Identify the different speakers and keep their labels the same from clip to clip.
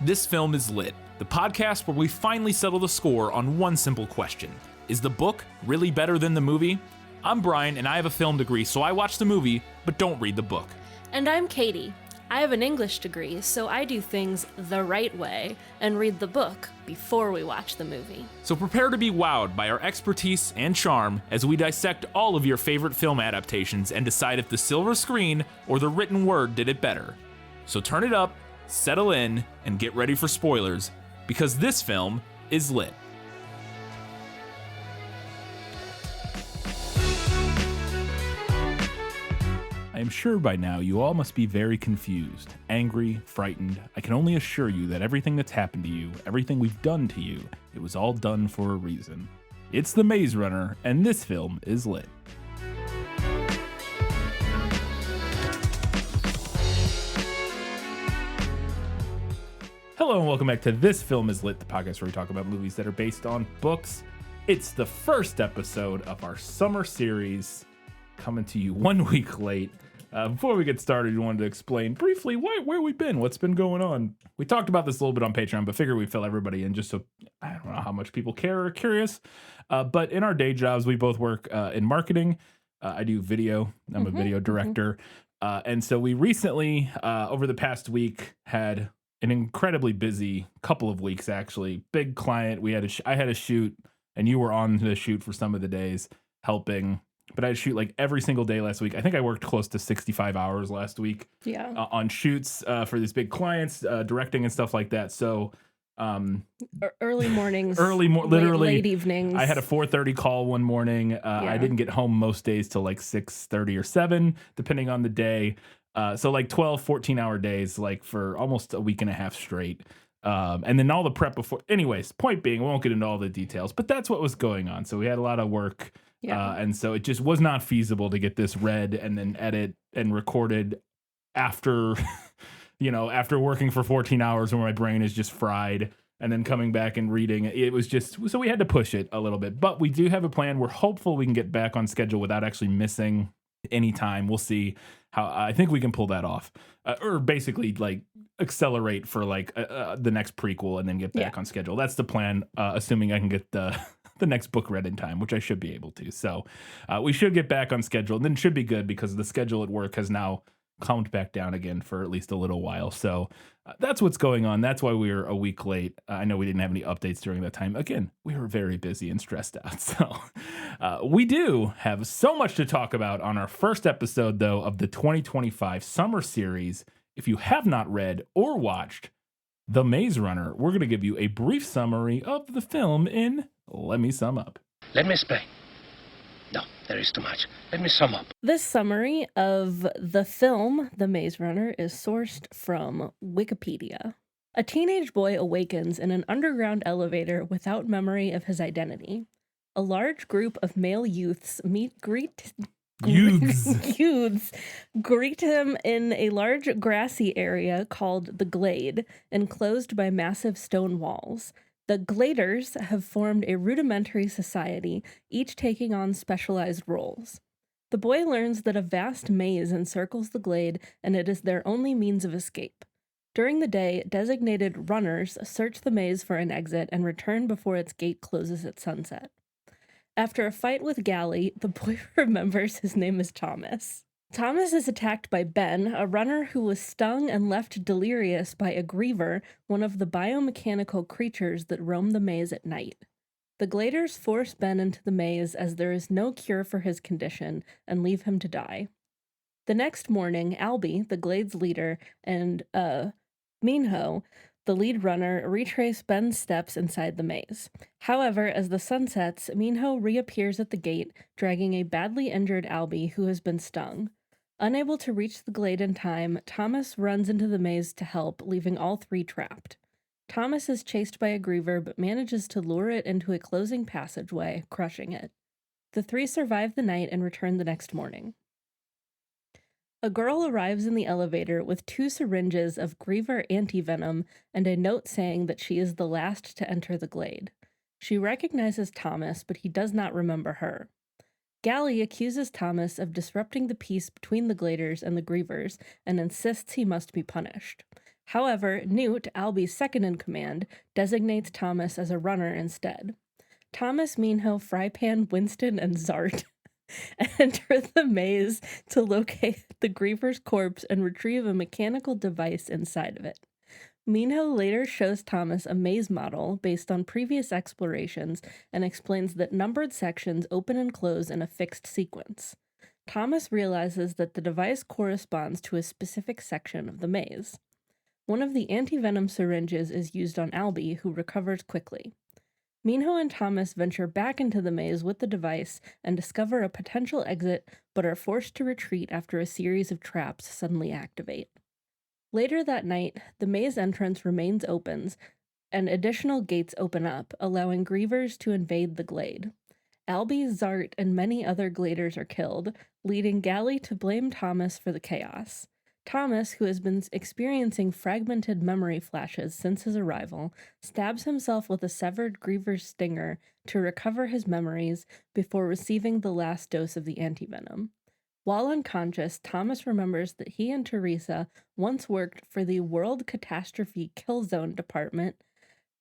Speaker 1: This Film is Lit, the podcast where we finally settle the score on one simple question. Is the book really better than the movie? I'm Bryan, and I have a film degree, so I watch the movie, but don't read the book.
Speaker 2: And I'm Katie. I have an English degree, so I do things the right way and read the book before we watch the movie.
Speaker 1: So prepare to be wowed by our expertise and charm as we dissect all of your favorite film adaptations and decide if the silver screen or the written word did it better. So turn it up, settle in, and get ready for spoilers, because this film is lit. I am sure by now you all must be very confused, angry, frightened. I can only assure you that everything that's happened to you, everything we've done to you, it was all done for a reason. It's The Maze Runner, and this film is lit. Hello and welcome back to This Film is Lit, the podcast where we talk about movies that are based on books. It's the first episode of our summer series, coming to you 1 week late. Before we get started, we wanted to explain briefly where we've been, what's been going on. We talked about this a little bit on Patreon, but figured we'd fill everybody in just so, I don't know how much people care or are curious. But in our day jobs, we both work in marketing. I do video. I'm a video director. And so we recently, over the past week, had an incredibly busy couple of weeks, actually. Big client. I had a shoot, and you were on the shoot for some of the days helping. But I had to shoot like every single day last week. I think I worked close to 65 hours last week on shoots for these big clients, directing and stuff like that. So
Speaker 2: early mornings,
Speaker 1: literally
Speaker 2: late evenings.
Speaker 1: I had a 4:30 call one morning. I didn't get home most days till like 6:30 or 7, depending on the day. So like 12, 14-hour days, like for almost a week and a half straight. And then all the prep before. Anyways, point being, we won't get into all the details, but that's what was going on. So we had a lot of work. And so it just was not feasible to get this read and then edit and recorded after, after working for 14 hours where my brain is just fried and then coming back and reading. It was just, so we had to push it a little bit. But we do have a plan. We're hopeful we can get back on schedule without actually missing any time. We'll see how, I think we can pull that off. Or basically like accelerate for like the next prequel and then get back on schedule. That's the plan, assuming I can get the next book read in time, which I should be able to. So we should get back on schedule, and then it should be good because the schedule at work has now calmed back down again for at least a little while. So that's what's going on. That's why we were a week late. I know we didn't have any updates during that time. Again, we were very busy and stressed out. So we do have so much to talk about on our first episode, though, of the 2025 summer series. If you have not read or watched The Maze Runner, we're going to give you a brief summary of the film in Let Me Sum Up.
Speaker 3: Let me explain. No, there is too much. Let me sum up.
Speaker 2: This summary of the film, The Maze Runner, is sourced from Wikipedia. A teenage boy awakens in an underground elevator without memory of his identity. A large group of male youths greet him in a large grassy area called the Glade, enclosed by massive stone walls. The Gladers have formed a rudimentary society, each taking on specialized roles. The boy learns that a vast maze encircles the glade, and it is their only means of escape. During the day, designated runners search the maze for an exit and return before its gate closes at sunset. After a fight with Gally, the boy remembers his name is Thomas. Thomas is attacked by Ben, a runner who was stung and left delirious by a griever, one of the biomechanical creatures that roam the maze at night. The Gladers force Ben into the maze as there is no cure for his condition and leave him to die. The next morning, Albie, the Glade's leader, and Minho, the lead runner, retrace Ben's steps inside the maze. However, as the sun sets, Minho reappears at the gate, dragging a badly injured Albie who has been stung. Unable to reach the glade in time, Thomas runs into the maze to help, leaving all three trapped. Thomas is chased by a griever but manages to lure it into a closing passageway, crushing it. The three survive the night and return the next morning. A girl arrives in the elevator with 2 syringes of griever antivenom and a note saying that she is the last to enter the glade. She recognizes Thomas, but he does not remember her. Gally accuses Thomas of disrupting the peace between the Gladers and the Grievers and insists he must be punished. However, Newt, Albie's second in command, designates Thomas as a runner instead. Thomas, Minho, Frypan, Winston, and Zart enter the maze to locate the Griever's corpse and retrieve a mechanical device inside of it. Minho later shows Thomas a maze model based on previous explorations and explains that numbered sections open and close in a fixed sequence. Thomas realizes that the device corresponds to a specific section of the maze. One of the anti-venom syringes is used on Albie, who recovers quickly. Minho and Thomas venture back into the maze with the device and discover a potential exit, but are forced to retreat after a series of traps suddenly activate. Later that night, the maze entrance remains open, and additional gates open up, allowing Grievers to invade the glade. Albie, Zart, and many other Gladers are killed, leading Gally to blame Thomas for the chaos. Thomas, who has been experiencing fragmented memory flashes since his arrival, stabs himself with a severed Griever's stinger to recover his memories before receiving the last dose of the antivenom. While unconscious, Thomas remembers that he and Teresa once worked for the World Catastrophe Kill Zone Department,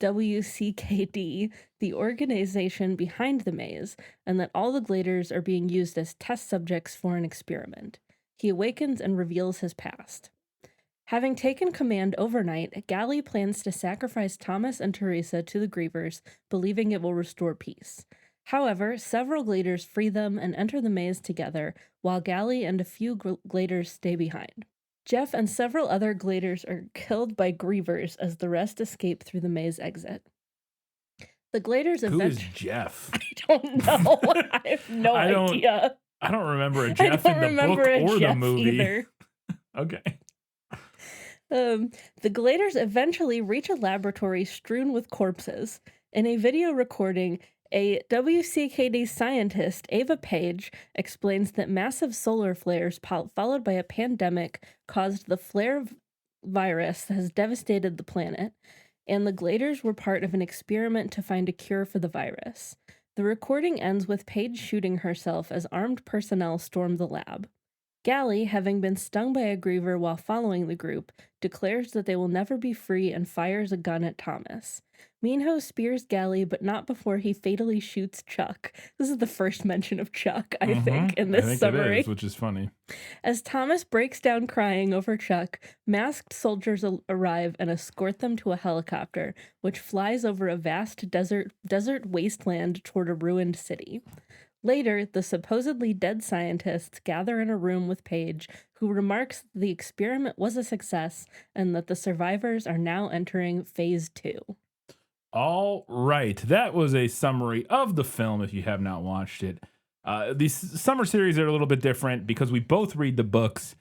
Speaker 2: WCKD, the organization behind the maze, and that all the Gladers are being used as test subjects for an experiment. He awakens and reveals his past. Having taken command overnight, Gally plans to sacrifice Thomas and Teresa to the Grievers, believing it will restore peace. However, several Gladers free them and enter the maze together, while Gally and a few Gladers stay behind. Jeff and several other Gladers are killed by Grievers as the rest escape through the maze exit. The Gladers
Speaker 1: Who is Jeff?
Speaker 2: I don't know. I have no idea.
Speaker 1: I don't remember a Jeff in the book or the movie.
Speaker 2: Either.
Speaker 1: Okay.
Speaker 2: The Gladers eventually reach a laboratory strewn with corpses. In a video recording, a WCKD scientist, Ava Page, explains that massive solar flares followed by a pandemic caused the flare virus that has devastated the planet, and the Gladers were part of an experiment to find a cure for the virus. The recording ends with Page shooting herself as armed personnel storm the lab. Gally, having been stung by a Griever while following the group, declares that they will never be free and fires a gun at Thomas. Minho spears Gally, but not before he fatally shoots Chuck. This is the first mention of Chuck, I think, in this summary.
Speaker 1: It is, which is funny.
Speaker 2: As Thomas breaks down crying over Chuck, masked soldiers arrive and escort them to a helicopter, which flies over a vast desert wasteland toward a ruined city. Later, the supposedly dead scientists gather in a room with Page, who remarks that the experiment was a success and that the survivors are now entering Phase 2.
Speaker 1: All right. That was a summary of the film if you have not watched it. These summer series are a little bit different because we both read the books,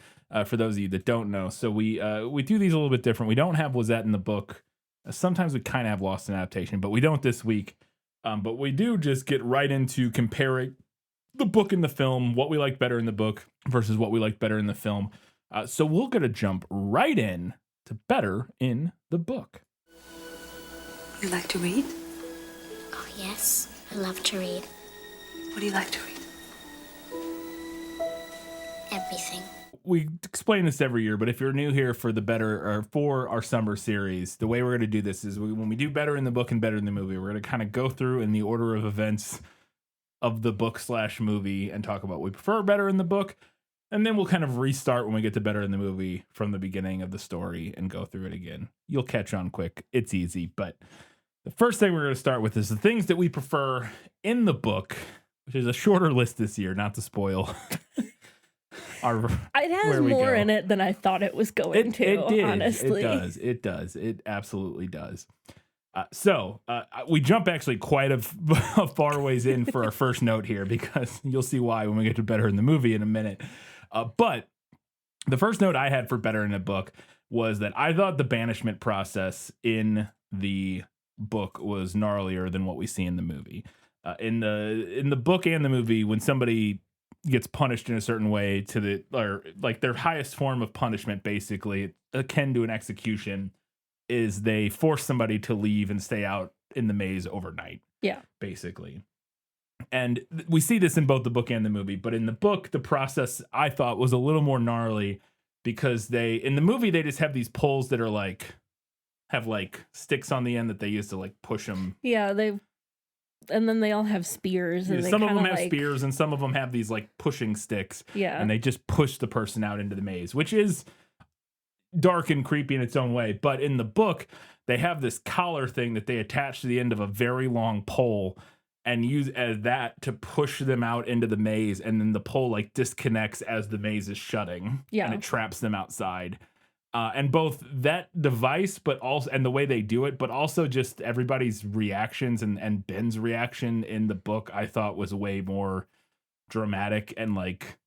Speaker 1: for those of you that don't know. So we do these a little bit different. We don't have Was That in the Book. Sometimes we kind of have Lost in Adaptation, but we don't this week. But we do just get right into comparing the book and the film, what we like better in the book versus what we like better in the film. So we're going to jump right in to better in the book.
Speaker 4: You like to read?
Speaker 5: Oh, yes. I love to read.
Speaker 4: What do you like to read?
Speaker 5: Everything.
Speaker 1: We explain this every year, but if you're new here for the better or for our summer series, the way we're going to do this is when we do better in the book and better in the movie, we're going to kind of go through in the order of events of the book / movie and talk about what we prefer better in the book. And then we'll kind of restart when we get to better in the movie from the beginning of the story and go through it again. You'll catch on quick. It's easy. But the first thing we're going to start with is the things that we prefer in the book, which is a shorter list this year, not to spoil.
Speaker 2: It has more in it than I thought it was going to, honestly.
Speaker 1: It does. It absolutely does. So we jump actually quite a far ways in for our first note here, because you'll see why when we get to better in the movie in a minute. But the first note I had for better in the book was that I thought the banishment process in the book was gnarlier than what we see in the movie. In the book and the movie, when somebody gets punished in a certain way or like their highest form of punishment, basically akin to an execution, is they force somebody to leave and stay out in the maze overnight. Yeah, basically. And we see this in both the book and the movie, but in the book, the process I thought was a little more gnarly because in the movie they just have these poles that are like have like sticks on the end that they use to like push them.
Speaker 2: Yeah, and then they all have spears. And
Speaker 1: Some of them have
Speaker 2: like,
Speaker 1: spears and some of them have these like pushing sticks.
Speaker 2: Yeah.
Speaker 1: And they just push the person out into the maze, which is dark and creepy in its own way. But in the book, they have this collar thing that they attach to the end of a very long pole and use as that to push them out into the maze. And then the pole like disconnects as the maze is shutting.
Speaker 2: Yeah.
Speaker 1: And it traps them outside. And both that device, but also, and the way they do it, but also just everybody's reactions and Ben's reaction in the book, I thought was way more dramatic and like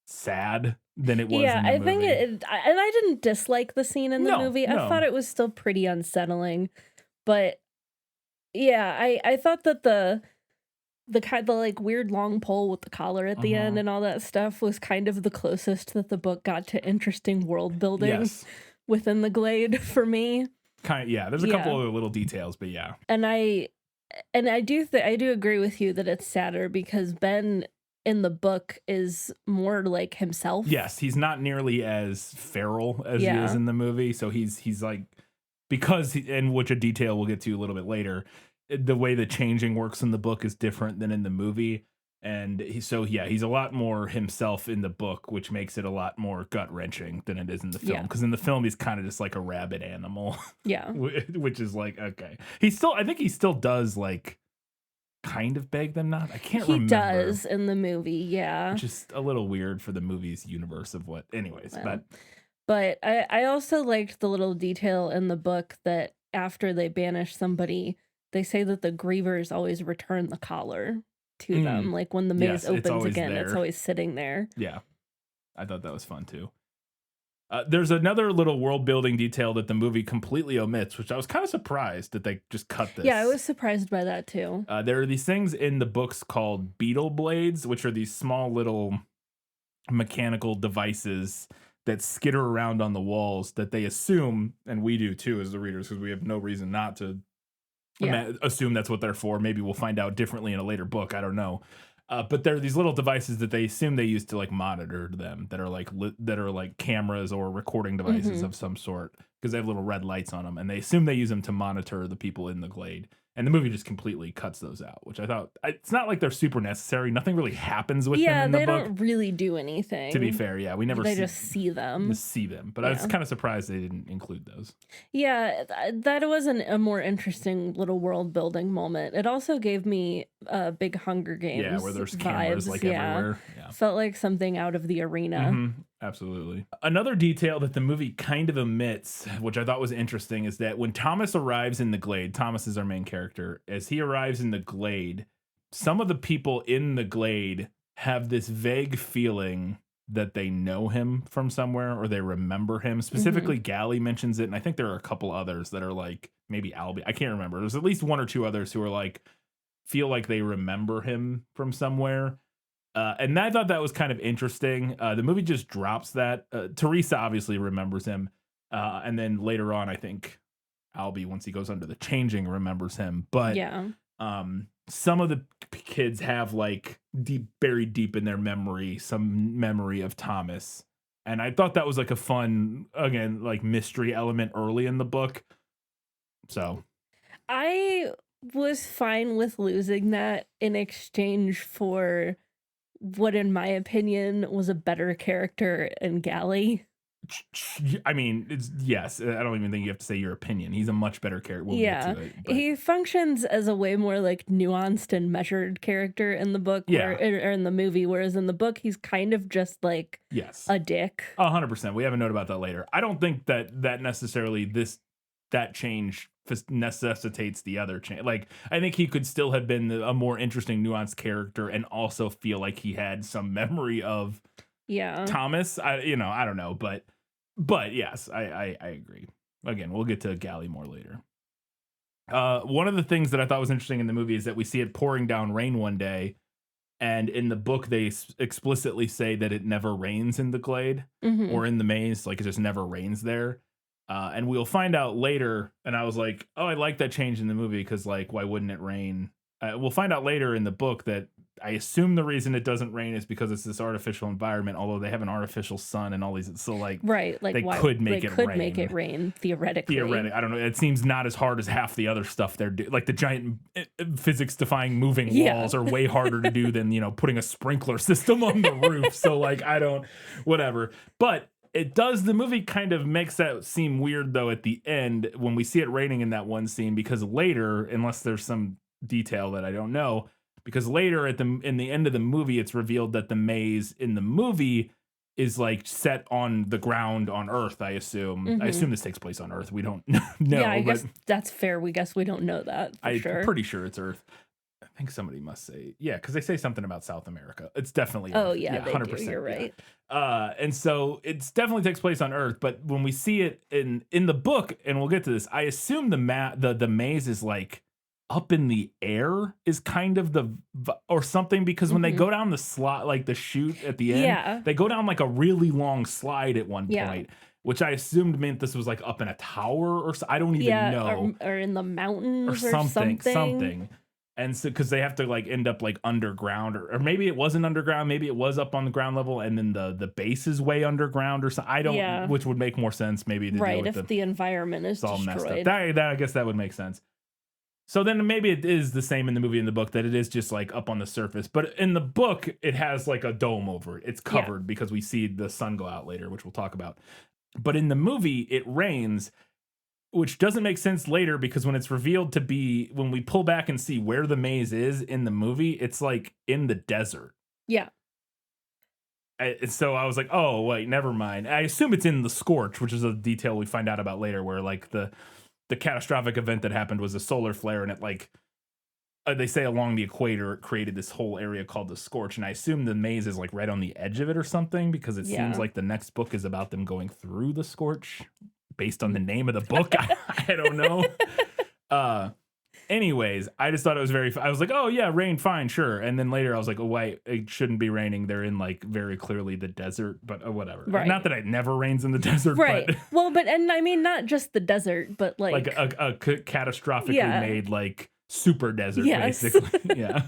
Speaker 1: sad than it was.
Speaker 2: Yeah,
Speaker 1: in the
Speaker 2: I
Speaker 1: movie.
Speaker 2: think and I didn't dislike the scene in the movie. I
Speaker 1: No.
Speaker 2: thought it was still pretty unsettling, but yeah, I thought that the like weird long pole with the collar at the end and all that stuff was kind of the closest that the book got to interesting world building within the Glade for me.
Speaker 1: There's a couple other little details, but yeah.
Speaker 2: And I do agree with you that it's sadder because Ben in the book is more like himself.
Speaker 1: Yes, he's not nearly as feral as he is in the movie, so he's like, because and which a detail we'll get to a little bit later, the way the changing works in the book is different than in the movie. And he's a lot more himself in the book, which makes it a lot more gut-wrenching than it is in the film. Because in the film, he's kind of just like a rabid animal.
Speaker 2: Yeah.
Speaker 1: Which is like, okay. I think he still does like kind of beg them not. I can't remember.
Speaker 2: He does in the movie, yeah.
Speaker 1: Which is a little weird for the movie's universe of what. Anyways,
Speaker 2: But I also liked the little detail in the book that after they banish somebody, they say that the grievers always return the collar to them. Like when the maze opens again, it's always sitting there.
Speaker 1: Yeah. I thought that was fun too. There's another little world building detail that the movie completely omits, which I was kind of surprised that they just cut this.
Speaker 2: Yeah, I was surprised by that too.
Speaker 1: There are these things in the books called beetle blades, which are these small little mechanical devices that skitter around on the walls that they assume, and we do too as the readers, because we have no reason not to assume that's what they're for. Maybe we'll find out differently in a later book. I don't know. But there are these little devices that they assume they use to like monitor them that are like cameras or recording devices of some sort, because they have little red lights on them, and they assume they use them to monitor the people in the Glade. And the movie just completely cuts those out, which I thought, it's not like they're super necessary. Nothing really happens with them in the book.
Speaker 2: Yeah, they don't really do anything.
Speaker 1: To be fair, we never
Speaker 2: just see them.
Speaker 1: But I was kind of surprised they didn't include those.
Speaker 2: Yeah, that was a more interesting little world building moment. It also gave me big Hunger Games.
Speaker 1: Yeah, where there's cameras
Speaker 2: vibes.
Speaker 1: like everywhere. Yeah.
Speaker 2: Felt like something out of the arena.
Speaker 1: Absolutely. Another detail that the movie kind of omits, which I thought was interesting, is that when Thomas arrives in the Glade, Thomas is our main character, as he arrives in the Glade, some of the people in the Glade have this vague feeling that they know him from somewhere or they remember him. Specifically, Gally mentions it, and I think there are a couple others that are like, maybe Albie. I can't remember. There's at least one or two others who are like, feel like they remember him from somewhere. And I thought that was kind of interesting. The movie just drops that. Teresa obviously remembers him. And then later on, I think Albie, once he goes under the changing, remembers him. But some of the kids have like buried deep in their memory, some memory of Thomas. And I thought that was like a fun, again, like mystery element early in the book. So
Speaker 2: I was fine with losing that in exchange for what, in my opinion, was a better character in Gally.
Speaker 1: I mean, yes. I don't even think you have to say your opinion. He's a much better character. We'll get to it,
Speaker 2: he functions as a way more like nuanced and measured character in the book, or in the movie. Whereas in the book, he's kind of just like a dick.
Speaker 1: 100%. We have a note about that later. I don't think that necessarily that change necessitates the other change. Like, I think he could still have been a more interesting, nuanced character and also feel like he had some memory of Thomas. I don't know, but yes, I agree. Again, we'll get to Gally more later. One of the things that I thought was interesting in the movie is that we see it pouring down rain one day, and in the book they explicitly say that it never rains in the Glade or in the maze. Like, it just never rains there. And we'll find out later, and I was like, oh, I like that change in the movie, because, like, why wouldn't it rain? We'll find out later in the book that I assume the reason it doesn't rain is because it's this artificial environment, although they have an artificial sun and all these. So like,
Speaker 2: right, like
Speaker 1: they could make
Speaker 2: it rain theoretically.
Speaker 1: I don't know. It seems not as hard as half the other stuff they're doing. Like the giant physics defying moving walls are way harder to do than, putting a sprinkler system on the roof. So like, whatever. But the movie kind of makes that seem weird though at the end when we see it raining in that one scene, because later, unless there's some detail that I don't know, because later in the end of the movie, it's revealed that the maze in the movie is like set on the ground on Earth, I assume.
Speaker 2: Mm-hmm.
Speaker 1: I assume this takes place on Earth. We don't know.
Speaker 2: Yeah, I guess that's fair. We guess we don't know that
Speaker 1: I'm
Speaker 2: sure.
Speaker 1: pretty sure it's Earth. I think somebody must say, yeah, because they say something about South America. It's definitely
Speaker 2: Earth. Oh,
Speaker 1: yeah,
Speaker 2: they 100%. Do. You're right.
Speaker 1: Yeah. And so it definitely takes place on Earth. But when we see it in the book, and we'll get to this, I assume the maze is like up in the air is kind of or something, because when they go down the slide, like the chute at the end, they go down like a really long slide at one point, which I assumed meant this was like up in a tower or so. I don't even know.
Speaker 2: Or in the mountains
Speaker 1: or something. And so, because they have to like end up like underground, or maybe it wasn't underground, maybe it was up on the ground level, and then the base is way underground or something. Which would make more sense maybe to deal with
Speaker 2: if the environment is
Speaker 1: all
Speaker 2: destroyed.
Speaker 1: Messed up. I guess that would make sense. So then maybe it is the same in the movie and the book, that it is just like up on the surface. But in the book, it has like a dome over it. It's covered because we see the sun go out later, which we'll talk about. But in the movie, it rains, which doesn't make sense later, because when it's revealed to be, when we pull back and see where the maze is in the movie, it's like in the desert.
Speaker 2: Yeah.
Speaker 1: So I was like, oh, wait, never mind. I assume it's in the scorch, which is a detail we find out about later, where like the catastrophic event that happened was a solar flare, and it like they say along the equator, it created this whole area called the scorch. And I assume the maze is like right on the edge of it or something, because it seems like the next book is about them going through the scorch based on the name of the book. I don't know. Anyways, I just thought it was I was like, oh yeah, rain, fine, sure. And then later I was like, oh wait, it shouldn't be raining. They're in like very clearly the desert, but whatever.
Speaker 2: Right.
Speaker 1: Not that it never rains in the desert,
Speaker 2: right?
Speaker 1: But
Speaker 2: well, and I mean not just the desert, but like
Speaker 1: a catastrophically made like super desert, basically. Yeah.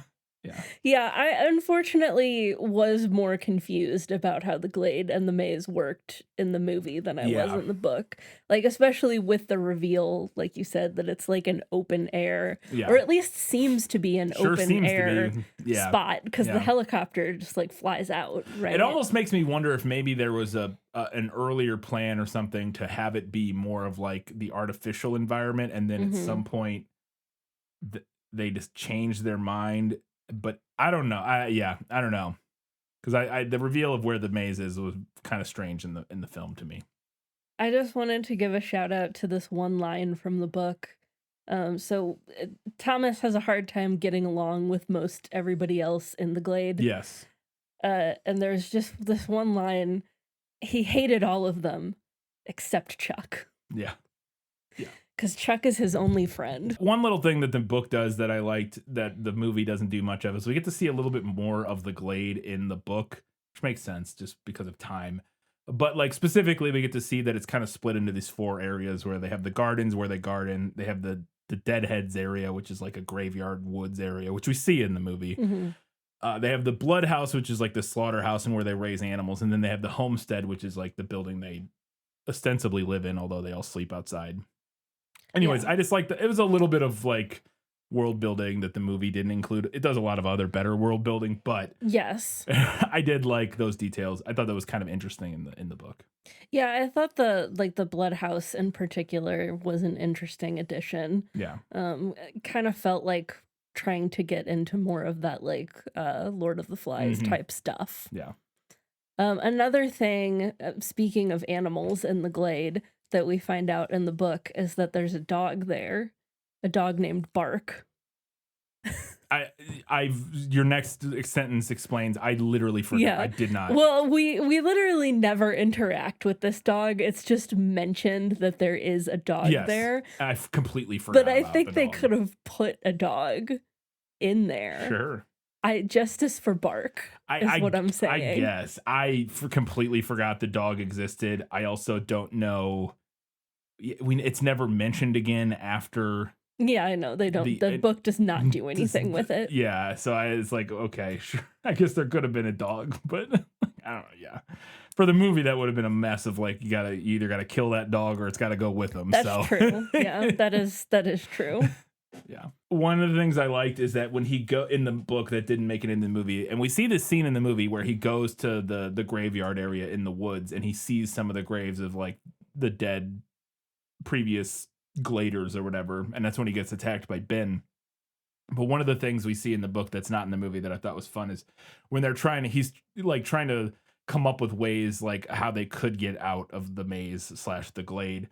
Speaker 2: I unfortunately was more confused about how the glade and the maze worked in the movie than I was in the book. Like, especially with the reveal, like you said, that it's like an open air, or at least seems to be an open air spot, because the helicopter just like flies out. Right.
Speaker 1: It almost makes me wonder if maybe there was an earlier plan or something to have it be more of like the artificial environment, and then at some point they just changed their mind. But I don't know. I don't know, because the reveal of where the maze is was kind of strange in the film to me.
Speaker 2: I just wanted to give a shout out to this one line from the book. So Thomas has a hard time getting along with most everybody else in the glade.
Speaker 1: Yes.
Speaker 2: And there's just this one line. He hated all of them except Chuck.
Speaker 1: Yeah.
Speaker 2: Because Chuck is his only friend.
Speaker 1: One little thing that the book does that I liked that the movie doesn't do much of is we get to see a little bit more of the glade in the book, which makes sense just because of time. But like specifically, we get to see that it's kind of split into these 4 areas where they have the gardens where they garden. They have the Deadheads area, which is like a graveyard woods area, which we see in the movie. Mm-hmm. They have the Blood House, which is like the slaughterhouse and where they raise animals. And then they have the Homestead, which is like the building they ostensibly live in, although they all sleep outside. Anyways, I just like that it was a little bit of like world building that the movie didn't include. It does a lot of other better world building, but
Speaker 2: yes,
Speaker 1: I did like those details. I thought that was kind of interesting in the book.
Speaker 2: Yeah, I thought the Blood House in particular was an interesting addition.
Speaker 1: Yeah,
Speaker 2: it kind of felt like trying to get into more of that like Lord of the Flies type stuff.
Speaker 1: Yeah.
Speaker 2: Another thing, speaking of animals in the glade, that we find out in the book is that there's a dog there, a dog named Bark.
Speaker 1: Your next sentence explains. I literally forgot.
Speaker 2: Yeah.
Speaker 1: I did not.
Speaker 2: Well, we literally never interact with this dog. It's just mentioned that there is a dog there.
Speaker 1: I completely forgot.
Speaker 2: But I think they could have put a dog in there.
Speaker 1: Sure.
Speaker 2: Justice for Bark is what I'm saying.
Speaker 1: I guess I completely forgot the dog existed. I also don't know. It's never mentioned again after
Speaker 2: Yeah, I know. They don't. The book does not do anything with it.
Speaker 1: Yeah, so I was like, okay, sure. I guess there could have been a dog, but I don't know. Yeah, for the movie, that would have been a mess of like you either gotta kill that dog or it's got to go with them.
Speaker 2: That's true. Yeah, that is true.
Speaker 1: Yeah. One of the things I liked is that when he go in the book that didn't make it in the movie, and we see this scene in the movie where he goes to the graveyard area in the woods and he sees some of the graves of like the dead previous gladers or whatever, and that's when he gets attacked by Ben. But one of the things we see in the book that's not in the movie that I thought was fun is when he's like trying to come up with ways like how they could get out of the maze / the glade.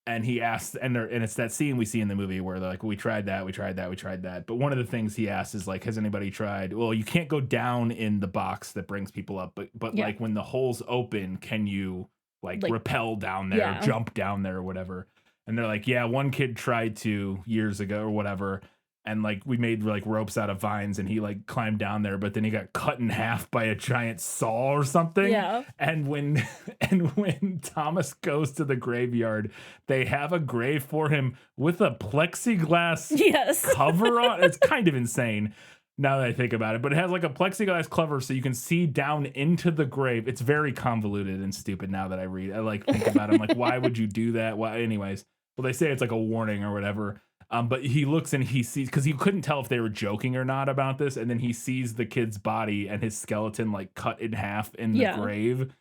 Speaker 1: And he asks, and it's that scene we see in the movie where they're like, we tried that. But one of the things he asks is like, has anybody tried? Well, you can't go down in the box that brings people up, but
Speaker 2: Yeah.
Speaker 1: like when the hole's open, can you like rappel down there, jump down there or whatever? And they're like, yeah, one kid tried to years ago or whatever. And like we made like ropes out of vines and he like climbed down there, but then he got cut in half by a giant saw or something.
Speaker 2: Yeah.
Speaker 1: And when Thomas goes to the graveyard, they have a grave for him with a plexiglass cover on. It's kind of insane now that I think about it, but it has like a plexiglass cover so you can see down into the grave. It's very convoluted and stupid now that I like think about it. I'm like, why would you do that? Why? Anyways, well, they say it's like a warning or whatever. But he looks and he sees, because he couldn't tell if they were joking or not about this, and then he sees the kid's body and his skeleton like cut in half in the grave.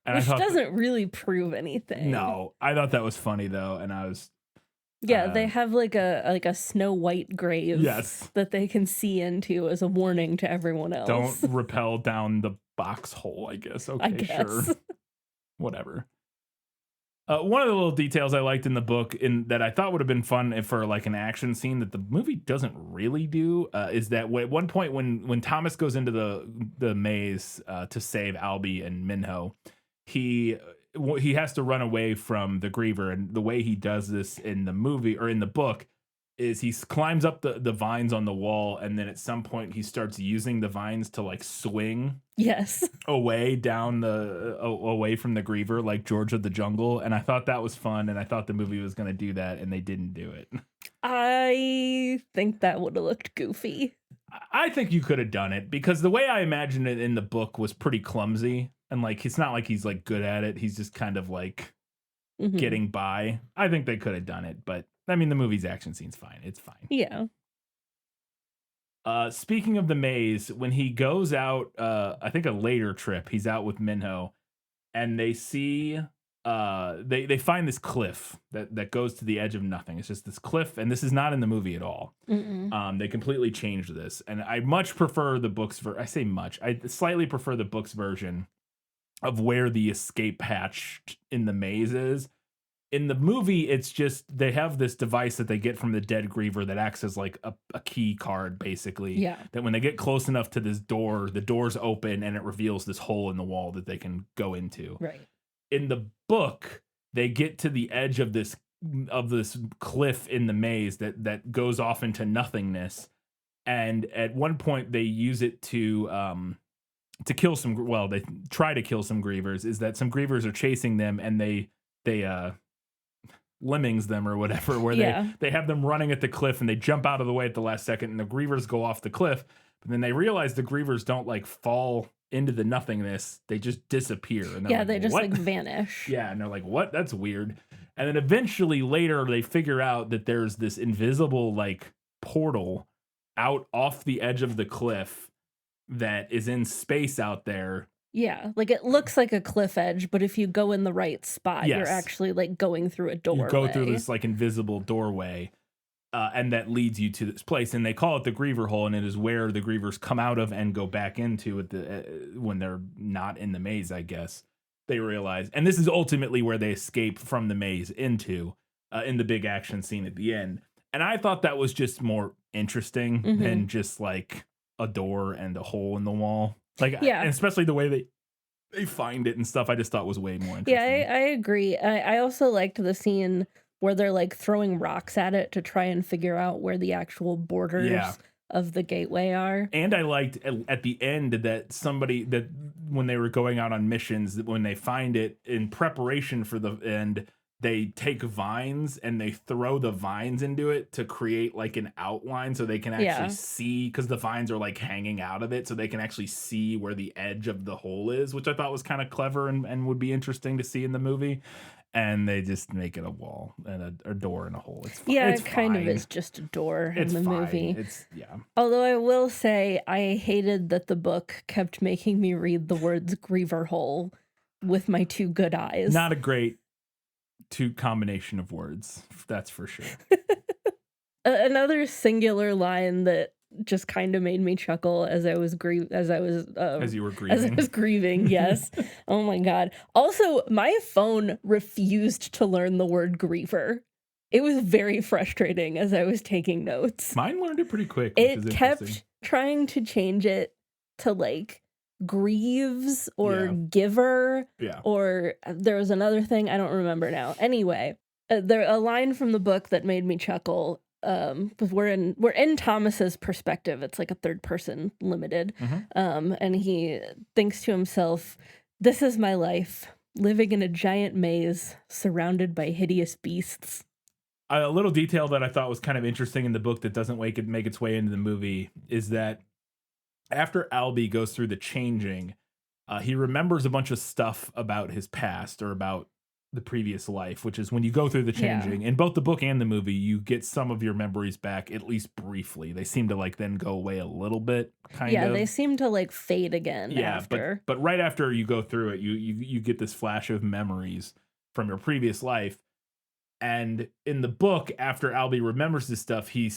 Speaker 1: And
Speaker 2: Which doesn't really prove anything.
Speaker 1: No, I thought that was funny though, and I was.
Speaker 2: Yeah, they have like a Snow White grave that they can see into as a warning to everyone else.
Speaker 1: Don't rappel down the box hole, I guess. Okay,
Speaker 2: I guess.
Speaker 1: Sure. Whatever. One of the little details I liked in the book that I thought would have been fun for like an action scene that the movie doesn't really do is that at one point when Thomas goes into the maze to save Albie and Minho, he has to run away from the griever, and the way he does this in the movie or in the book is he climbs up the vines on the wall, and then at some point he starts using the vines to like swing away down away from the griever like George of the Jungle. And I thought that was fun, and I thought the movie was going to do that, and they didn't do it.
Speaker 2: I think that would have looked goofy.
Speaker 1: I think you could have done it, because the way I imagined it in the book was pretty clumsy, and like it's not like he's like good at it, he's just kind of like getting by. I think they could have done it, but I mean, the movie's action scene's fine. It's fine.
Speaker 2: Yeah.
Speaker 1: Speaking of the maze, when he goes out, I think a later trip, he's out with Minho, and they see, they find this cliff that goes to the edge of nothing. It's just this cliff, and this is not in the movie at all. They completely changed this, and I much prefer the books I say much. I slightly prefer the books version of where the escape hatch in the maze is. In the movie, it's just they have this device that they get from the dead griever that acts as like a key card, basically.
Speaker 2: Yeah.
Speaker 1: That when they get close enough to this door, the door's open and it reveals this hole in the wall that they can go into.
Speaker 2: Right.
Speaker 1: In the book, they get to the edge of this cliff in the maze that goes off into nothingness, and at one point they use it to kill some. Well, they try to kill some grievers. Is that some grievers are chasing them, and they lemmings them or whatever, where they have them running at the cliff and they jump out of the way at the last second, and the grievers go off the cliff, but then they realize the grievers don't like fall into the nothingness, they just disappear, and
Speaker 2: they just like vanish.
Speaker 1: And they're like, what? That's weird. And then eventually later they figure out that there's this invisible like portal out off the edge of the cliff that is in space out there.
Speaker 2: Yeah, like it looks like a cliff edge, but if you go in the right spot, you're actually like going through a doorway.
Speaker 1: You go through this like invisible doorway, and that leads you to this place. And they call it the Griever Hole, and it is where the Grievers come out of and go back into it when they're not in the maze, I guess. They realize. And this is ultimately where they escape from the maze into, in the big action scene at the end. And I thought that was just more interesting than just like a door and a hole in the wall. Like, and especially the way they find it and stuff, I just thought was way more interesting.
Speaker 2: Yeah, I agree. I also liked the scene where they're like throwing rocks at it to try and figure out where the actual borders of the gateway are.
Speaker 1: And I liked at the end that when they were going out on missions, that when they find it in preparation for the end, they take vines and they throw the vines into it to create like an outline so they can actually see, because the vines are like hanging out of it, so they can actually see where the edge of the hole is, which I thought was kind of clever and would be interesting to see in the movie. And they just make it a wall and a door and a hole. It's fine.
Speaker 2: Yeah,
Speaker 1: it's
Speaker 2: it kind
Speaker 1: fine.
Speaker 2: of is just a door in the
Speaker 1: fine.
Speaker 2: movie.
Speaker 1: Yeah.
Speaker 2: Although I will say I hated that the book kept making me read the words griever hole with my two good eyes.
Speaker 1: Not a great combination of words, that's for sure.
Speaker 2: Another singular line that just kind of made me chuckle as I was as
Speaker 1: you were grieving.
Speaker 2: As I was grieving, yes. Oh my god. Also, my phone refused to learn the word griever. It was very frustrating as I was taking notes.
Speaker 1: Mine learned it pretty quick, which is
Speaker 2: kept
Speaker 1: interesting.
Speaker 2: trying to change it to like grieves or giver, or there was another thing I don't remember now. Anyway, there a line from the book that made me chuckle. Because we're in Thomas's perspective. It's like a third person limited. And he thinks to himself, "This is my life, living in a giant maze surrounded by hideous beasts."
Speaker 1: A little detail that I thought was kind of interesting in the book that doesn't make its way into the movie is that after Albie goes through the changing, he remembers a bunch of stuff about his past or about the previous life, which is when you go through the changing in both the book and the movie, you get some of your memories back, at least briefly. They seem to like then go away a little bit, kind of.
Speaker 2: Yeah, they seem to like fade again after.
Speaker 1: But right after you go through it, you get this flash of memories from your previous life. And in the book, after Albie remembers this stuff, he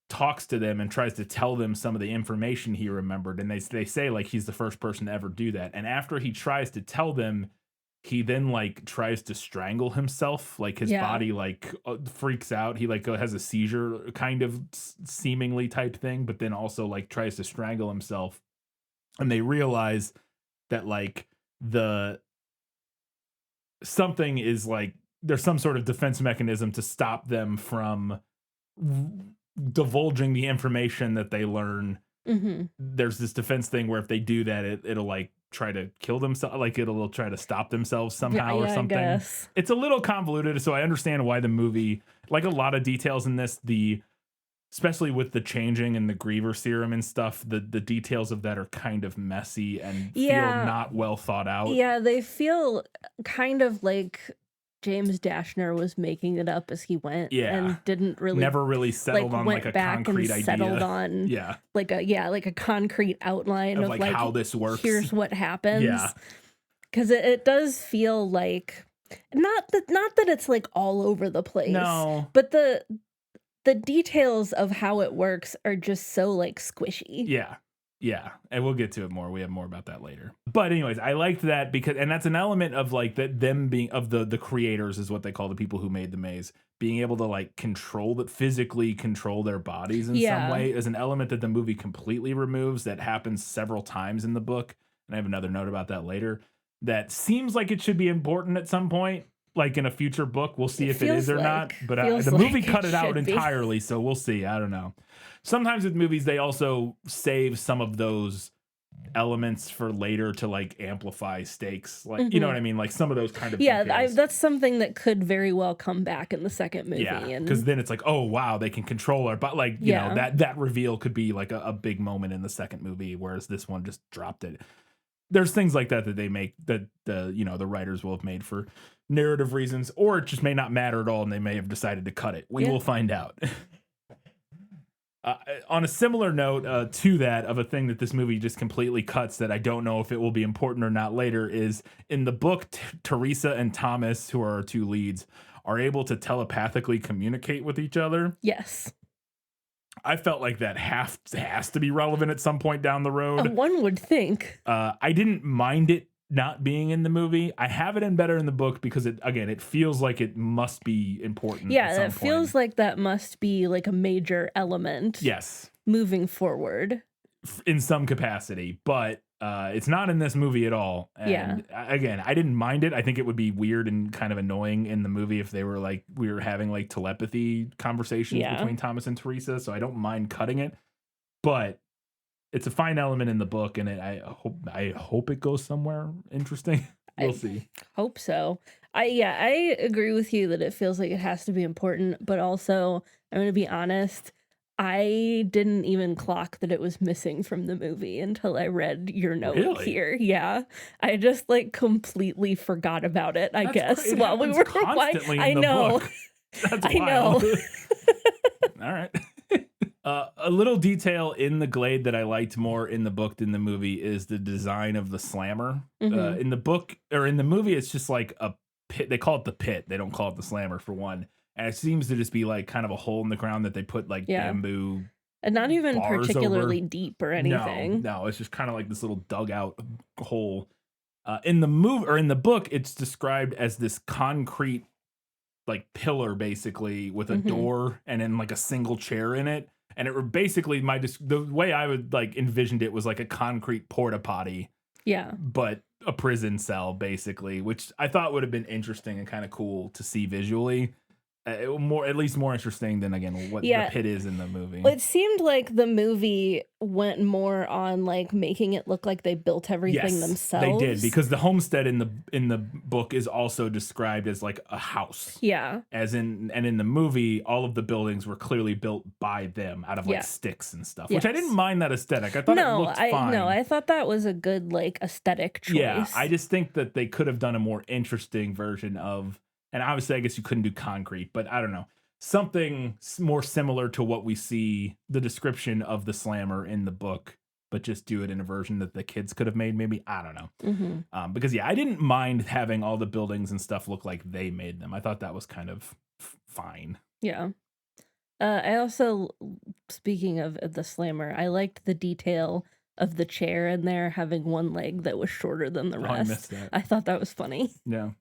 Speaker 1: talks to them and tries to tell them some of the information he remembered. And they say like he's the first person to ever do that. And after he tries to tell them, he then like tries to strangle himself. Like his body like freaks out. He like has a seizure kind of seemingly type thing, but then also like tries to strangle himself. And they realize that like something is like, there's some sort of defense mechanism to stop them from divulging the information that they learn. There's this defense thing where if they do that, it'll like try to kill themselves, like it'll try to stop themselves somehow or something.
Speaker 2: I guess.
Speaker 1: It's a little convoluted, so I understand why the movie, like a lot of details in this, especially with the changing and the griever serum and stuff, the details of that are kind of messy and feel not well thought out.
Speaker 2: Yeah, they feel kind of like James Dashner was making it up as he went, and never really settled on like a concrete idea. Settled on like a concrete outline of like
Speaker 1: how this works.
Speaker 2: Here's what happens. Yeah, because it does feel like not that it's like all over the place. No, but the details of how it works are just so like squishy.
Speaker 1: Yeah, and we'll get to it more. We have more about that later. But anyways, I liked that because, and that's an element of like that them being of the creators is what they call the people who made the maze, being able to like physically control their bodies in some way is an element that the movie completely removes. That happens several times in the book, and I have another note about that later. That seems like it should be important at some point, like in a future book. We'll see if it is or not. But the movie cut it out entirely, so we'll see. I don't know. Sometimes with movies, they also save some of those elements for later to like amplify stakes. Like, you know what I mean? Like some of those kind of details.
Speaker 2: That's something that could very well come back in the second movie.
Speaker 1: Yeah, because then it's like, oh, wow, they can control her. But like, you know, that reveal could be like a big moment in the second movie, whereas this one just dropped it. There's things like that they make that the writers will have made for narrative reasons, or it just may not matter at all, and they may have decided to cut it. We will find out. On a similar note to that, of a thing that this movie just completely cuts that I don't know if it will be important or not later, is in the book, Teresa and Thomas, who are our two leads, are able to telepathically communicate with each other.
Speaker 2: Yes.
Speaker 1: I felt like that has to be relevant at some point down the road.
Speaker 2: One would think.
Speaker 1: I didn't mind it not being in the movie. I have it in better in the book because it feels like it must be important.
Speaker 2: Yeah, it feels like that must be like a major element.
Speaker 1: Yes.
Speaker 2: Moving forward.
Speaker 1: In some capacity, but it's not in this movie at all. And again, I didn't mind it. I think it would be weird and kind of annoying in the movie if they were like, we were having like telepathy conversations between Thomas and Teresa. So I don't mind cutting it, but it's a fine element in the book, and I hope it goes somewhere interesting. We'll see.
Speaker 2: Hope so. I agree with you that it feels like it has to be important, but also I'm going to be honest, I didn't even clock that it was missing from the movie until I read your note
Speaker 1: Really?
Speaker 2: here. Yeah. I just like completely forgot about it, I
Speaker 1: That's
Speaker 2: guess,
Speaker 1: great. It
Speaker 2: while we
Speaker 1: happens
Speaker 2: were
Speaker 1: constantly
Speaker 2: I
Speaker 1: in the
Speaker 2: know.
Speaker 1: book. That's
Speaker 2: I
Speaker 1: wild.
Speaker 2: know.
Speaker 1: All right. A little detail in the Glade that I liked more in the book than the movie is the design of the slammer.
Speaker 2: Mhm.
Speaker 1: In the book or in the movie, it's just like a pit. They call it the pit. They don't call it the slammer for one. And it seems to just be like kind of a hole in the ground that they put like
Speaker 2: Yeah.
Speaker 1: bamboo
Speaker 2: And not even
Speaker 1: bars
Speaker 2: particularly
Speaker 1: over.
Speaker 2: deep or
Speaker 1: No,
Speaker 2: anything.
Speaker 1: no, it's just kind of like this little dugout hole. In the movie or in the book, it's described as this concrete like pillar basically with a
Speaker 2: Mhm.
Speaker 1: door and then like a single chair in it. And it were basically the way I would like envisioned it was like a concrete porta potty,
Speaker 2: Yeah.
Speaker 1: but a prison cell basically, which I thought would have been interesting and kind of cool to see visually. At least more interesting than again what
Speaker 2: Yeah.
Speaker 1: the pit is in the movie.
Speaker 2: It seemed like the movie went more on like making it look like they built everything themselves.
Speaker 1: They did because the homestead in the book is also described as like a house.
Speaker 2: Yeah.
Speaker 1: And in the movie, all of the buildings were clearly built by them out of like
Speaker 2: Yeah.
Speaker 1: sticks and stuff,
Speaker 2: Yes.
Speaker 1: which I didn't mind that aesthetic. I thought it looked fine.
Speaker 2: I thought that was a good like aesthetic choice.
Speaker 1: Yeah, I just think that they could have done a more interesting version of, and obviously I guess you couldn't do concrete, but I don't know. Something more similar to what we see the description of the slammer in the book, but just do it in a version that the kids could have made. Maybe I don't know, because I didn't mind having all the buildings and stuff look like they made them. I thought that was kind of fine.
Speaker 2: Yeah. I also, speaking of the slammer, I liked the detail of the chair in there having one leg that was shorter than the rest.
Speaker 1: I missed that.
Speaker 2: I thought that was funny.
Speaker 1: Yeah.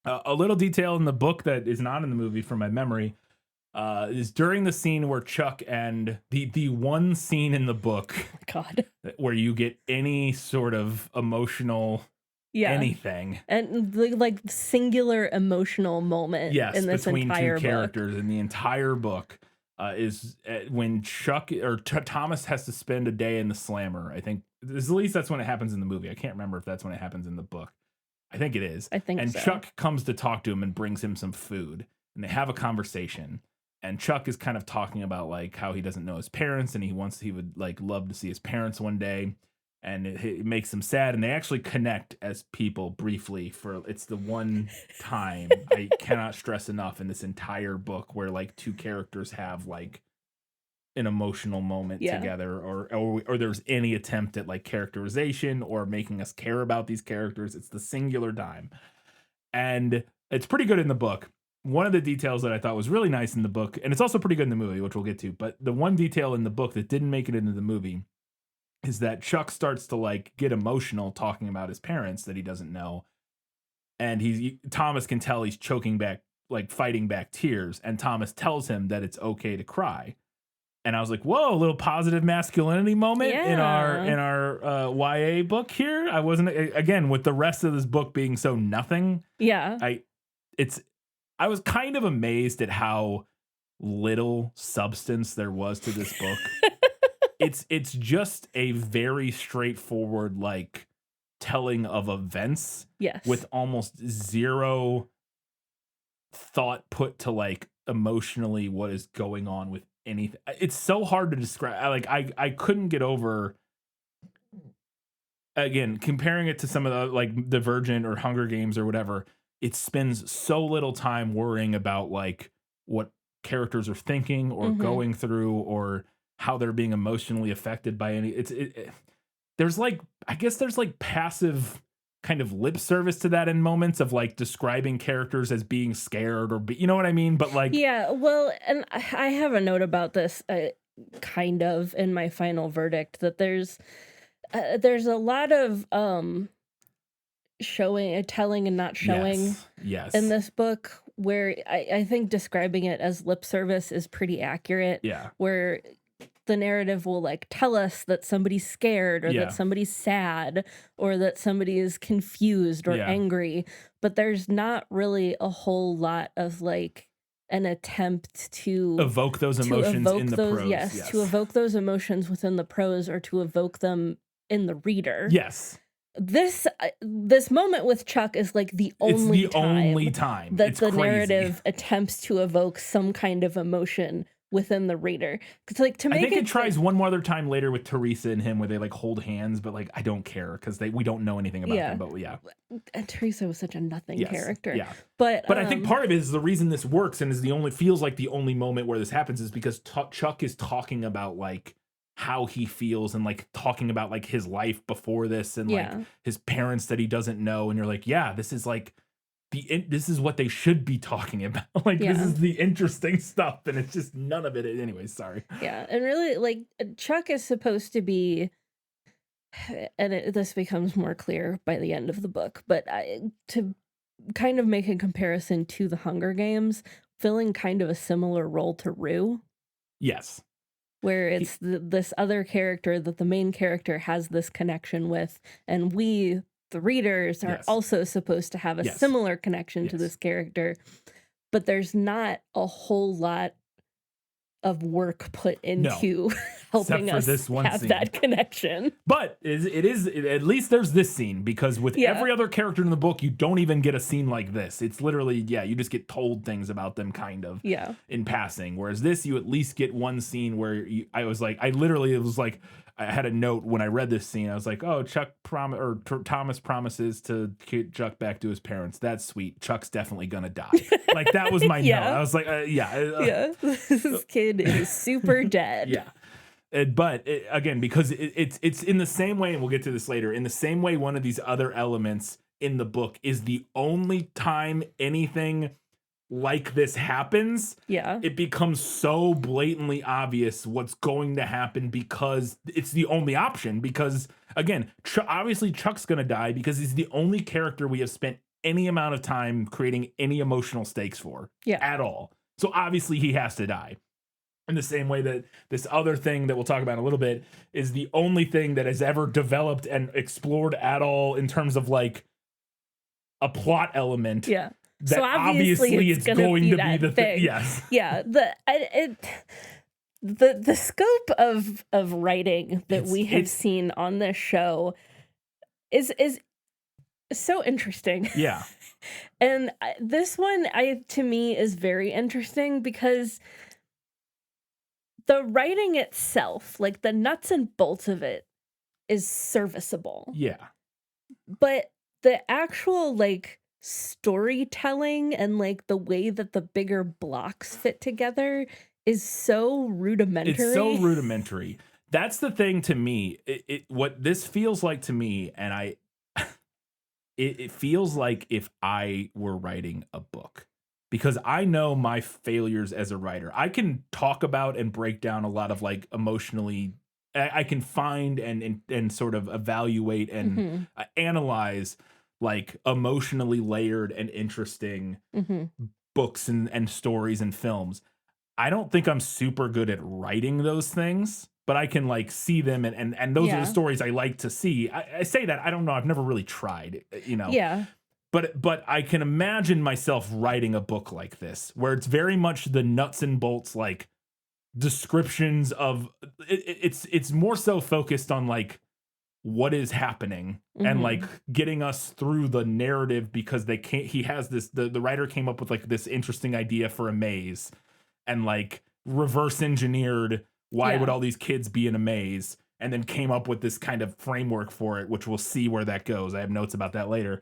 Speaker 1: A little detail in the book that is not in the movie from my memory is during the scene where Chuck and the one scene in the book
Speaker 2: God.
Speaker 1: where you get any sort of emotional anything.
Speaker 2: And the like singular emotional moment in this
Speaker 1: between
Speaker 2: entire
Speaker 1: two characters in the entire book is when Chuck or Thomas has to spend a day in the slammer. I think at least that's when it happens in the movie. I can't remember if that's when it happens in the book. I think it is.
Speaker 2: I think
Speaker 1: and
Speaker 2: so.
Speaker 1: Chuck comes to talk to him and brings him some food, and they have a conversation. And Chuck is kind of talking about like how he doesn't know his parents, and he would like love to see his parents one day, and it makes him sad. And they actually connect as people briefly for it's the one time I cannot stress enough in this entire book where like two characters have like an emotional moment together or there's any attempt at like characterization or making us care about these characters. It's the singular time. And it's pretty good in the book. One of the details that I thought was really nice in the book, and it's also pretty good in the movie, which we'll get to, but the one detail in the book that didn't make it into the movie is that Chuck starts to like get emotional talking about his parents that he doesn't know. And Thomas can tell he's choking back, like fighting back tears. And Thomas tells him that it's okay to cry. And I was like, whoa, a little positive masculinity moment in our YA book here. I wasn't, again, with the rest of this book being so nothing.
Speaker 2: Yeah.
Speaker 1: I was kind of amazed at how little substance there was to this book. It's just a very straightforward, like, telling of events.
Speaker 2: Yes.
Speaker 1: With almost zero thought put to, like, emotionally what is going on with anything. It's so hard to describe. I couldn't get over, again, comparing it to some of the like Divergent or Hunger Games or whatever. It spends so little time worrying about like what characters are thinking or going through or how they're being emotionally affected by any. There's like, I guess there's like passive kind of lip service to that in moments of like describing characters as being scared or you know what I mean? But like,
Speaker 2: yeah, well, and I have a note about this kind of in my final verdict that there's a lot of telling and not showing
Speaker 1: yes.
Speaker 2: in this book where I think describing it as lip service is pretty accurate.
Speaker 1: Yeah.
Speaker 2: Where the narrative will like tell us that somebody's scared or that somebody's sad or that somebody is confused or angry, but there's not really a whole lot of like an attempt to
Speaker 1: evoke those emotions in the prose.
Speaker 2: Yes, to evoke those emotions within the prose or to evoke them in the reader.
Speaker 1: Yes.
Speaker 2: this moment with Chuck is like the only
Speaker 1: time
Speaker 2: that
Speaker 1: it's
Speaker 2: the
Speaker 1: crazy.
Speaker 2: narrative attempts to evoke some kind of emotion within the reader. Because like to make
Speaker 1: I think it tries one more other time later with Teresa and him where they like hold hands, but like I don't care because we don't know anything about them. But yeah,
Speaker 2: and Teresa was such a nothing character.
Speaker 1: Yeah,
Speaker 2: but
Speaker 1: I think part of it is the reason this works and is feels like the only moment where this happens is because Chuck is talking about like how he feels and like talking about like his life before this and like his parents that he doesn't know, and you're like, yeah, this is like this is what they should be talking about. Like this is the interesting stuff, and it's just none of it. Anyway, sorry.
Speaker 2: Yeah, and really, like Chuck is supposed to be, and this becomes more clear by the end of the book. But to kind of make a comparison to the Hunger Games, filling kind of a similar role to Rue.
Speaker 1: Yes.
Speaker 2: Where it's this other character that the main character has this connection with, and we, the readers, are also supposed to have a similar connection to this character, but there's not a whole lot of work put into helping us have that connection.
Speaker 1: But it is at least there's this scene, because with every other character in the book, you don't even get a scene like this. It's literally, you just get told things about them kind of in passing. Whereas this, you at least get one scene where I had a note when I read this scene. I was like, oh, Thomas promises to get Chuck back to his parents. That's sweet. Chuck's definitely gonna die. Like that was my note. I was like,
Speaker 2: this kid is super dead.
Speaker 1: But again, because it's in the same way, and we'll get to this later, in the same way one of these other elements in the book is the only time anything like this happens, it becomes so blatantly obvious what's going to happen because it's the only option. Because again, obviously Chuck's going to die because he's the only character we have spent any amount of time creating any emotional stakes for at all. So obviously he has to die. In the same way that this other thing that we'll talk about in a little bit is the only thing that has ever developed and explored at all in terms of like a plot element. That
Speaker 2: so obviously it's going to be the thing.
Speaker 1: Yes.
Speaker 2: Yeah. The scope of writing that we have seen on this show is so interesting.
Speaker 1: Yeah.
Speaker 2: And this one, to me, is very interesting because the writing itself, like the nuts and bolts of it, is serviceable.
Speaker 1: Yeah.
Speaker 2: But the actual like storytelling and like the way that the bigger blocks fit together is so rudimentary.
Speaker 1: It's so rudimentary. That's the thing to me. What this feels like to me, and it feels like if I were writing a book, because I know my failures as a writer. I can talk about and break down a lot of like emotionally. I can find and sort of evaluate and analyze like emotionally layered and interesting books and stories and films. I don't think I'm super good at writing those things, but I can like see them and those are the stories I like to see. I say that, I don't know, I've never really tried,
Speaker 2: Yeah.
Speaker 1: But I can imagine myself writing a book like this, where it's very much the nuts and bolts, like descriptions of it's more so focused on like what is happening and like getting us through the narrative, because he has this, the writer came up with like this interesting idea for a maze and like reverse engineered why would all these kids be in a maze, and then came up with this kind of framework for it, which we'll see where that goes. I have notes about that later.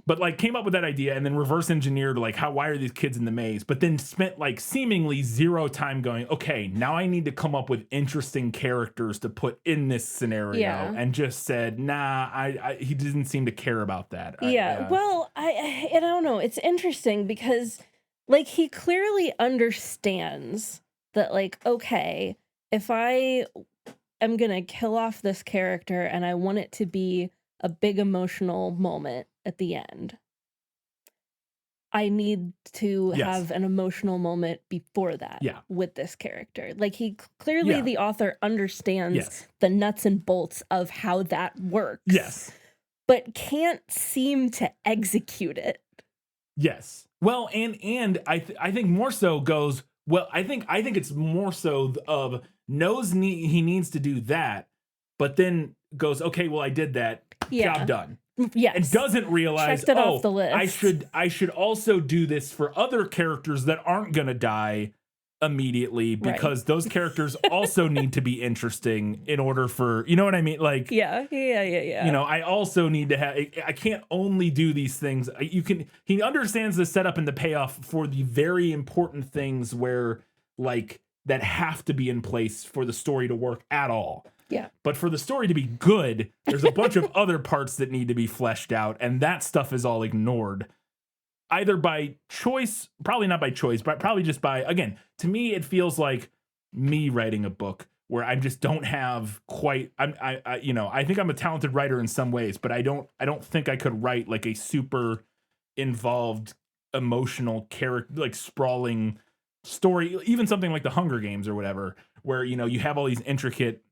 Speaker 1: But like came up with that idea and then reverse engineered like why are these kids in the maze, but then spent like seemingly zero time going, okay, now I need to come up with interesting characters to put in this scenario, and just said, nah, he didn't seem to care about that.
Speaker 2: Well, I don't know. It's interesting because like he clearly understands that like, okay, if I am going to kill off this character and I want it to be a big emotional moment at the end, I need to have an emotional moment before that with this character. Like he clearly, the author understands the nuts and bolts of how that works.
Speaker 1: Yes.
Speaker 2: But can't seem to execute it.
Speaker 1: Yes. Well, and I think more so goes, well, I think it's more so of knows he needs to do that, but then goes, okay, well, I did that.
Speaker 2: Yeah.
Speaker 1: job done.
Speaker 2: Yes.
Speaker 1: And doesn't realize,
Speaker 2: Checked it off the list.
Speaker 1: I should also do this for other characters that aren't gonna die immediately, because those characters also need to be interesting in order for, you know what I mean? Like,
Speaker 2: yeah.
Speaker 1: you know, I also need to have, I can't only do these things. He understands the setup and the payoff for the very important things where, like, that have to be in place for the story to work at all.
Speaker 2: Yeah.
Speaker 1: But for the story to be good, there's a bunch of other parts that need to be fleshed out, and that stuff is all ignored. Either by choice, probably not by choice, but probably just by, again, to me, it feels like me writing a book where I just don't have quite, I think I'm a talented writer in some ways, but I don't think I could write like a super involved, emotional character, like sprawling story, even something like the Hunger Games or whatever, where, you know, you have all these intricate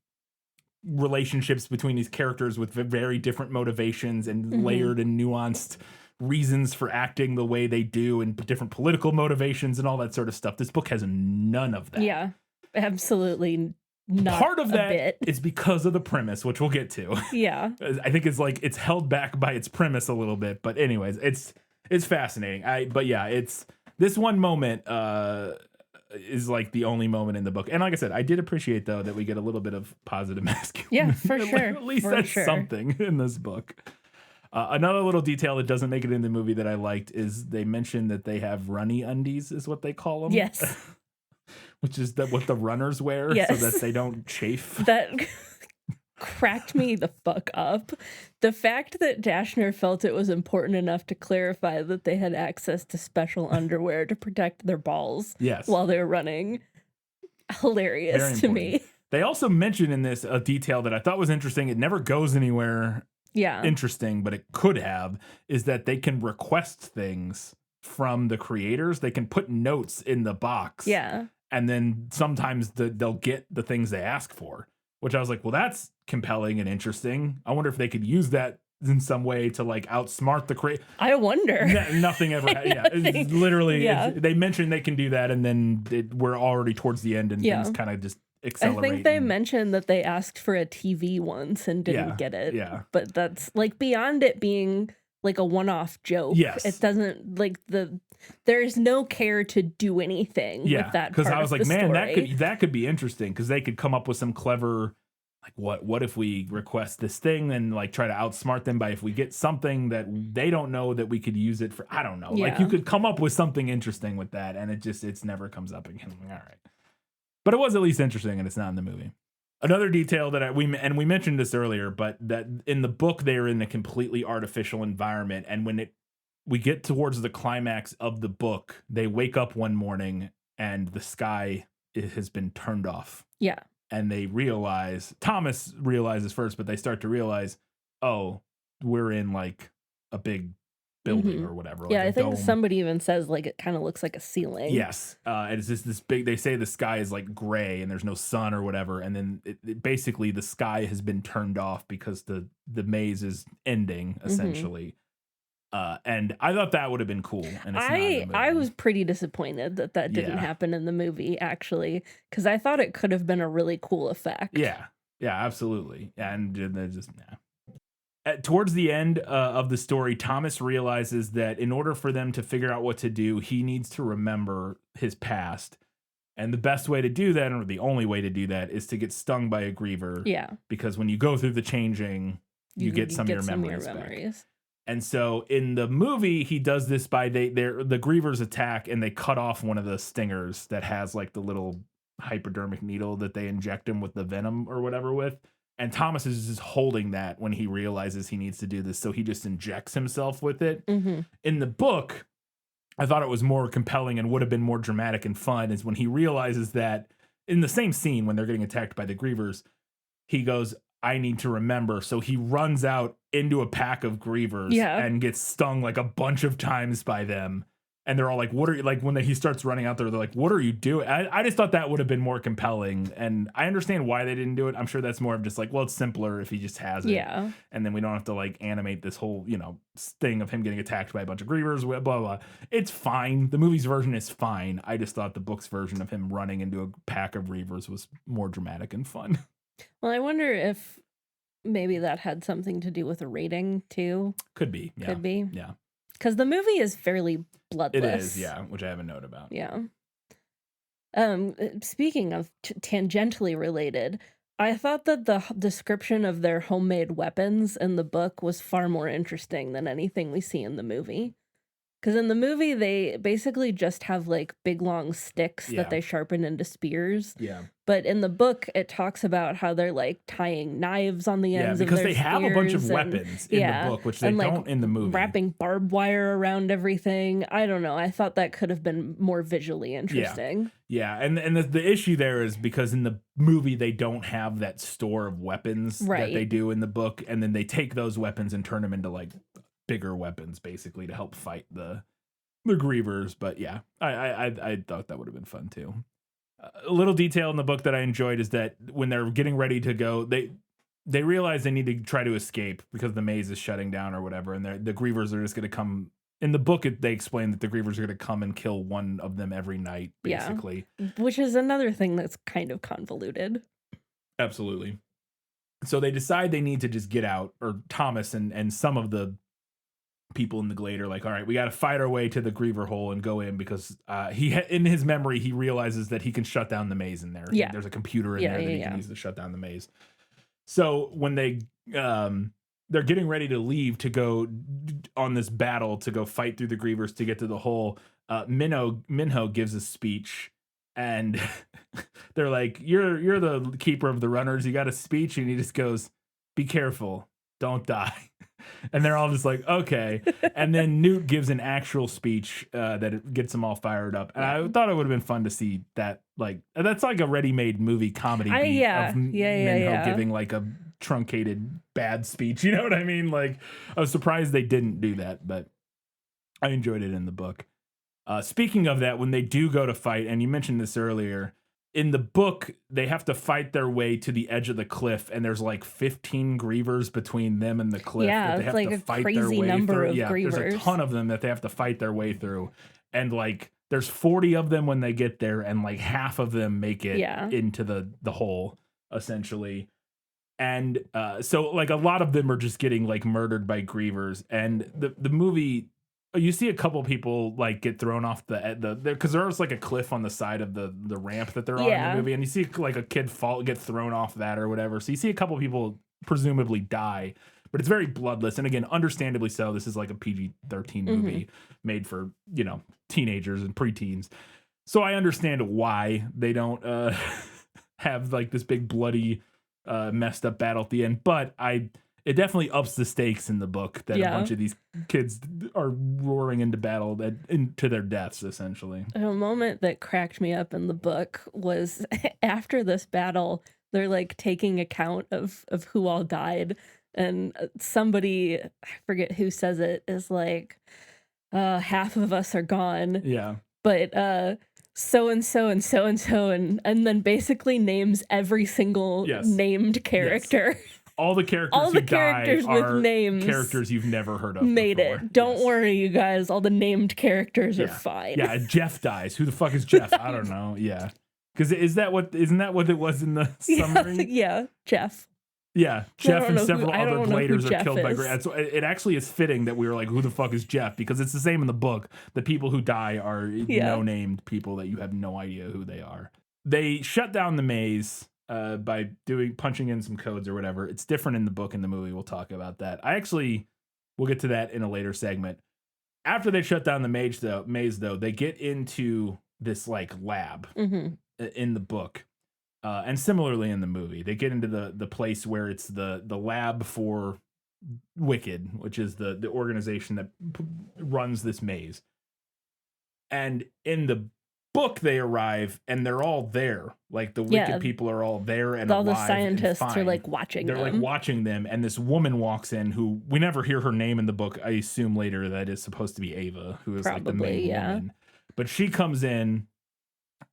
Speaker 1: relationships between these characters with very different motivations and layered and nuanced reasons for acting the way they do, and different political motivations and all that sort of stuff. This book has none of that.
Speaker 2: Yeah, absolutely not.
Speaker 1: Part of that
Speaker 2: bit.
Speaker 1: is because of the premise, which we'll get to.
Speaker 2: Yeah.
Speaker 1: I think it's held back by its premise a little bit, but anyways, it's fascinating. But yeah, it's this one moment is like the only moment in the book. And like I said, I did appreciate though that we get a little bit of positive masculinity.
Speaker 2: Yeah, for sure.
Speaker 1: At least that's something in this book. Another little detail that doesn't make it in the movie that I liked is they mentioned that they have runny undies, is what they call them.
Speaker 2: Yes.
Speaker 1: Which is what the runners wear,
Speaker 2: yes.
Speaker 1: so that they don't chafe.
Speaker 2: That cracked me the fuck up. The fact that Dashner felt it was important enough to clarify that they had access to special underwear to protect their balls while they were running. Hilarious to me.
Speaker 1: They also mentioned in this a detail that I thought was interesting. It never goes anywhere interesting, but it could have, is that they can request things from the creators. They can put notes in the box.
Speaker 2: Yeah.
Speaker 1: And then sometimes they'll get the things they ask for, which I was like, well, that's compelling and interesting. I wonder if they could use that in some way to like outsmart the creator.
Speaker 2: I wonder.
Speaker 1: Nothing ever. It's literally, they mentioned they can do that, and then we're already towards the end, and things kind of just accelerate.
Speaker 2: I think they mentioned that they asked for a TV once and didn't get it.
Speaker 1: Yeah.
Speaker 2: But that's like beyond it being like a one-off joke.
Speaker 1: Yes.
Speaker 2: It doesn't like there's no care to do anything with that.
Speaker 1: Because I was like, man,
Speaker 2: story.
Speaker 1: that could be interesting, because they could come up with some clever, like, what if we request this thing and like try to outsmart them by, if we get something that they don't know, that we could use it for, I don't know. Like, you could come up with something interesting with that, and it's never comes up again. All right. But it was at least interesting, and it's not in the movie. Another detail that we mentioned this earlier, but that in the book they're in a completely artificial environment, and when we get towards the climax of the book, they wake up one morning and the sky has been turned off.
Speaker 2: Yeah.
Speaker 1: And they realize, Thomas realizes first, but they start to realize, oh, we're in like a big building or whatever.
Speaker 2: Yeah,
Speaker 1: like
Speaker 2: I think
Speaker 1: dome.
Speaker 2: somebody even says like it kind of looks like a ceiling.
Speaker 1: Yes. And it's just this big, they say the sky is like gray and there's no sun or whatever. And then basically the sky has been turned off because the maze is ending, essentially. And I thought that would have been cool. And it's
Speaker 2: I was pretty disappointed that didn't happen in the movie, actually, because I thought it could have been a really cool effect.
Speaker 1: Yeah, absolutely. And they're just, towards the end of the story, Thomas realizes that in order for them to figure out what to do, he needs to remember his past. And the best way to do that, or the only way to do that, is to get stung by a griever.
Speaker 2: Yeah.
Speaker 1: Because when you go through the changing, you get some of your memories back. And so in the movie, he does this by the grievers attack and they cut off one of the stingers that has like the little hypodermic needle that they inject him with the venom or whatever with. And Thomas is just holding that when he realizes he needs to do this. So he just injects himself with it. In the book, I thought it was more compelling and would have been more dramatic and fun, is when he realizes that in the same scene when they're getting attacked by the grievers, he goes, I need to remember. So he runs out into a pack of grievers and gets stung like a bunch of times by them. And they're all like, what are you, like, when he starts running out there, they're like, what are you doing? I just thought that would have been more compelling. And I understand why they didn't do it. I'm sure that's more of just like, well, it's simpler if he just has it.
Speaker 2: Yeah.
Speaker 1: And then we don't have to like animate this whole, thing of him getting attacked by a bunch of grievers, blah, blah, blah. It's fine. The movie's version is fine. I just thought the book's version of him running into a pack of grievers was more dramatic and fun.
Speaker 2: Well, I wonder if maybe that had something to do with the rating too.
Speaker 1: Could be. Yeah.
Speaker 2: Could be.
Speaker 1: Yeah.
Speaker 2: Because the movie is fairly bloodless.
Speaker 1: It is, yeah, which I have a note about.
Speaker 2: Yeah. Speaking of tangentially related, I thought that the description of their homemade weapons in the book was far more interesting than anything we see in the movie. Because in the movie, they basically just have like big long sticks that they sharpen into spears.
Speaker 1: Yeah.
Speaker 2: But in the book, it talks about how they're like tying knives on the ends of their
Speaker 1: because they have a bunch of
Speaker 2: spears
Speaker 1: weapons in the book, which they don't in the movie.
Speaker 2: Wrapping barbed wire around everything. I don't know. I thought that could have been more visually interesting.
Speaker 1: Yeah, and the issue there is because in the movie they don't have that store of weapons that they do in the book, and then they take those weapons and turn them into like bigger weapons basically to help fight the grievers. But yeah, I thought that would have been fun too. A little detail in the book that I enjoyed is that when they're getting ready to go, they realize they need to try to escape because the maze is shutting down or whatever, and the grievers are just going to come. In the book, they explain that the grievers are going to come and kill one of them every night, basically.
Speaker 2: Yeah, which is another thing that's kind of convoluted.
Speaker 1: Absolutely. So they decide they need to just get out, or Thomas and some of the people in the glade are like, all right, we got to fight our way to the griever hole and go in because in his memory, he realizes that he can shut down the maze in there.
Speaker 2: Yeah.
Speaker 1: There's a computer in there that he can use to shut down the maze. So when they're getting ready to leave to go on this battle to go fight through the grievers to get to the hole, Minho gives a speech, and they're like, you're the keeper of the runners. You got a speech, and he just goes, be careful, don't die. And they're all just like, okay. And then Newt gives an actual speech that it gets them all fired up. And I thought it would have been fun to see that. Like, that's like a ready-made movie comedy beat of Minho giving like a truncated bad speech. You know what I mean? Like, I was surprised they didn't do that, but I enjoyed it in the book. Speaking of that, when they do go to fight, and you mentioned this earlier, in the book, they have to fight their way to the edge of the cliff, and there's like 15 grievers between them and the cliff.
Speaker 2: Yeah,
Speaker 1: that they
Speaker 2: it's
Speaker 1: have
Speaker 2: like
Speaker 1: to
Speaker 2: a
Speaker 1: fight
Speaker 2: crazy
Speaker 1: their way
Speaker 2: number
Speaker 1: through.
Speaker 2: of grievers.
Speaker 1: There's a ton of them that they have to fight their way through. And like, there's 40 of them when they get there, and like half of them make it into the hole, essentially. And so like a lot of them are just getting like murdered by grievers. And the movie, you see a couple people like get thrown off because there's like a cliff on the side of the ramp that they're on in the movie, and you see like a kid get thrown off that or whatever. So you see a couple people presumably die, but it's very bloodless. And again, understandably so. This is like a PG-13 movie made for, teenagers and preteens. So I understand why they don't have like this big bloody messed up battle at the end, but it definitely ups the stakes in the book that a bunch of these kids are roaring into battle into their deaths, essentially.
Speaker 2: A moment that cracked me up in the book was after this battle, they're like taking account of who all died. And somebody, I forget who says it, is like, half of us are gone.
Speaker 1: Yeah.
Speaker 2: But so-and-so and so-and-so, and then basically names every single named character.
Speaker 1: Yes. All the characters
Speaker 2: who characters
Speaker 1: die
Speaker 2: with
Speaker 1: are
Speaker 2: names
Speaker 1: characters you've never heard of
Speaker 2: made
Speaker 1: before.
Speaker 2: It. Don't worry, you guys. All the named characters are fine.
Speaker 1: Yeah, Jeff dies. Who the fuck is Jeff? I don't know. Yeah. Because isn't that what it was in the summary?
Speaker 2: Yeah, Jeff.
Speaker 1: Yeah, Jeff and several other bladers are
Speaker 2: Jeff
Speaker 1: killed by grievers. It actually is fitting that we were like, who the fuck is Jeff? Because it's the same in the book. The people who die are no-named people that you have no idea who they are. They shut down the maze by punching in some codes or whatever. It's different in the book and the movie. We'll talk about that. We'll get to that in a later segment. After they shut down the maze though, they get into this like lab in the book. And similarly in the movie, they get into the place where it's the lab for Wicked, which is the organization that runs this maze. And in the book, they arrive and they're all there. Like the Wicked people are all there and
Speaker 2: all
Speaker 1: alive.
Speaker 2: The scientists
Speaker 1: and fine.
Speaker 2: are like watching them.
Speaker 1: They're like watching them. And this woman walks in who we never hear her name in the book. I assume later that is supposed to be Ava, who is like the main woman. But she comes in,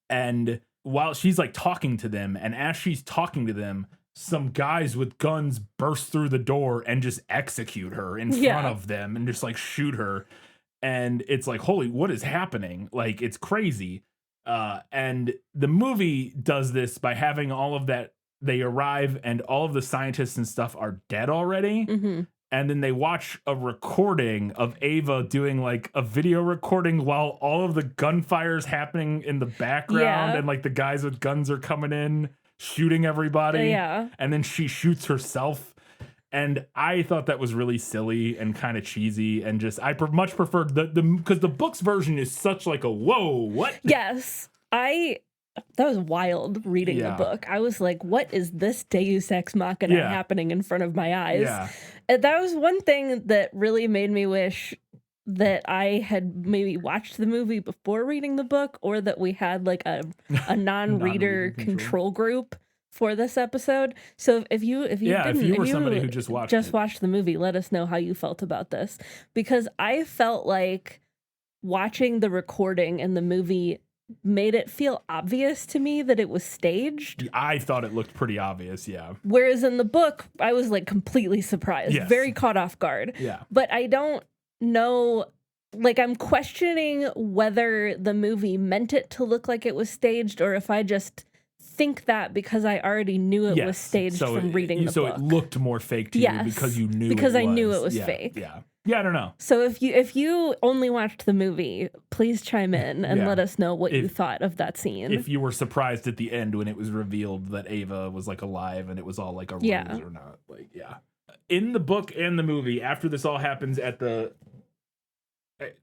Speaker 1: and while she's like talking to them, and as she's talking to them, some guys with guns burst through the door and just execute her in front of them and just like shoot her. And it's like, holy, what is happening? Like, it's crazy. And the movie does this by having all of that they arrive and all of the scientists and stuff are dead already.
Speaker 2: Mm-hmm.
Speaker 1: And then they watch a recording of Ava doing like a video recording while all of the gunfire is happening in the background and like the guys with guns are coming in shooting everybody.
Speaker 2: Yeah.
Speaker 1: And then she shoots herself. And I thought that was really silly and kind of cheesy, and just much preferred because the book's version is such like a whoa, what?
Speaker 2: Yes, that was wild reading the book. I was like, what is this Deus Ex Machina happening in front of my eyes?
Speaker 1: Yeah.
Speaker 2: And that was one thing that really made me wish that I had maybe watched the movie before reading the book, or that we had like a non-reader control group for this episode. So if you
Speaker 1: were somebody who just
Speaker 2: watched the movie, let us know how you felt about this, because I felt like watching the recording and the movie made it feel obvious to me that it was staged.
Speaker 1: I thought it looked pretty obvious, yeah.
Speaker 2: Whereas in the book, I was like completely surprised, very caught off guard.
Speaker 1: Yeah.
Speaker 2: But I don't know, like I'm questioning whether the movie meant it to look like it was staged, or if I just think that because I already knew it was staged from reading the book.
Speaker 1: So it looked more fake to you because you knew
Speaker 2: because
Speaker 1: it
Speaker 2: I
Speaker 1: was.
Speaker 2: knew it was fake.
Speaker 1: Yeah, I don't know.
Speaker 2: So if you only watched the movie, please chime in and let us know what you thought of that scene.
Speaker 1: If you were surprised at the end when it was revealed that Ava was like alive and it was all like a ruse or not. Like, in the book and the movie, after this all happens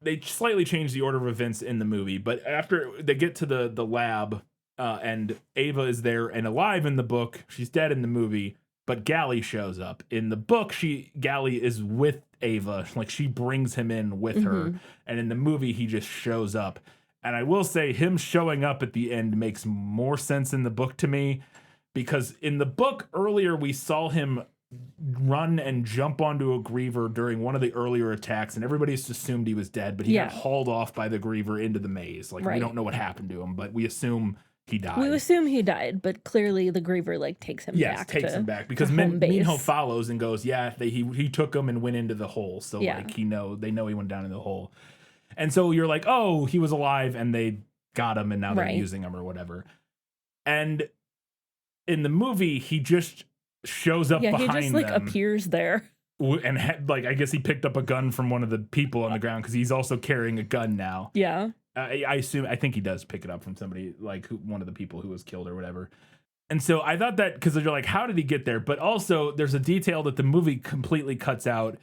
Speaker 1: they slightly change the order of events in the movie, but after they get to the lab, and Ava is there and alive in the book. She's dead in the movie, but Gally shows up. In the book, Gally is with Ava. Like, she brings him in with her. And in the movie, he just shows up. And I will say, him showing up at the end makes more sense in the book to me, because in the book earlier, we saw him run and jump onto a griever during one of the earlier attacks, and everybody just assumed he was dead, but he got hauled off by the griever into the maze. Like, we don't know what happened to him, but we assume he died.
Speaker 2: We assume he died, but clearly the griever like takes him back.
Speaker 1: Yes, takes him back because Minho follows and goes, he took him and went into the hole. So like they know he went down in the hole. And so you're like, oh, he was alive and they got him and now they're using him or whatever. And in the movie, he just shows up behind them.
Speaker 2: He just like appears there.
Speaker 1: And I guess he picked up a gun from one of the people on the ground because he's also carrying a gun now.
Speaker 2: Yeah.
Speaker 1: I think he does pick it up from somebody, like one of the people who was killed or whatever. And so I thought that, because you're like, how did he get there? But also there's a detail that the movie completely cuts out,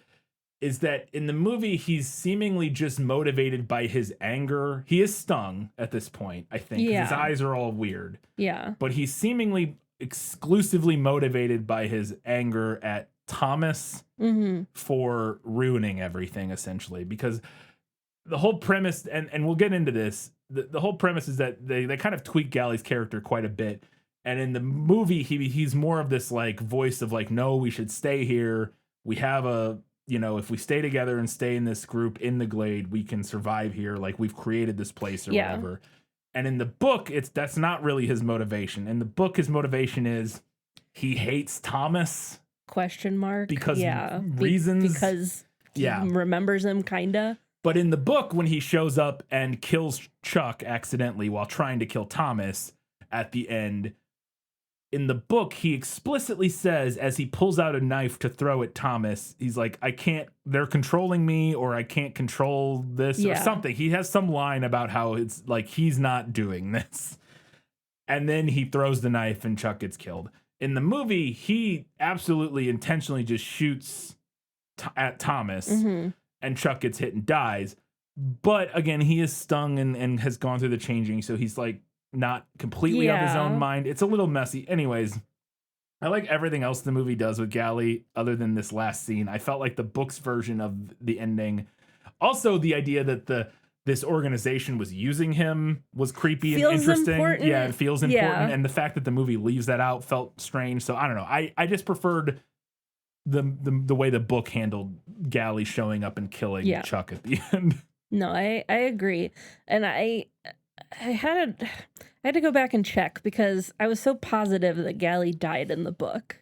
Speaker 1: is that in the movie, he's seemingly just motivated by his anger. He is stung at this point, I think. Yeah. His eyes are all weird.
Speaker 2: Yeah.
Speaker 1: But he's seemingly exclusively motivated by his anger at Thomas for ruining everything, essentially, because the whole premise, and we'll get into this, the whole premise is that they kind of tweak Gally's character quite a bit. And in the movie, he's more of this like voice of like, no, we should stay here. We have if we stay together and stay in this group in the Glade, we can survive here. Like, we've created this place or whatever. And in the book, that's not really his motivation. In the book, his motivation is he hates Thomas.
Speaker 2: Question mark.
Speaker 1: Because reasons.
Speaker 2: Because he remembers him, kinda.
Speaker 1: But in the book, when he shows up and kills Chuck accidentally while trying to kill Thomas at the end, in the book, he explicitly says, as he pulls out a knife to throw at Thomas, he's like, they're controlling me, or I can't control this or something. He has some line about how it's like he's not doing this. And then he throws the knife and Chuck gets killed. In the movie, he absolutely intentionally just shoots at Thomas. And Chuck gets hit and dies. But again, he is stung and has gone through the changing, so he's like not completely of his own mind. It's a little messy. Anyways, I like everything else the movie does with Gally other than this last scene. I felt like the book's version of the ending. Also, the idea that this organization was using him was creepy and interesting.
Speaker 2: Important.
Speaker 1: Yeah, it feels important. And the fact that the movie leaves that out felt strange. So I don't know. I just preferred the way the book handled Gally showing up and killing Chuck at the end.
Speaker 2: No, I agree. And I had to go back and check because I was so positive that Gally died in the book.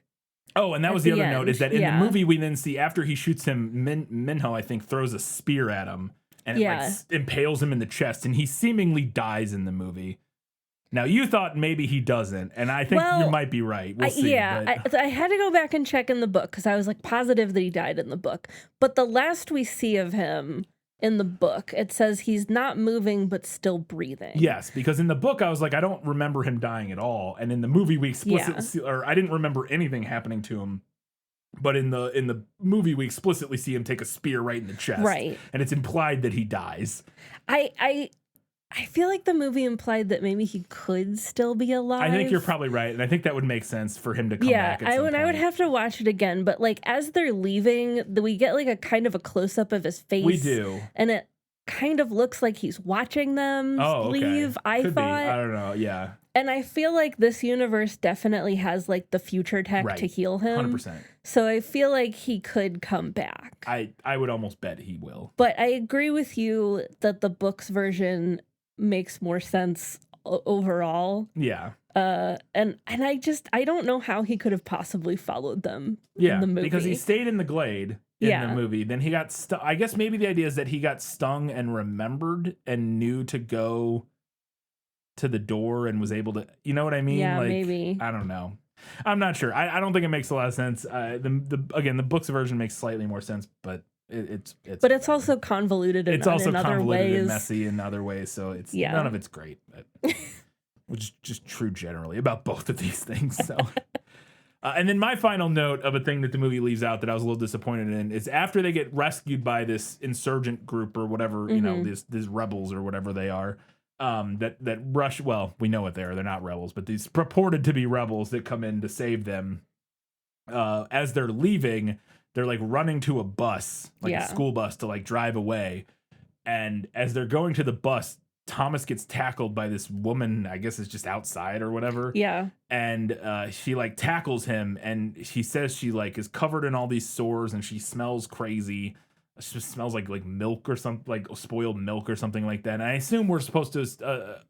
Speaker 1: Oh, and that was the other note, is that in the movie we then see after he shoots him, Minho, I think, throws a spear at him and it like impales him in the chest, and he seemingly dies in the movie. Now, you thought maybe he doesn't, and I think you might be right. We'll see.
Speaker 2: Yeah, I had to go back and check in the book because I was like positive that he died in the book. But the last we see of him in the book, it says he's not moving but still breathing.
Speaker 1: Yes, because in the book, I was like, I don't remember him dying at all. And in the movie, we explicitly see, or I didn't remember anything happening to him. But in the movie, we explicitly see him take a spear right in the chest.
Speaker 2: Right.
Speaker 1: And it's implied that he dies.
Speaker 2: I feel like the movie implied that maybe he could still be alive.
Speaker 1: I think you're probably right, and I think that would make sense for him to come back.
Speaker 2: Yeah, I would have to watch it again. But like as they're leaving, we get like a kind of a close up of his face.
Speaker 1: We do,
Speaker 2: and it kind of looks like he's watching them leave. I
Speaker 1: Could
Speaker 2: thought.
Speaker 1: be. I don't know. Yeah,
Speaker 2: and I feel like this universe definitely has like the future tech to heal him.
Speaker 1: 100%.
Speaker 2: So I feel like he could come back.
Speaker 1: I would almost bet he will.
Speaker 2: But I agree with you that the book's version makes more sense overall.
Speaker 1: Yeah.
Speaker 2: And I don't know how he could have possibly followed them in the movie.
Speaker 1: Because he stayed in the glade in the movie. Then he got stung. I guess maybe the idea is that he got stung and remembered and knew to go to the door and was able to, you know what I mean?
Speaker 2: Yeah,
Speaker 1: like,
Speaker 2: maybe.
Speaker 1: I don't know. I'm not sure. I don't think it makes a lot of sense. The book's version makes slightly more sense, but but
Speaker 2: it's also convoluted in other ways.
Speaker 1: And messy in other ways, so none of it's great, which is just true generally about both of these things. So and then my final note of a thing that the movie leaves out that I was a little disappointed in is after they get rescued by this insurgent group or whatever, you know, these rebels or whatever they are, that rush, well, we know what they are, they're not rebels, but these purported to be rebels that come in to save them. As they're leaving, they're like running to a bus, like a school bus, to like drive away. And as they're going to the bus, Thomas gets tackled by this woman, I guess is just outside or whatever.
Speaker 2: Yeah.
Speaker 1: And she like tackles him, and she says she like is covered in all these sores and she smells crazy. She smells like milk or something, like spoiled milk or something like that. And I assume we're supposed to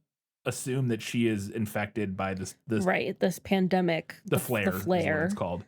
Speaker 1: assume that she is infected by this
Speaker 2: pandemic,
Speaker 1: the flare is what it's called.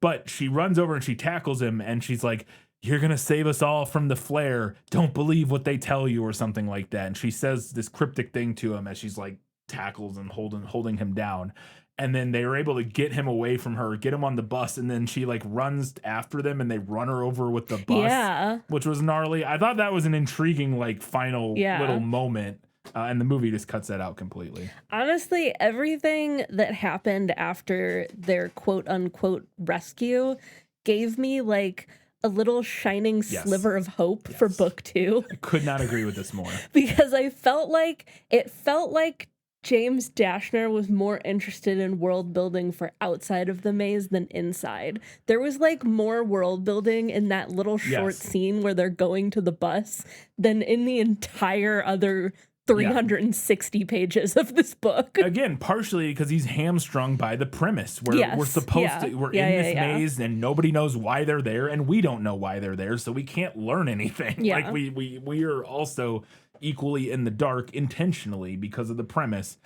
Speaker 1: But she runs over and she tackles him, and she's like, "You're gonna save us all from the flare. Don't believe what they tell you," or something like that. And she says this cryptic thing to him as she's like tackles and holding him down. And then they were able to get him away from her, get him on the bus, and then she like runs after them and they run her over with the bus, which was gnarly. I thought that was an intriguing like final little moment. And the movie just cuts that out completely.
Speaker 2: Honestly, everything that happened after their quote unquote rescue gave me like a little shining sliver of hope for book 2.
Speaker 1: I could not agree with this more.
Speaker 2: Because it felt like James Dashner was more interested in world building for outside of the maze than inside. There was like more world building in that little short scene where they're going to the bus than in the entire other 360 pages of this book.
Speaker 1: Again, partially because he's hamstrung by the premise where we're supposed to, we're in this maze and nobody knows why they're there and we don't know why they're there, so we can't learn anything. Like we are also equally in the dark intentionally because of the premise.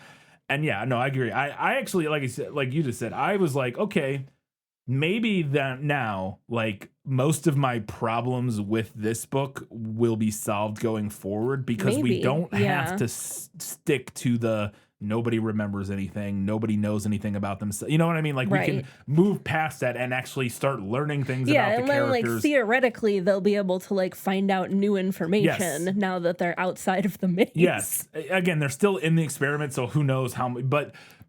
Speaker 1: And I agree. I actually, like I said, like you just said, I was like, okay, maybe that now, like most of my problems with this book will be solved going forward because we don't have to stick to the nobody remembers anything, nobody knows anything about themselves. You know what I mean? Like we can move past that and actually start learning things about the characters.
Speaker 2: And then like theoretically they'll be able to like find out new information now that they're outside of the maze.
Speaker 1: Yes. Again, they're still in the experiment, so who knows how many,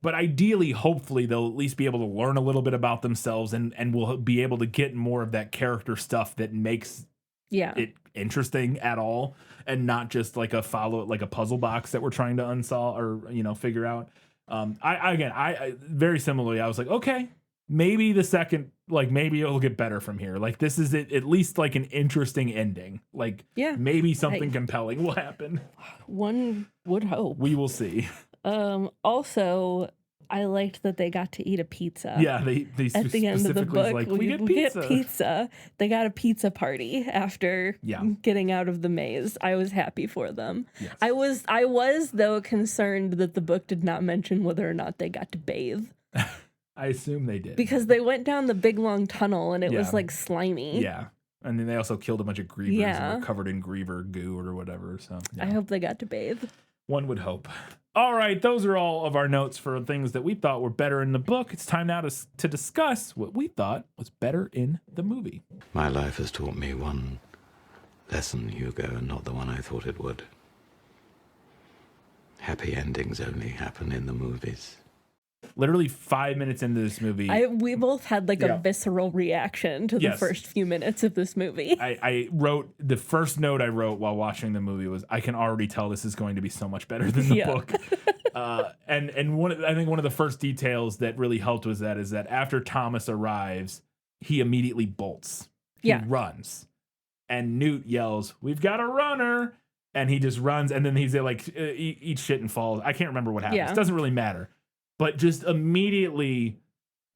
Speaker 1: but ideally, hopefully, they'll at least be able to learn a little bit about themselves and will be able to get more of that character stuff that makes it interesting at all and not just like a puzzle box that we're trying to unsolve or, figure out. I very similarly, I was like, okay, maybe the second, like maybe it'll get better from here. Like this is at least like an interesting ending. Like maybe something compelling will happen.
Speaker 2: One would hope.
Speaker 1: We will see.
Speaker 2: Also, I liked that they got to eat a pizza.
Speaker 1: Yeah, they
Speaker 2: at the end of the book,
Speaker 1: like,
Speaker 2: we get pizza. They got a pizza party after getting out of the maze. I was happy for them. Yes. I was though concerned that the book did not mention whether or not they got to bathe.
Speaker 1: I assume they did
Speaker 2: because they went down the big long tunnel and it was like slimy.
Speaker 1: Yeah. And then they also killed a bunch of grievers and were covered in griever goo or whatever. So
Speaker 2: I hope they got to bathe.
Speaker 1: One would hope. All right, those are all of our notes for things that we thought were better in the book. It's time now to discuss what we thought was better in the movie.
Speaker 6: My life has taught me one lesson, Hugo, and not the one I thought it would. Happy endings only happen in the movies.
Speaker 1: Literally 5 minutes into this movie,
Speaker 2: we both had like a visceral reaction to the first few minutes of this movie.
Speaker 1: I wrote, the first note I wrote while watching the movie was, I can already tell this is going to be so much better than the book. And I think one of the first details that really helped was that after Thomas arrives, he immediately bolts. He runs. And Newt yells, "We've got a runner!" And he just runs, and then he's like, eats shit and falls. I can't remember what happens.
Speaker 2: Yeah.
Speaker 1: It doesn't really matter. But just immediately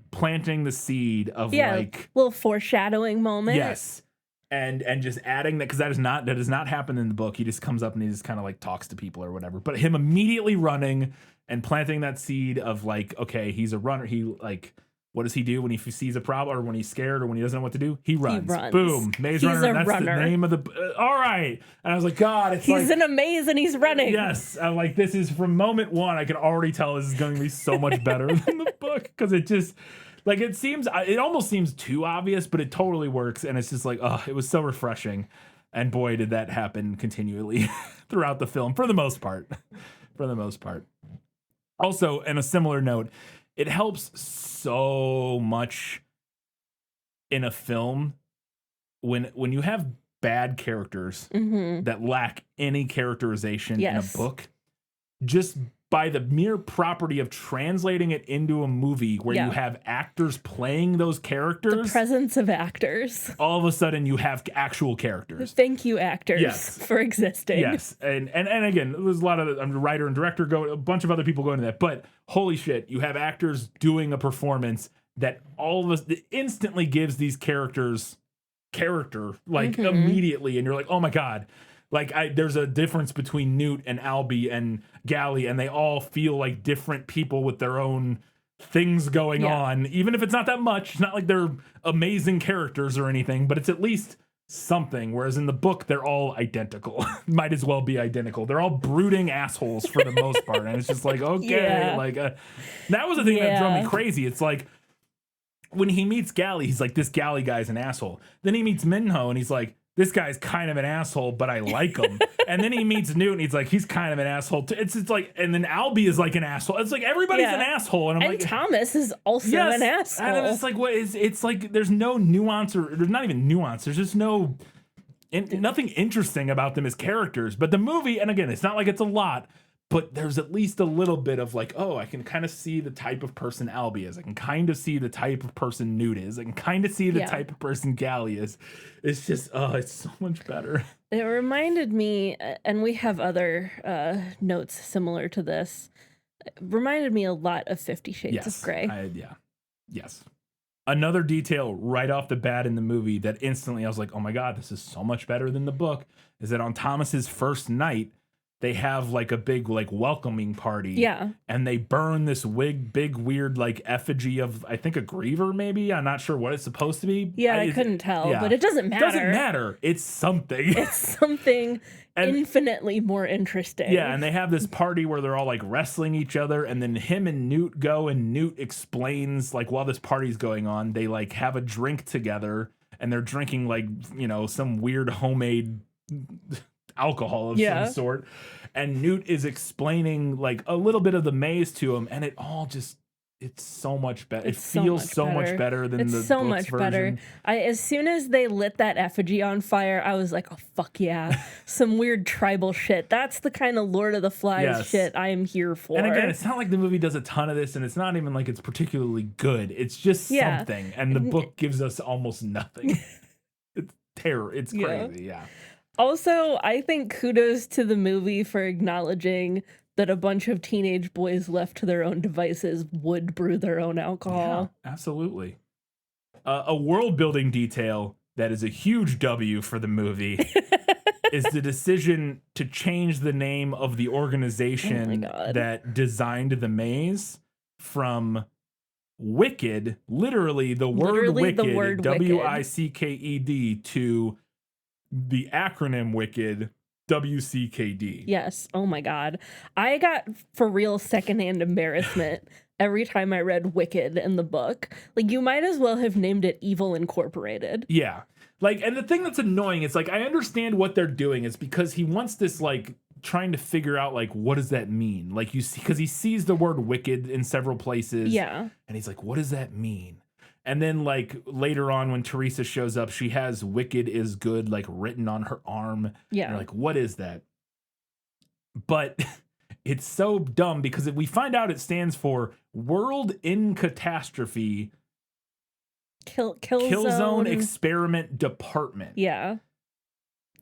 Speaker 1: planting the seed of like
Speaker 2: little foreshadowing moment.
Speaker 1: Yes. And just adding that, because that does not happen in the book. He just comes up and he just kind of like talks to people or whatever. But him immediately running and planting that seed of like, okay, he's a runner. He like, what does he do when he sees a problem or when he's scared or when he doesn't know what to do? He runs. Boom. Maze
Speaker 2: He's
Speaker 1: Runner.
Speaker 2: a
Speaker 1: That's
Speaker 2: runner.
Speaker 1: the name of the. All right. And I was like, God,
Speaker 2: he's an amaze and he's running.
Speaker 1: Yes. I'm like, this is from moment one. I can already tell this is going to be so much better than the book, because it just like it almost seems too obvious, but it totally works. And it's just like, oh, it was so refreshing. And boy, did that happen continually throughout the film for the most part. Also, in a similar note, it helps so much in a film when you have bad characters that lack any characterization in a book, just by the mere property of translating it into a movie where you have actors playing those characters.
Speaker 2: The presence of actors.
Speaker 1: All of a sudden you have actual characters.
Speaker 2: Thank you, actors, for existing.
Speaker 1: Yes. And again, there's a lot of writer and director a bunch of other people go into that, but holy shit, you have actors doing a performance that instantly gives these characters character, like immediately, and you're like, oh my God. Like there's a difference between Newt and Albie and Gally, and they all feel like different people with their own things going on, even if it's not that much. It's not like they're amazing characters or anything, but it's at least something. Whereas in the book, they're all identical. Might as well be identical. They're all brooding assholes for the most part, and it's just like, okay, like that was the thing that drove me crazy. It's like when he meets Gally, he's like, this Gally guy's an asshole. Then he meets Minho, and he's like, this guy's kind of an asshole, but I like him. And then he meets Newt, and he's like, he's kind of an asshole too. It's like, and then Albie is like an asshole. It's like everybody's an asshole, and I'm like,
Speaker 2: Thomas is also an asshole.
Speaker 1: And it's like, what is? It's like there's no nuance, or there's not even nuance. There's just nothing interesting about them as characters. But the movie, and again, it's not like it's a lot, but there's at least a little bit of like, oh, I can kind of see the type of person Albie is. I can kind of see the type of person Newt is. I can kind of see the type of person Gally is. It's just, it's so much better.
Speaker 2: It reminded me, and we have other notes similar to this, it reminded me a lot of 50 Shades of Grey.
Speaker 1: Yes. Another detail right off the bat in the movie that instantly I was like, oh my God, this is so much better than the book, is that on Thomas's first night, they have like a big like welcoming party.
Speaker 2: Yeah.
Speaker 1: And they burn this big weird like effigy of, I think, a griever maybe. I'm not sure what it's supposed to be.
Speaker 2: Yeah, I couldn't tell, but it doesn't matter.
Speaker 1: It doesn't matter. It's something.
Speaker 2: It's something infinitely more interesting.
Speaker 1: Yeah, and they have this party where they're all like wrestling each other, and then him and Newt go, and Newt explains like while this party's going on, they like have a drink together, and they're drinking like, you know, some weird homemade alcohol of some sort, and Newt is explaining like a little bit of the maze to him, and it's so much better. It feels so much better than the
Speaker 2: so
Speaker 1: book's
Speaker 2: much
Speaker 1: version.
Speaker 2: better. As soon as they lit that effigy on fire, I was like, oh fuck yeah, some weird tribal shit. That's the kind of Lord of the Flies shit I am here for.
Speaker 1: And again, it's not like the movie does a ton of this, and it's not even like it's particularly good. It's just something, and the book gives us almost nothing. It's terror. It's crazy.
Speaker 2: Also, I think kudos to the movie for acknowledging that a bunch of teenage boys left to their own devices would brew their own alcohol.
Speaker 1: Yeah, absolutely. A world-building detail that is a huge W for the movie is the decision to change the name of the organization that designed the maze from Wicked, literally the word Wicked, WICKED, to the acronym Wicked, WCKD.
Speaker 2: Yes. Oh my God. I got for real secondhand embarrassment every time I read Wicked in the book. Like, you might as well have named it Evil Incorporated.
Speaker 1: Yeah. Like, and the thing that's annoying is, like, I understand what they're doing is because he wants this, like, trying to figure out, like, what does that mean? Like, you see, because he sees the word wicked in several places.
Speaker 2: Yeah.
Speaker 1: And he's like, what does that mean? And then, like, later on when Teresa shows up, she has wicked is good, like, written on her arm.
Speaker 2: Yeah.
Speaker 1: And you're like, what is that? But it's so dumb because we find out it stands for World in Catastrophe Killzone Experiment Department.
Speaker 2: Yeah.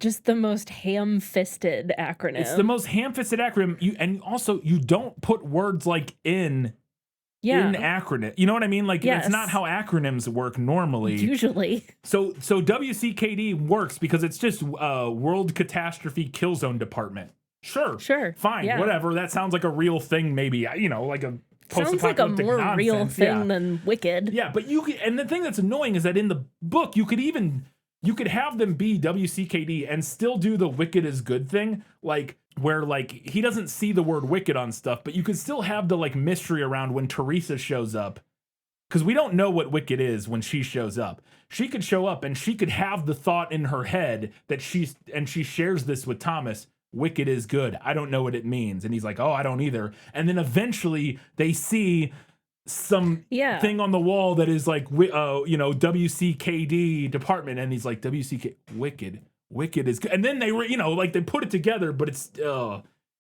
Speaker 2: Just the most ham-fisted acronym.
Speaker 1: It's the most ham-fisted acronym. And also, you don't put words like in acronym. You know what I mean? Like, That's not how acronyms work normally.
Speaker 2: Usually.
Speaker 1: So WCKD works because it's just World Catastrophe Killzone Department. Sure. Fine. Whatever. That sounds like a real thing, maybe. You know, like a
Speaker 2: sounds like a more
Speaker 1: nonsense.
Speaker 2: real thing than Wicked.
Speaker 1: Yeah, but and the thing that's annoying is that in the book, you could have them be WCKD and still do the wicked is good thing, like where like he doesn't see the word wicked on stuff, but you could still have the like mystery around when Teresa shows up, because we don't know what wicked is when she shows up. She could show up and she could have the thought in her head that she shares this with Thomas. Wicked is good. I don't know what it means. And he's like, oh, I don't either. And then eventually they see some thing on the wall that is like, WCKD department. And he's like, WCK, wicked is good. And then they were, like they put it together, but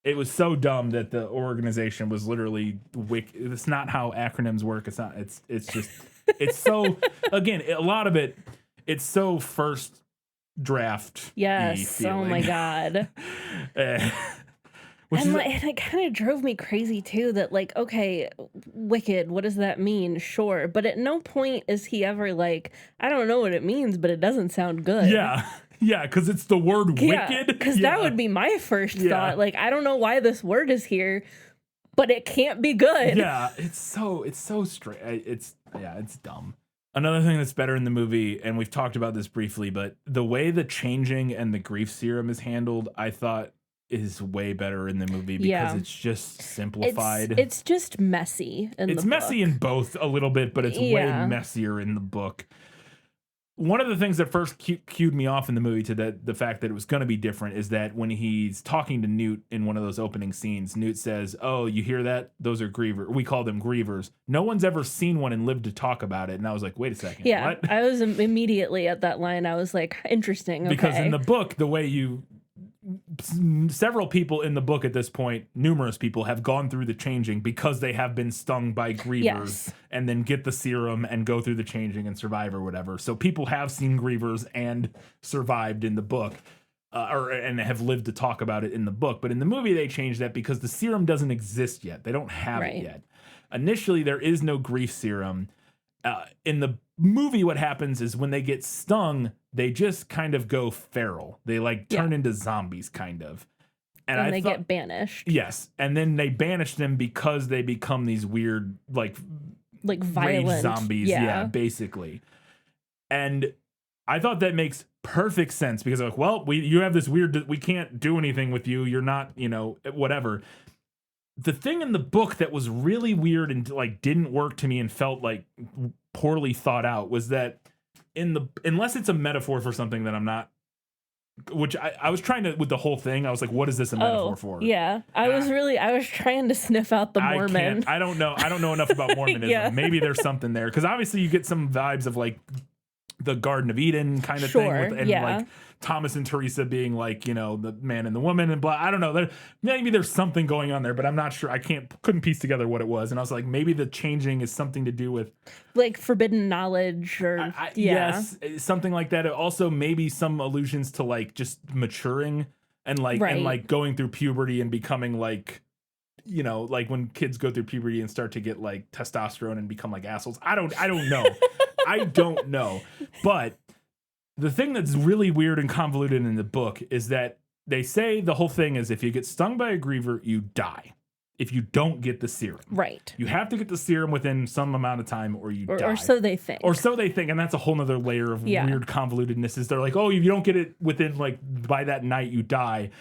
Speaker 1: it was so dumb that the organization was literally wicked. It's not how acronyms work. It's not, it's just, it's so, again, a lot of it, it's so first draft.
Speaker 2: Yes. Oh my God. And it kind of drove me crazy too that like, okay, wicked, what does that mean? Sure. But at no point is he ever like, I don't know what it means, but it doesn't sound good.
Speaker 1: Yeah. Yeah, because it's the word wicked.
Speaker 2: Because that would be my first thought. Like, I don't know why this word is here, but it can't be good.
Speaker 1: Yeah, it's so straight. It's dumb. Another thing that's better in the movie, and we've talked about this briefly, but the way the changing and the grief serum is handled, I thought is way better in the movie because it's just simplified.
Speaker 2: It's just messy in the book. It's
Speaker 1: messy in both a little bit, but it's way messier in the book. One of the things that first cued me off in the movie to the fact that it was going to be different is that when he's talking to Newt in one of those opening scenes, Newt says, oh, you hear that? Those are grievers. We call them grievers. No one's ever seen one and lived to talk about it. And I was like, wait a second.
Speaker 2: Yeah,
Speaker 1: what?
Speaker 2: I was immediately at that line. I was like, interesting. Okay.
Speaker 1: Because in the book, the way several people in the book at this point, numerous people have gone through the changing because they have been stung by grievers and then get the serum and go through the changing and survive or whatever. So people have seen grievers and survived in the book and have lived to talk about it in the book. But in the movie, they changed that because the serum doesn't exist yet. They don't have it yet. Initially, there is no grief serum. In the movie, what happens is when they get stung, they just kind of go feral. They like turn into zombies, kind of. And they get
Speaker 2: banished.
Speaker 1: Yes. And then they banish them because they become these weird, like violent rage zombies. Yeah, basically. And I thought that makes perfect sense because like, well, you have this weird, we can't do anything with you. You're not, whatever. The thing in the book that was really weird and like didn't work to me and felt like poorly thought out was that unless it's a metaphor for something that I'm not, which I was trying to with the whole thing. I was like, what is this a metaphor for?
Speaker 2: Yeah, I was trying to sniff out the Mormon.
Speaker 1: I don't know enough about Mormonism. Maybe there's something there because obviously you get some vibes of like the Garden of Eden kind of thing, and like Thomas and Teresa being like, the man and the woman and blah. I don't know. Maybe there's something going on there, but I'm not sure. I couldn't piece together what it was. And I was like, maybe the changing is something to do with
Speaker 2: like forbidden knowledge or
Speaker 1: yes, something like that. Also, maybe some allusions to like just maturing and like and like going through puberty and becoming like, like when kids go through puberty and start to get like testosterone and become like assholes. I don't know. I don't know. But the thing that's really weird and convoluted in the book is that they say the whole thing is if you get stung by a griever, you die. If you don't get the serum. Right. You have to get the serum within some amount of time or you die.
Speaker 2: Or so they think.
Speaker 1: And that's a whole nother layer of weird convolutedness is they're like, oh, if you don't get it within like by that night, you die.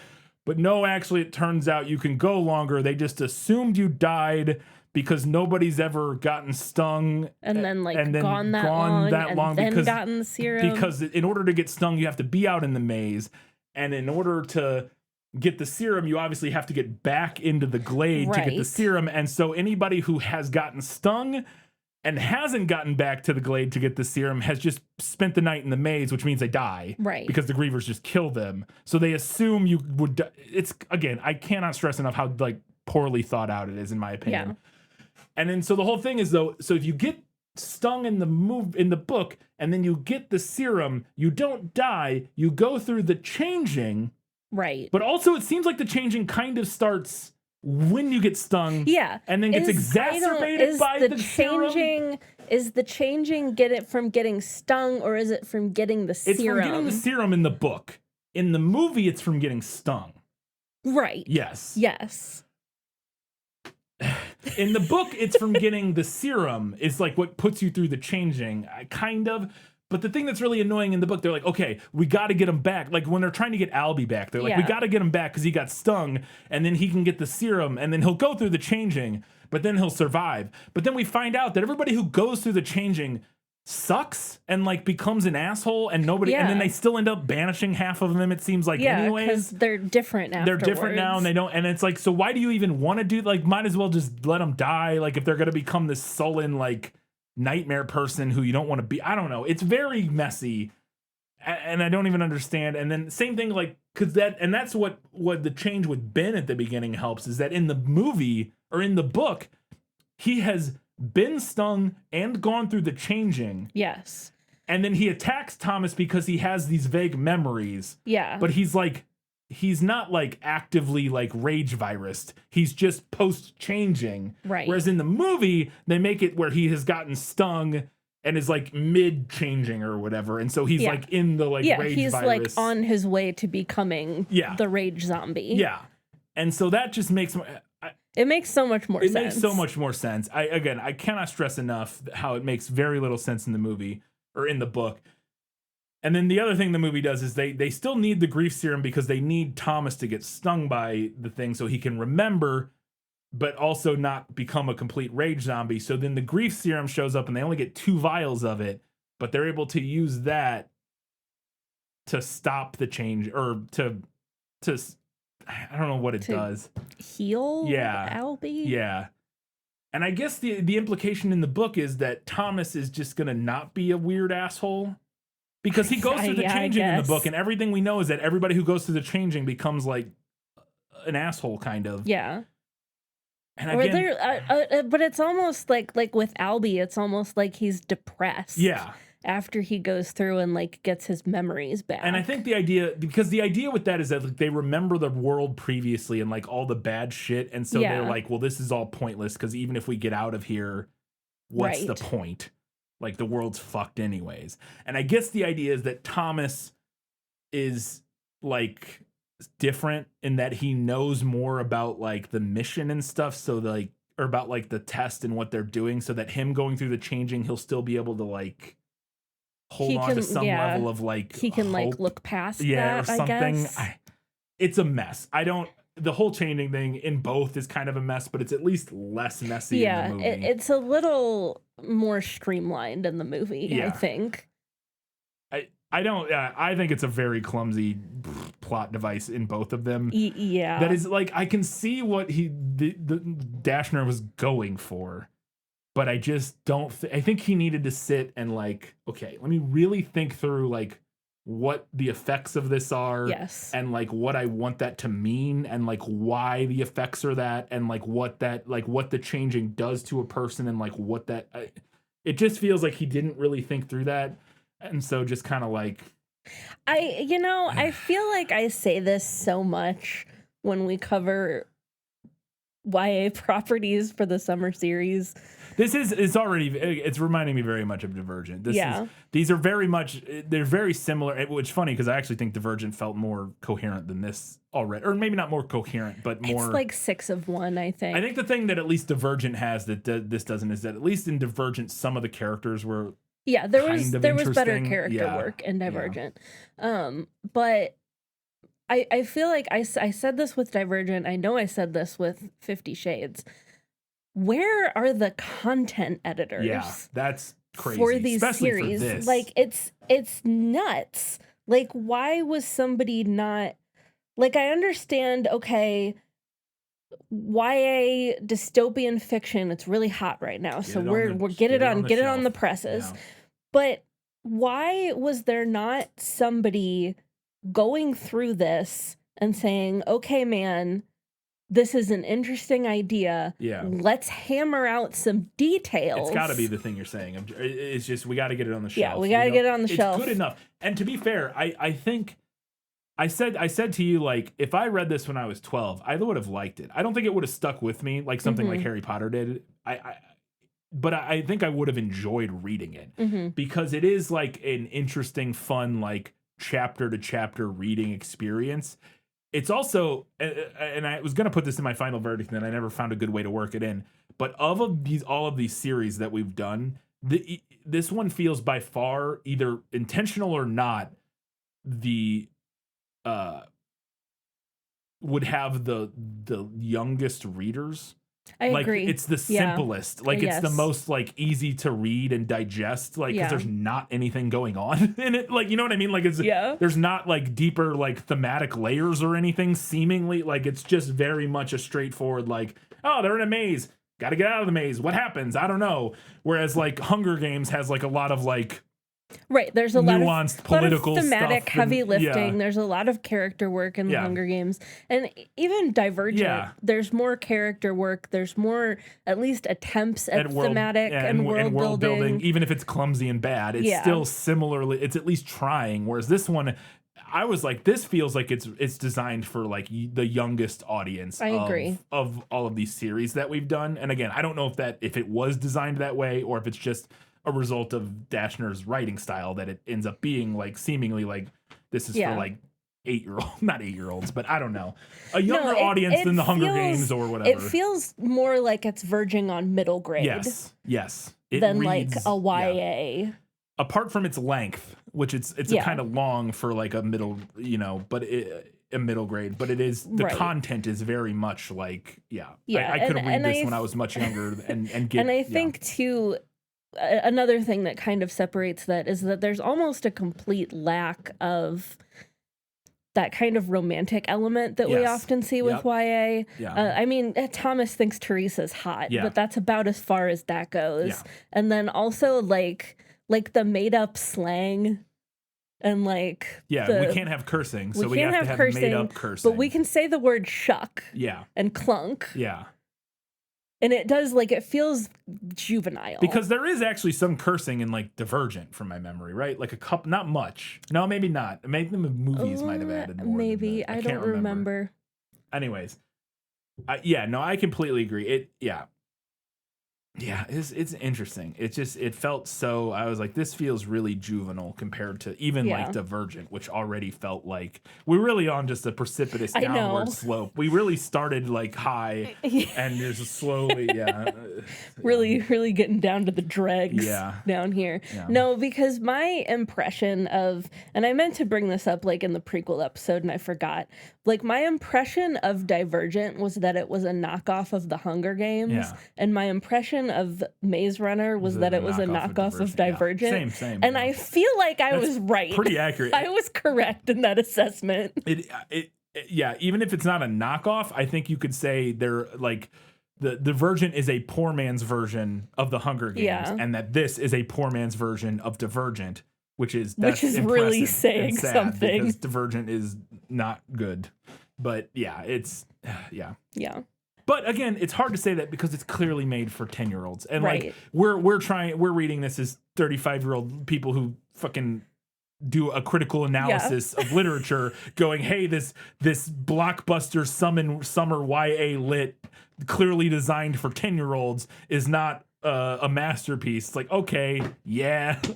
Speaker 1: But no, actually, it turns out you can go longer. They just assumed you died because nobody's ever gotten stung
Speaker 2: and then gone that
Speaker 1: long
Speaker 2: and then
Speaker 1: because,
Speaker 2: gotten the serum.
Speaker 1: Because in order to get stung, you have to be out in the maze. And in order to get the serum, you obviously have to get back into the glade to get the serum. And so anybody who has gotten stung and hasn't gotten back to the glade to get the serum has just spent the night in the maze, which means they die.
Speaker 2: Right.
Speaker 1: Because the grievers just kill them. So they assume you would die. It's, again, I cannot stress enough how like poorly thought out it is, in my opinion.
Speaker 2: Yeah.
Speaker 1: And then so the whole thing is, though, so if you get stung in the book and then you get the serum, you don't die, you go through the changing.
Speaker 2: Right.
Speaker 1: But also it seems like the changing kind of starts when you get stung.
Speaker 2: Yeah.
Speaker 1: And then gets exacerbated by the
Speaker 2: changing
Speaker 1: serum.
Speaker 2: Is the changing get it from getting stung, or is it from getting the serum?
Speaker 1: It's from getting the serum in the book. In the movie, it's from getting stung.
Speaker 2: Right.
Speaker 1: Yes.
Speaker 2: Yes.
Speaker 1: In the book, it's from getting the serum is like what puts you through the changing, kind of. But the thing that's really annoying in the book, they're like, okay, we got to get him back. Like when they're trying to get Albie back, they're like, we got to get him back because he got stung and then he can get the serum and then he'll go through the changing, but then he'll survive. But then we find out that everybody who goes through the changing sucks and like becomes an asshole and nobody, and then they still end up banishing half of them, it seems like, anyways.
Speaker 2: Because they're different afterwards.
Speaker 1: They're different now and they don't, and it's like, so why do you even want to do, like, might as well just let them die. Like if they're going to become this sullen, like, nightmare person who you don't want to be. I don't know. It's very messy and I don't even understand. And then same thing, like, cause that's what the change with Ben at the beginning helps, is that in the movie or in the book, he has been stung and gone through the changing.
Speaker 2: Yes.
Speaker 1: And then he attacks Thomas because he has these vague memories.
Speaker 2: Yeah.
Speaker 1: But he's not like actively like rage virused. He's just post changing.
Speaker 2: Right.
Speaker 1: Whereas in the movie, they make it where he has gotten stung and is like mid changing or whatever. And so he's like in the like rage
Speaker 2: he's
Speaker 1: virus.
Speaker 2: like on his way to becoming the rage zombie.
Speaker 1: Yeah. And so that just makes
Speaker 2: it makes so much more sense.
Speaker 1: It makes so much more sense. I cannot stress enough how it makes very little sense in the movie or in the book. And then the other thing the movie does is they still need the grief serum because they need Thomas to get stung by the thing so he can remember, but also not become a complete rage zombie. So then the grief serum shows up and they only get 2 vials of it, but they're able to use that to stop the change or to I don't know what it does.
Speaker 2: Heal Albie?
Speaker 1: Yeah. And I guess the implication in the book is that Thomas is just going to not be a weird asshole. Because he goes through the changing in the book, and everything we know is that everybody who goes through the changing becomes like an asshole, kind of.
Speaker 2: Yeah.
Speaker 1: And again,
Speaker 2: but it's almost like with Albie, it's almost like he's depressed.
Speaker 1: Yeah.
Speaker 2: After he goes through and like gets his memories back.
Speaker 1: And I think the idea with that is that like, they remember the world previously and like all the bad shit, and so they're like, well, this is all pointless because even if we get out of here, what's the point? Like the world's fucked anyways. And I guess the idea is that Thomas is like different in that he knows more about like the mission and stuff. So like, or about like the test and what they're doing, so that him going through the changing, he'll still be able to like hold on to some level of like
Speaker 2: he can
Speaker 1: hope.
Speaker 2: Like look past that,
Speaker 1: or something.
Speaker 2: I guess.
Speaker 1: It's a mess. The whole changing thing in both is kind of a mess, but it's at least less messy in the movie.
Speaker 2: It's a little more streamlined in the movie, I think.
Speaker 1: I think it's a very clumsy plot device in both of them.
Speaker 2: Yeah.
Speaker 1: That is like, I can see what the Dashner was going for, but I just don't, I think he needed to sit and like, okay, let me really think through like what the effects of this are, and like what I want that to mean, and like why the effects are that, and like what the changing does to a person, and like what that it just feels like he didn't really think through that, and so just kind of like
Speaker 2: I feel like I say this so much when we cover YA properties for the summer series.
Speaker 1: It's reminding me very much of Divergent. These are very much, they're very similar, which is funny because I actually think Divergent felt more coherent than this already. Or maybe not more coherent, but more.
Speaker 2: It's like 6 of 1, I think.
Speaker 1: I think the thing that at least Divergent has that this doesn't is that at least in Divergent, some of the characters were there was better character work in Divergent. But
Speaker 2: I feel like I said this with Divergent. I know I said this with 50 Shades. Where are the content editors?
Speaker 1: Yeah, that's crazy
Speaker 2: for these
Speaker 1: especially
Speaker 2: series.
Speaker 1: For this.
Speaker 2: Like it's nuts. Like why was somebody not like I understand, okay, YA dystopian fiction, it's really hot right now. So we're get it on the presses. Yeah. But why was there not somebody going through this and saying, okay, man, this is an interesting idea. Yeah. Let's hammer out some details.
Speaker 1: It's got to be the thing you're saying. It's just, we got to get it on the shelf.
Speaker 2: Yeah, we got to get it on the shelf.
Speaker 1: It's good enough. And to be fair, I think I said to you, like, if I read this when I was 12, I would have liked it. I don't think it would have stuck with me like something like Harry Potter did. But I think I would have enjoyed reading it because it is like an interesting, fun, like chapter to chapter reading experience. It's also, and I was going to put this in my final verdict, and I never found a good way to work it in. But all of these series that we've done, this one feels by far, either intentional or not, would have the youngest readers.
Speaker 2: I agree.
Speaker 1: It's the simplest. Like it's the most like easy to read and digest. Like because there's not anything going on in it. Like you know what I mean? Like it's there's not like deeper like thematic layers or anything. Seemingly like it's just very much a straightforward like they're in a maze. Got to get out of the maze. What happens? I don't know. Whereas like Hunger Games has like a lot of like.
Speaker 2: Right, there's a lot of
Speaker 1: nuanced political
Speaker 2: thematic
Speaker 1: stuff
Speaker 2: heavy lifting. There's a lot of character work in the Hunger Games, and even Divergent. There's more character work. There's more, at least attempts at thematic and world building.
Speaker 1: Even if it's clumsy and bad, it's still similarly. It's at least trying. Whereas this one, I was like, this feels like it's designed for like the youngest audience.
Speaker 2: I agree.
Speaker 1: Of all of these series that we've done. And again, I don't know if it was designed that way or if it's just a result of Dashner's writing style that it ends up being like seemingly like this is for like 8-year-olds, but I don't know, a younger audience than the Hunger Games or whatever.
Speaker 2: It feels more like it's verging on middle grade.
Speaker 1: Yes.
Speaker 2: Than reads, like a YA.
Speaker 1: Yeah. Apart from its length, which it's a kind of long for like a middle, but a middle grade, but it is the content is very much like I could read this when I was much younger and get.
Speaker 2: And I think too. Another thing that kind of separates that is that there's almost a complete lack of that kind of romantic element that we often see with YA. I mean, Thomas thinks Teresa's hot, but that's about as far as that goes. And then also like the made up slang and like
Speaker 1: we can't have cursing, so we have to have made up cursing.
Speaker 2: But we can say the word shuck and clunk. And it does, like, it feels juvenile.
Speaker 1: Because there is actually some cursing in, like, Divergent, from my memory, right? Like, a couple, not much. No, maybe not. Maybe the movies might have added more.
Speaker 2: Maybe. I don't remember.
Speaker 1: Anyways. I completely agree. It's interesting. It felt so, I was like, this feels really juvenile compared to even, like, Divergent, which already felt like, we're really on just a precipitous downward slope. We really started, like, high, and there's slowly,
Speaker 2: really getting down to the dregs down here. No, because my impression of, and I meant to bring this up, like, in the prequel episode, and I forgot, like, my impression of Divergent was that it was a knockoff of the Hunger Games, and my impression of Maze Runner was that it was a knockoff of Divergent.
Speaker 1: Same.
Speaker 2: And I feel like I was right.
Speaker 1: Pretty accurate.
Speaker 2: I was correct in that assessment.
Speaker 1: Even if it's not a knockoff, I think you could say they're like the Divergent is a poor man's version of the Hunger Games, and that this is a poor man's version of Divergent, which is
Speaker 2: really saying something.
Speaker 1: Because Divergent is not good. But it's. But again, it's hard to say that because it's clearly made for 10-year-olds. And like we're reading this as 35-year-old people who fucking do a critical analysis of literature going, hey, this blockbuster summer YA lit clearly designed for 10-year-olds is not a masterpiece. It's like, okay,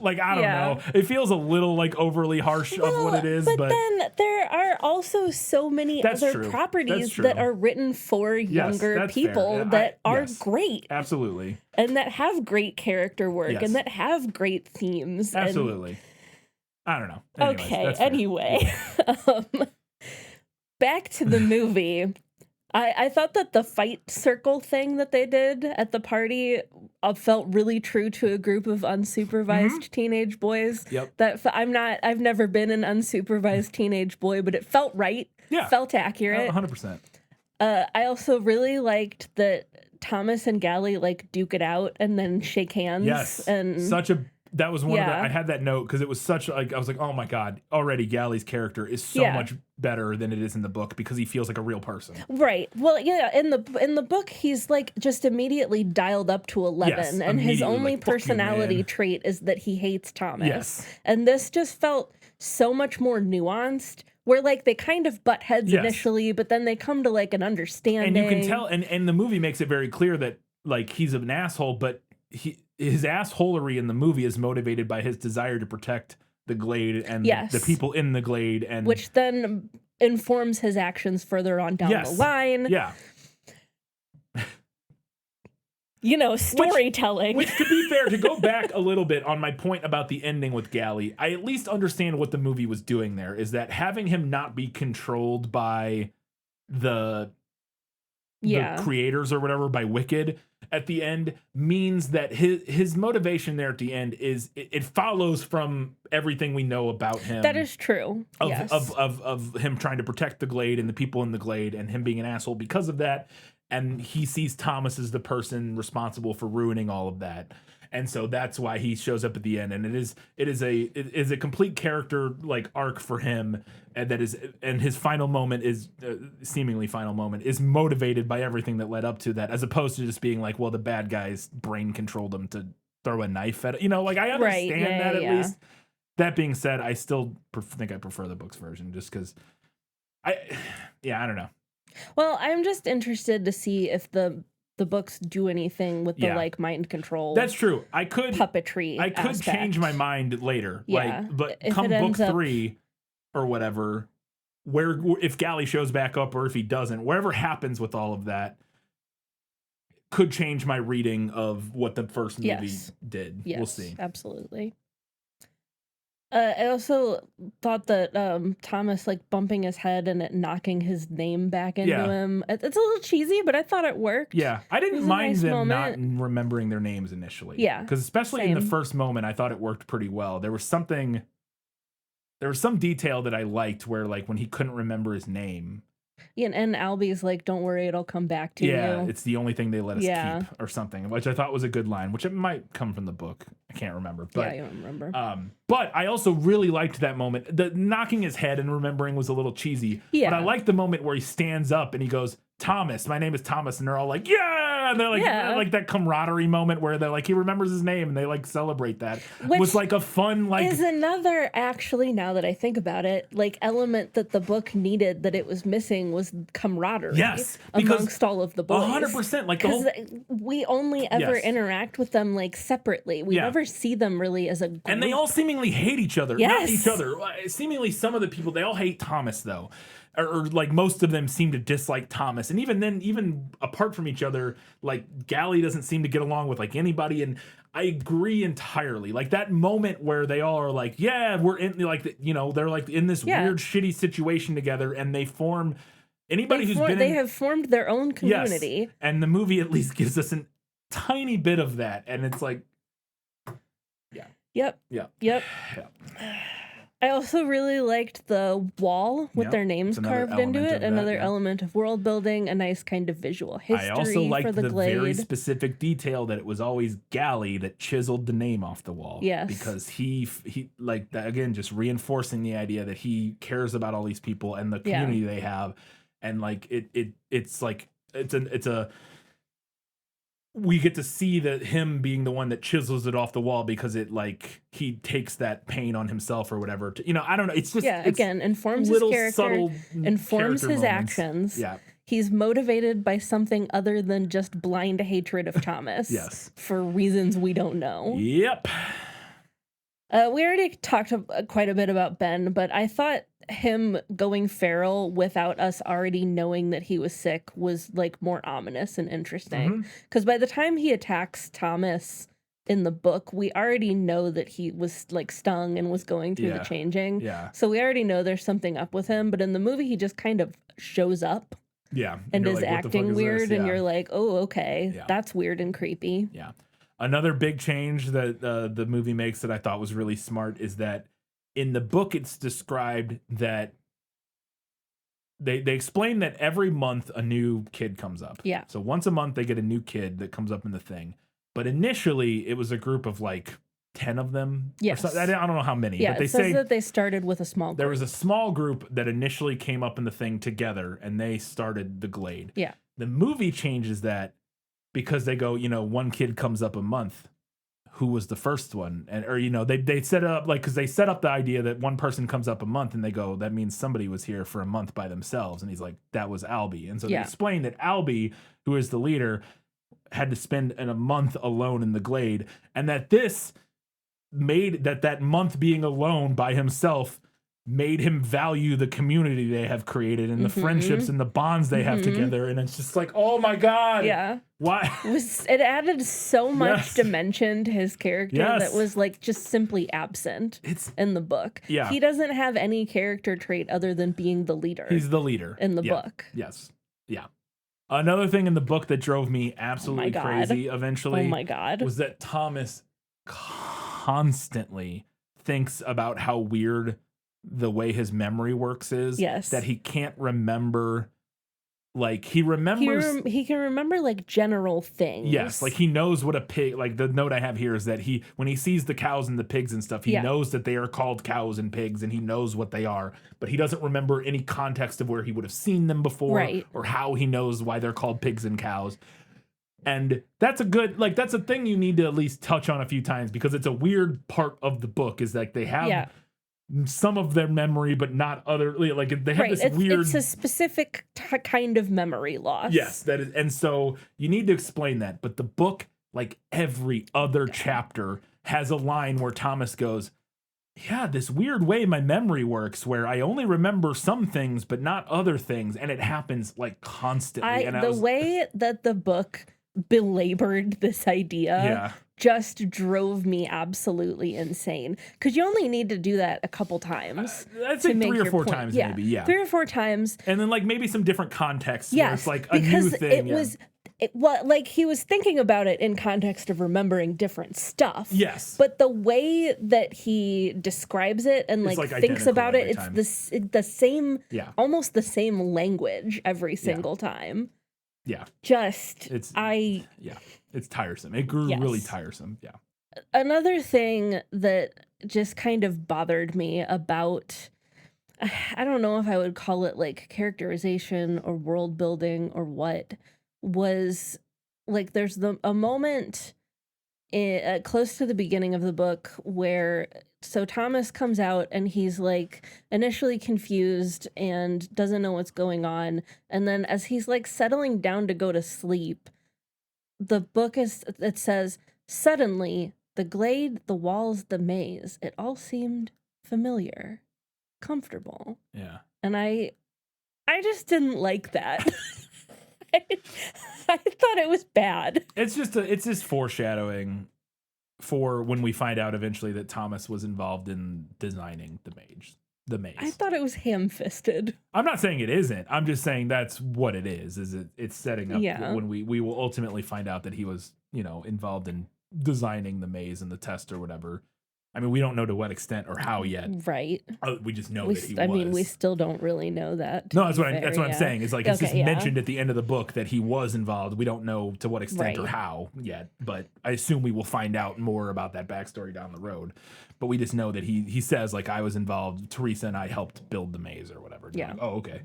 Speaker 1: like I don't know. It feels a little like overly harsh of what it is, but
Speaker 2: then there are also so many other properties that are written for younger people that are great.
Speaker 1: Absolutely.
Speaker 2: And that have great character work and that have great themes.
Speaker 1: Absolutely. I don't know.
Speaker 2: Anyways, anyway. back to the movie. I thought that the fight circle thing that they did at the party felt really true to a group of unsupervised teenage boys.
Speaker 1: Yep.
Speaker 2: I've never been an unsupervised teenage boy, but it felt right.
Speaker 1: Yeah.
Speaker 2: Felt accurate.
Speaker 1: 100%.
Speaker 2: I also really liked that Thomas and Gally like duke it out and then shake hands.
Speaker 1: Yes.
Speaker 2: And
Speaker 1: that was one of the, I had that note because it was such like, I was like, oh my God, already Gally's character is so much better than it is in the book because he feels like a real person.
Speaker 2: Right. Well, yeah, in the book, he's like just immediately dialed up to 11 and his only
Speaker 1: like,
Speaker 2: personality trait is that he hates Thomas.
Speaker 1: Yes.
Speaker 2: And this just felt so much more nuanced where like they kind of butt heads initially, but then they come to like an understanding.
Speaker 1: And you can tell, and the movie makes it very clear that like he's an asshole, but his assholery in the movie is motivated by his desire to protect the Glade and the people in the Glade, and
Speaker 2: which then informs his actions further on down the line.
Speaker 1: Yeah.
Speaker 2: You know, storytelling.
Speaker 1: Which to be fair, to go back a little bit on my point about the ending with Gally, I at least understand what the movie was doing there, is that having him not be controlled by the creators or whatever, by Wicked at the end, means that his motivation there at the end is it follows from everything we know about him.
Speaker 2: That is true.
Speaker 1: Of him trying to protect the Glade and the people in the Glade and him being an asshole because of that. And he sees Thomas as the person responsible for ruining all of that. And so that's why he shows up at the end, and it is a complete character like arc for him, and his final moment is seemingly final moment is motivated by everything that led up to that, as opposed to just being like, well, the bad guy's brain controlled him to throw a knife at it. You know, like I understand that at least. That being said, I still think I prefer the book's version just because I don't know.
Speaker 2: Well, I'm just interested to see if the books do anything with the like mind control.
Speaker 1: That's true. I could
Speaker 2: puppetry.
Speaker 1: I could change my mind later.
Speaker 2: Yeah.
Speaker 1: Like, but if come book 3 or whatever, where if Gally shows back up or if he doesn't, whatever happens with all of that could change my reading of what the first movie did.
Speaker 2: Yes,
Speaker 1: we'll see.
Speaker 2: Absolutely. I also thought that Thomas like bumping his head and it knocking his name back into him. It's a little cheesy, but I thought it worked.
Speaker 1: Yeah, I didn't mind them not remembering their names initially.
Speaker 2: Yeah,
Speaker 1: because especially in the first moment, I thought it worked pretty well. There was some detail that I liked where like when he couldn't remember his name.
Speaker 2: Yeah, and Albie's like, "Don't worry, it'll come back to you."
Speaker 1: Yeah, it's the only thing they let us keep or something, which I thought was a good line, which it might come from the book. I can't remember. But,
Speaker 2: I don't remember.
Speaker 1: But I also really liked that moment. The knocking his head and remembering was a little cheesy. Yeah. But I liked the moment where he stands up and he goes, "Thomas, my name is Thomas," and they're all like, "Yeah!" And they're like, like that camaraderie moment where they're like, he remembers his name and they like celebrate that. Which was like a fun like
Speaker 2: is another actually, now that I think about it, like element that the book needed that it was missing was camaraderie.
Speaker 1: Yes,
Speaker 2: amongst all of the boys.
Speaker 1: 100%. Like the whole,
Speaker 2: we only ever interact with them like separately. We never see them really as a group.
Speaker 1: And they all seemingly hate each other. Yes. Not each other. Seemingly some of the people, they all hate Thomas though. Or like most of them seem to dislike Thomas. And even then, even apart from each other, like Gally doesn't seem to get along with like anybody. And I agree entirely. Like that moment where they all are like, yeah, we're in like, you know, they're like in this weird shitty situation together and they form
Speaker 2: they have formed their own community.
Speaker 1: Yes. And the movie at least gives us a tiny bit of that. And it's like,
Speaker 2: Yep. I also really liked the wall with their names carved into it. Another element of world building, a nice kind of visual history.
Speaker 1: I also liked
Speaker 2: for the Glade.
Speaker 1: Very specific detail that it was always Gally that chiseled the name off the wall.
Speaker 2: Yes.
Speaker 1: Because he like that, again, just reinforcing the idea that he cares about all these people and the community they have. And like it's a we get to see that him being the one that chisels it off the wall because it like he takes that pain on himself or whatever to, you know, I don't know, it's just
Speaker 2: again informs his character, informs his actions. He's motivated by something other than just blind hatred of Thomas. For reasons we don't know.
Speaker 1: Yep.
Speaker 2: We already talked quite a bit about Ben, but I thought him going feral without us already knowing that he was sick was like more ominous and interesting. Because by the time he attacks Thomas in the book, we already know that he was like stung and was going through the changing. So we already know there's something up with him. But in the movie, he just kind of shows up
Speaker 1: Yeah.
Speaker 2: and
Speaker 1: you're
Speaker 2: is
Speaker 1: like, what the fuck
Speaker 2: acting
Speaker 1: is
Speaker 2: weird,
Speaker 1: this?
Speaker 2: and
Speaker 1: Yeah.
Speaker 2: you're like, oh, okay,
Speaker 1: Yeah.
Speaker 2: that's weird and creepy.
Speaker 1: Yeah. Another big change that the movie makes that I thought was really smart is that in the book it's described that they explain that every month a new kid comes up.
Speaker 2: Yeah.
Speaker 1: So once a month they get a new kid that comes up in the thing. But initially it was a group of like 10 of them.
Speaker 2: Yes.
Speaker 1: I don't know how many.
Speaker 2: Yeah,
Speaker 1: but they
Speaker 2: it says
Speaker 1: say
Speaker 2: that they started with a small group.
Speaker 1: there was a small group that initially came up in the thing together and they started the Glade.
Speaker 2: Yeah.
Speaker 1: The movie changes that because they go, one kid comes up a month. Who was the first one? And they set it up like, because they set up the idea that one person comes up a month and they go, that means somebody was here for a month by themselves. And he's like, that was Albie. And so they explained that Albie, who is the leader, had to spend a month alone in the Glade, and that this made that month being alone by himself made him value the community they have created and the friendships and the bonds they have together. And it's just like, oh my God.
Speaker 2: Yeah.
Speaker 1: Why?
Speaker 2: It added so much
Speaker 1: Yes.
Speaker 2: dimension to his character that was like just simply absent in the book.
Speaker 1: Yeah.
Speaker 2: He doesn't have any character trait other than being the leader.
Speaker 1: He's the leader
Speaker 2: in the book.
Speaker 1: Yes. Yeah. Another thing in the book that drove me absolutely
Speaker 2: God.
Speaker 1: crazy eventually
Speaker 2: Oh my God.
Speaker 1: was that Thomas constantly thinks about how weird the way his memory works is.
Speaker 2: Yes.
Speaker 1: That he can't remember, like he remembers.
Speaker 2: He can remember like general things.
Speaker 1: Yes, like he knows what a pig, like the note I have here is that when he sees the cows and the pigs and stuff, he knows that they are called cows and pigs and he knows what they are, but he doesn't remember any context of where he would have seen them before or how he knows why they're called pigs and cows. And that's that's a thing you need to at least touch on a few times because it's a weird part of the book is like they have some of their memory, but not other, like they have this weird.
Speaker 2: It's a specific kind of memory loss.
Speaker 1: Yes, that is, and so you need to explain that. But the book, like every other chapter, has a line where Thomas goes, "Yeah, this weird way my memory works, where I only remember some things but not other things, and it happens like constantly." The
Speaker 2: way that the book belabored this idea just drove me absolutely insane, because you only need to do that a couple times.
Speaker 1: I'd say 3 or 4 times, maybe. Yeah,
Speaker 2: 3 or 4 times,
Speaker 1: and then like maybe some different contexts.
Speaker 2: Yes,
Speaker 1: where it's like a new thing.
Speaker 2: Like he was thinking about it in context of remembering different stuff.
Speaker 1: Yes,
Speaker 2: but the way that he describes it and like thinks about it, it's the same, almost the same language every single time.
Speaker 1: Yeah, it's tiresome. It grew really tiresome. Yeah.
Speaker 2: Another thing that just kind of bothered me about, I don't know if I would call it like characterization or world building or what, was like there's a moment close to the beginning of the book where Thomas comes out and he's like initially confused and doesn't know what's going on, and then as he's like settling down to go to sleep, the book it says, suddenly the glade, the walls, the maze, it all seemed familiar, comfortable.
Speaker 1: Yeah.
Speaker 2: And I just didn't like that. I thought it was bad.
Speaker 1: It's just foreshadowing for when we find out eventually that Thomas was involved in designing the maze.
Speaker 2: I thought it was ham-fisted.
Speaker 1: I'm not saying it isn't. I'm just saying that's what it is. It's setting up when we will ultimately find out that he was, involved in designing the maze and the test or whatever. I mean, we don't know to what extent or how yet.
Speaker 2: Right.
Speaker 1: We just know that he was.
Speaker 2: I mean, we still don't really know that.
Speaker 1: No, that's what I'm saying. It's like it's just mentioned at the end of the book that he was involved. We don't know to what extent or how yet, but I assume we will find out more about that backstory down the road. But we just know that he says like I was involved. Teresa and I helped build the maze or whatever.
Speaker 2: Yeah.
Speaker 1: Like, oh, okay.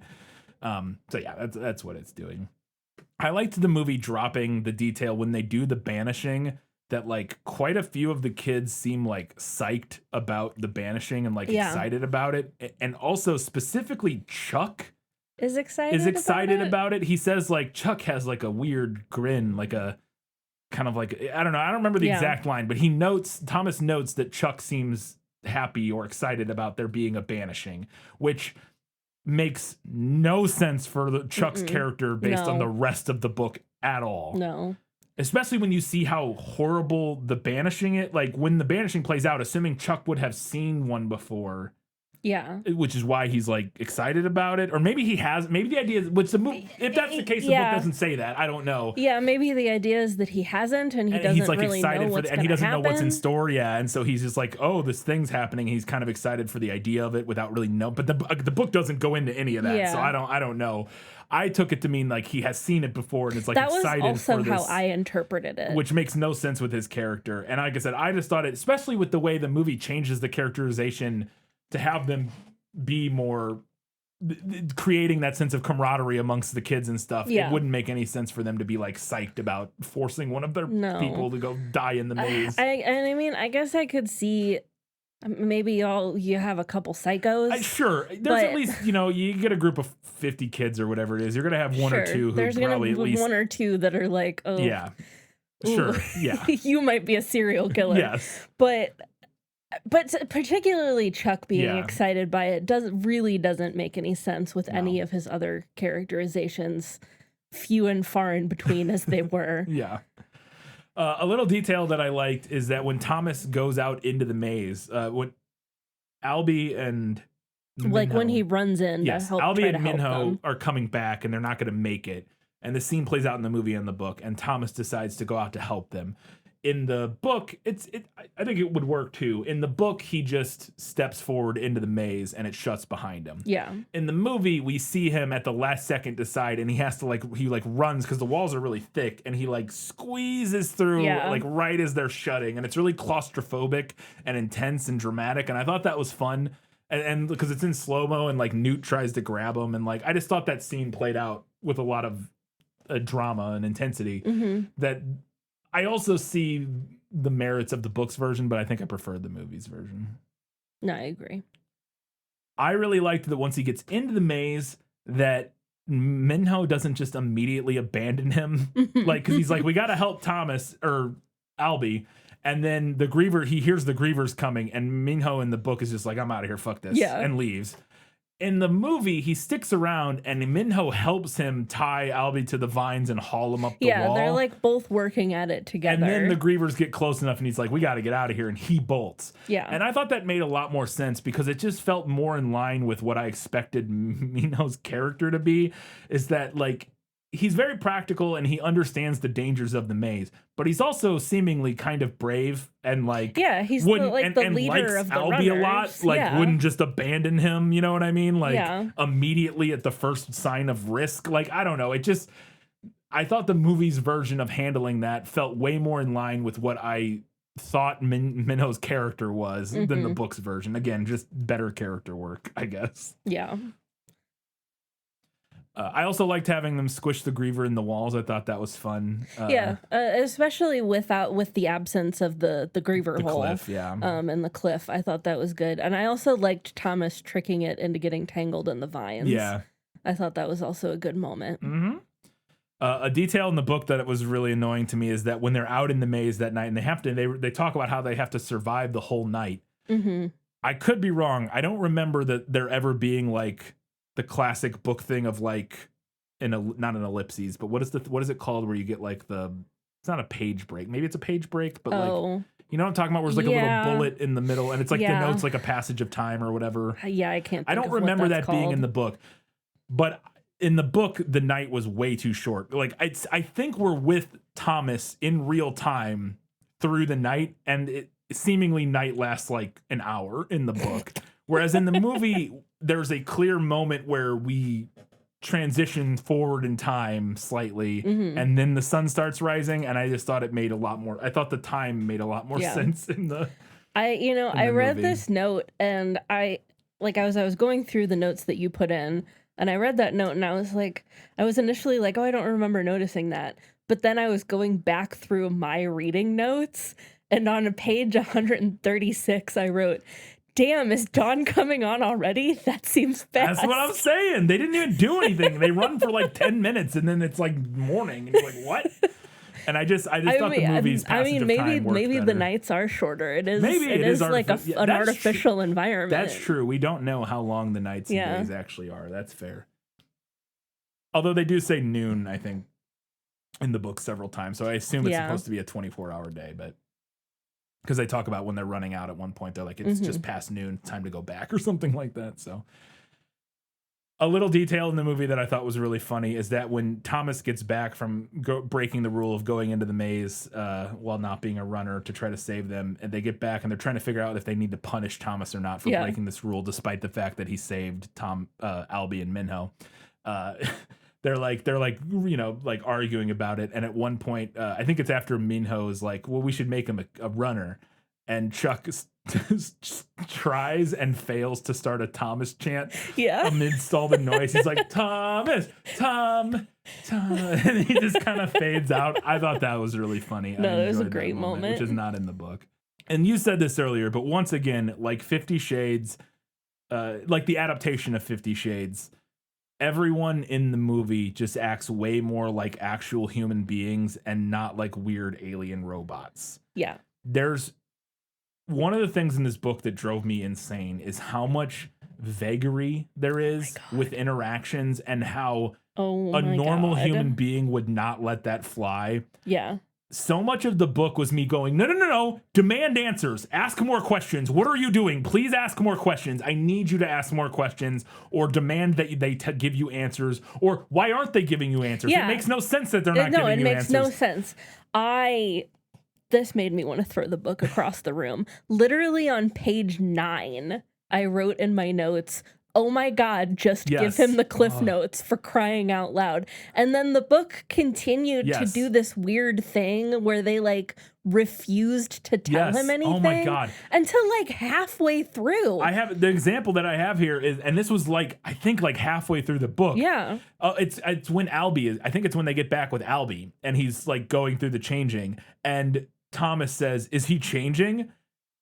Speaker 1: So yeah, that's what it's doing. I liked the movie dropping the detail when they do the banishing, that like quite a few of the kids seem like psyched about the banishing and like excited about it. And also specifically Chuck
Speaker 2: is excited
Speaker 1: about it. He says like Chuck has like a weird grin, like a kind of like, I don't know. I don't remember the exact line, but Thomas notes that Chuck seems happy or excited about there being a banishing, which makes no sense for Chuck's character based on the rest of the book at all.
Speaker 2: No.
Speaker 1: Especially when you see how horrible the banishing like when the banishing plays out, assuming Chuck would have seen one before,
Speaker 2: Yeah.
Speaker 1: which is why he's like excited about it. Or maybe he has, maybe the idea is, which the movie, if that's the case, the book doesn't say that. I don't know.
Speaker 2: Yeah, maybe the idea is that he hasn't and he doesn't
Speaker 1: he's like
Speaker 2: really
Speaker 1: excited
Speaker 2: know
Speaker 1: for
Speaker 2: what's
Speaker 1: and he doesn't know what's in
Speaker 2: happen.
Speaker 1: store. Yeah. And so he's just like, oh, this thing's happening. He's kind of excited for the idea of it without really knowing. But the book doesn't go into any of that.
Speaker 2: Yeah.
Speaker 1: So I don't know. I took it to mean like he has seen it before and it's like
Speaker 2: that was
Speaker 1: excited
Speaker 2: also
Speaker 1: for this.
Speaker 2: how I interpreted it.
Speaker 1: Which makes no sense with his character. And like I said, I just thought it, especially with the way the movie changes the characterization to have them be more creating that sense of camaraderie amongst the kids and stuff.
Speaker 2: Yeah.
Speaker 1: It wouldn't make any sense for them to be like psyched about forcing one of their people to go die in the maze.
Speaker 2: I mean, I guess I could see maybe you have a couple psychos.
Speaker 1: Sure. There's at least, you get a group of 50 kids or whatever it is. You're going to have one or two who
Speaker 2: there's
Speaker 1: probably
Speaker 2: gonna
Speaker 1: at least.
Speaker 2: one or two that are like, oh.
Speaker 1: Yeah.
Speaker 2: Ooh,
Speaker 1: Sure. Yeah.
Speaker 2: you might be a serial killer.
Speaker 1: Yes.
Speaker 2: But particularly Chuck being excited by it doesn't make any sense with any of his other characterizations, few and far in between as they were.
Speaker 1: Yeah. A little detail that I liked is that when Thomas goes out into the maze, when Albie and Minho,
Speaker 2: when he runs in to help
Speaker 1: Albie
Speaker 2: try
Speaker 1: and
Speaker 2: to help
Speaker 1: Minho
Speaker 2: them.
Speaker 1: are coming back and they're not going to make it. And the scene plays out in the movie and the book, and Thomas decides to go out to help them. In the book, I think it would work too. In the book, he just steps forward into the maze and it shuts behind him.
Speaker 2: Yeah.
Speaker 1: In the movie, we see him at the last second decide, and he has to he runs because the walls are really thick, and he squeezes through right as they're shutting, and it's really claustrophobic and intense and dramatic. And I thought that was fun, and because it's in slow mo, and Newt tries to grab him, and I just thought that scene played out with a lot of drama and intensity.
Speaker 2: Mm-hmm.
Speaker 1: That. I also see the merits of the book's version, but I think I prefer the movie's version.
Speaker 2: No, I agree.
Speaker 1: I really liked that once he gets into the maze, that Minho doesn't just immediately abandon him. Because he's like, we got to help Thomas or Albie. And then he hears the Grievers coming, and Minho in the book is just like, I'm out of here, fuck this, and leaves. In the movie, he sticks around, and Minho helps him tie Albie to the vines and haul him up the wall.
Speaker 2: Yeah, they're both working at it together.
Speaker 1: And then the Grievers get close enough, and he's like, we got to get out of here, and he bolts.
Speaker 2: Yeah.
Speaker 1: And I thought that made a lot more sense because it just felt more in line with what I expected Minho's character to be, is that, he's very practical and he understands the dangers of the maze, but he's also seemingly kind of brave and
Speaker 2: he's
Speaker 1: the
Speaker 2: leader
Speaker 1: likes
Speaker 2: of the
Speaker 1: Albie
Speaker 2: runners.
Speaker 1: a lot, wouldn't just abandon him, you know what I mean?
Speaker 2: Yeah.
Speaker 1: Immediately at the first sign of risk. I don't know. I thought the movie's version of handling that felt way more in line with what I thought Minho's character was than the book's version. Again, just better character work, I guess.
Speaker 2: Yeah.
Speaker 1: I also liked having them squish the Griever in the walls. I thought that was fun.
Speaker 2: Especially with the absence of the Griever hole.
Speaker 1: Cliff, yeah.
Speaker 2: And the cliff. I thought that was good. And I also liked Thomas tricking it into getting tangled in the vines.
Speaker 1: Yeah.
Speaker 2: I thought that was also a good moment.
Speaker 1: Mm-hmm. A detail in the book that it was really annoying to me is that when they're out in the maze that night and they talk about how they have to survive the whole night.
Speaker 2: Mm-hmm.
Speaker 1: I could be wrong. I don't remember that there ever being the classic book thing of not an ellipses, but what is it called where you get it's not a page break. Maybe it's a page break, but you know what I'm talking about? Where there's a little bullet in the middle and it's the notes like a passage of time or whatever.
Speaker 2: Yeah, I can't.
Speaker 1: I don't remember that being in the book, but in the book, the night was way too short. I think we're with Thomas in real time through the night, and it seemingly night lasts an hour in the book. Whereas in the movie, there's a clear moment where we transition forward in time slightly, and then the sun starts rising, and I just thought it made a lot more. I thought the time made a lot more sense in the.
Speaker 2: I read this note, and I was going through the notes that you put in, and I read that note, and I was initially like, oh, I don't remember noticing that, but then I was going back through my reading notes, and on page 136, I wrote, damn, is dawn coming on already? That seems fast.
Speaker 1: That's what I'm saying. They didn't even do anything. They run for 10 minutes and then it's morning. And you're like, what? And I just thought the movie's passage of time worked
Speaker 2: maybe
Speaker 1: better.
Speaker 2: the nights are shorter. It is.
Speaker 1: Maybe it is
Speaker 2: an artificial environment.
Speaker 1: That's true. We don't know how long the nights and days actually are. That's fair. Although they do say noon, I think, in the book several times. So I assume it's supposed to be a 24-hour day, but because they talk about when they're running out at one point. They're like, it's just past noon, time to go back or something like that. So a little detail in the movie that I thought was really funny is that when Thomas gets back from breaking the rule of going into the maze while not being a runner to try to save them, and they get back and they're trying to figure out if they need to punish Thomas or not for breaking this rule, despite the fact that he saved Albie and Minho. They're like arguing about it, and at one point, I think it's after Minho is like, "Well, we should make him a runner," and Chuck tries and fails to start a Thomas chant. Amidst all the noise, he's like, "Thomas, Tom," and he just kind of fades out. I thought that was really funny.
Speaker 2: No, it was a great moment,
Speaker 1: which is not in the book. And you said this earlier, but once again, like 50 Shades, like the adaptation of 50 Shades. Everyone in the movie just acts way more like actual human beings and not like weird alien robots.
Speaker 2: Yeah.
Speaker 1: There's one of the things in this book that drove me insane is how much vagary there is with interactions and how a normal human being would not let that fly.
Speaker 2: Yeah.
Speaker 1: So much of the book was me going, no, demand answers, ask more questions. What are you doing? Please ask more questions. I need you to ask more questions, or demand that they give you answers, or why aren't they giving you answers?
Speaker 2: Yeah.
Speaker 1: It makes no sense that they're not giving you answers.
Speaker 2: No, it makes no sense. This made me want to throw the book across the room. Literally on page 9, I wrote in my notes, "Oh my God, just give him the cliff notes, for crying out loud." And then the book continued to do this weird thing where they like refused to tell him anything.
Speaker 1: Oh my God.
Speaker 2: Until like halfway through.
Speaker 1: I have the example that I have here is, and this was like, I think like halfway through the book.
Speaker 2: Yeah.
Speaker 1: It's when Albie is, I think it's when they get back with Albie and he's like going through the changing and Thomas says, "Is he changing?"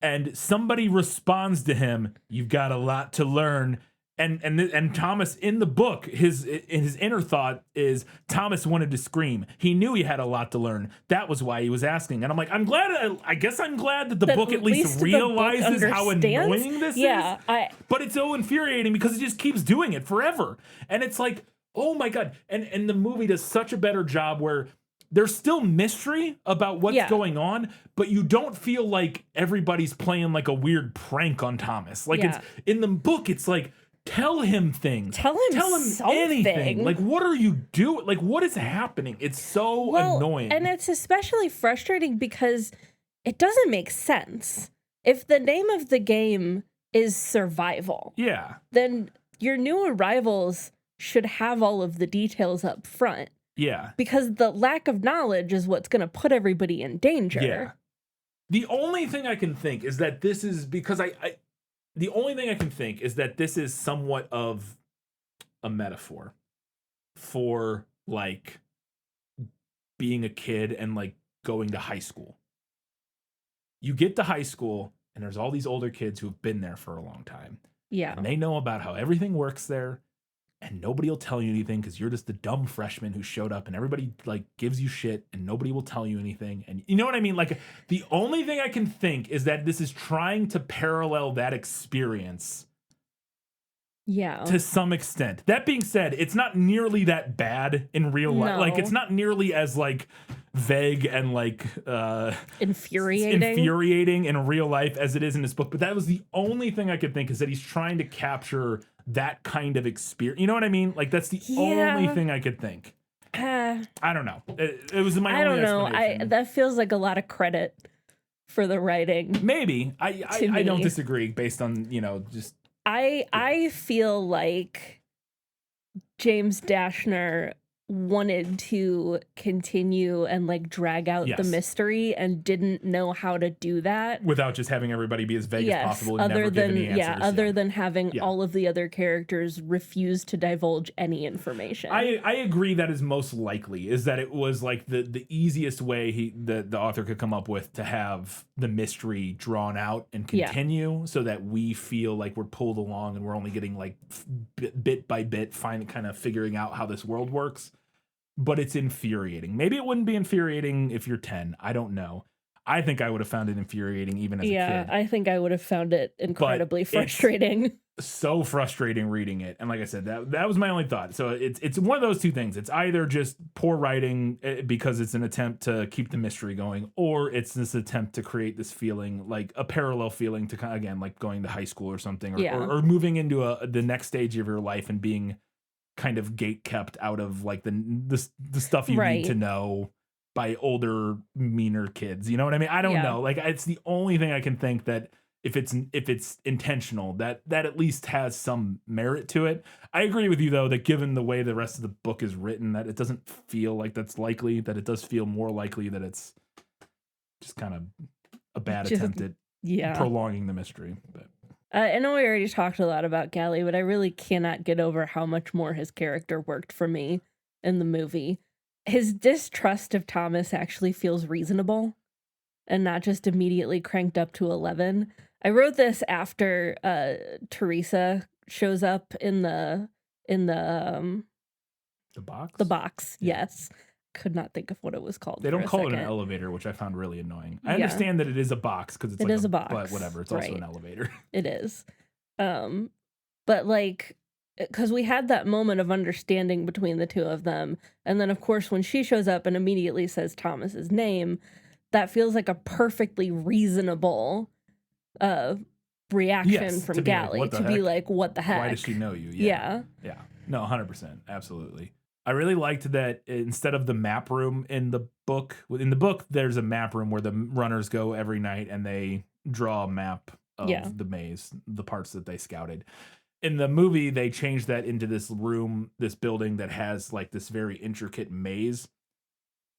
Speaker 1: And somebody responds to him, "You've got a lot to learn." And Thomas in the book, his inner thought is Thomas wanted to scream. He knew he had a lot to learn. That was why he was asking. And I'm like, I guess I'm glad that the book at least realizes how annoying this is. But it's so infuriating because it just keeps doing it forever. And it's like, oh my God. And the movie does such a better job where there's still mystery about what's going on, but you don't feel like everybody's playing like a weird prank on Thomas. Like it's in the book, it's like, tell him things.
Speaker 2: Tell him something.
Speaker 1: Anything. Like, what are you doing? Like, what is happening? It's so annoying.
Speaker 2: And it's especially frustrating because it doesn't make sense. If the name of the game is survival, then your new arrivals should have all of the details up front.
Speaker 1: Yeah.
Speaker 2: Because the lack of knowledge is what's going to put everybody in danger.
Speaker 1: Yeah. The only thing I can think is that this is because the only thing I can think is that this is somewhat of a metaphor for like being a kid and like going to high school. You get to high school and there's all these older kids who have been there for a long time.
Speaker 2: Yeah.
Speaker 1: And they know about how everything works there. And nobody will tell you anything because you're just the dumb freshman who showed up and everybody like gives you shit and nobody will tell you anything. And you know what I mean? Like the only thing I can think is that this is trying to parallel that experience.
Speaker 2: Yeah.
Speaker 1: To some extent. That being said, it's not nearly that bad in real life. Like it's not nearly as like vague and like infuriating in real life as it is in this book. But that was the only thing I could think is that he's trying to capture that kind of experience. You know what I mean? Like that's the only thing I could think. I don't know. It was my only explanation.
Speaker 2: That feels like a lot of credit for the writing.
Speaker 1: Maybe. I don't disagree based on, just
Speaker 2: I feel like James Dashner wanted to continue and like drag out the mystery and didn't know how to do that
Speaker 1: without just having everybody be as vague as possible and never give any answers.
Speaker 2: Other than having all of the other characters refuse to divulge any information.
Speaker 1: I agree that is most likely is that it was like the easiest way the author could come up with to have the mystery drawn out and continue so that we feel like we're pulled along and we're only getting like bit by bit kind of figuring out how this world works. But it's infuriating. Maybe it wouldn't be infuriating if you're 10. I don't know. I think I would have found it infuriating even as a
Speaker 2: Yeah,
Speaker 1: kid.
Speaker 2: I think I would have found it incredibly frustrating.
Speaker 1: So frustrating reading it. And like I said, that was my only thought. So it's one of those two things. It's either just poor writing because it's an attempt to keep the mystery going, or it's this attempt to create this feeling, like a parallel feeling to kind of, again, like going to high school or something, or moving into the next stage of your life and being kind of gate kept out of like the stuff you need to know by older, meaner kids. You know what I mean? I don't know. Like, it's the only thing I can think that if it's intentional, that at least has some merit to it. I agree with you though, that given the way the rest of the book is written, that it doesn't feel like that's likely, that it does feel more likely that it's just kind of a bad attempt at prolonging the mystery. But
Speaker 2: I know we already talked a lot about Gally, but I really cannot get over how much more his character worked for me in the movie. His distrust of Thomas actually feels reasonable and not just immediately cranked up to 11. I wrote this after Teresa shows up in the
Speaker 1: box?
Speaker 2: The box, yes. Could not think of what it was called.
Speaker 1: They don't call it an elevator, which I found really annoying. I understand that it is a box because it's like a box, but whatever. It's also an elevator.
Speaker 2: It is. But like, because we had that moment of understanding between the two of them. And then, of course, when she shows up and immediately says Thomas's name, that feels like a perfectly reasonable reaction from Gally to be like, what the heck?
Speaker 1: Why does she know you? Yeah. No, 100%. Absolutely. I really liked that instead of the map room in the book, there's a map room where the runners go every night and they draw a map of the maze, the parts that they scouted. In the movie, they changed that into this room, this building that has like this very intricate maze.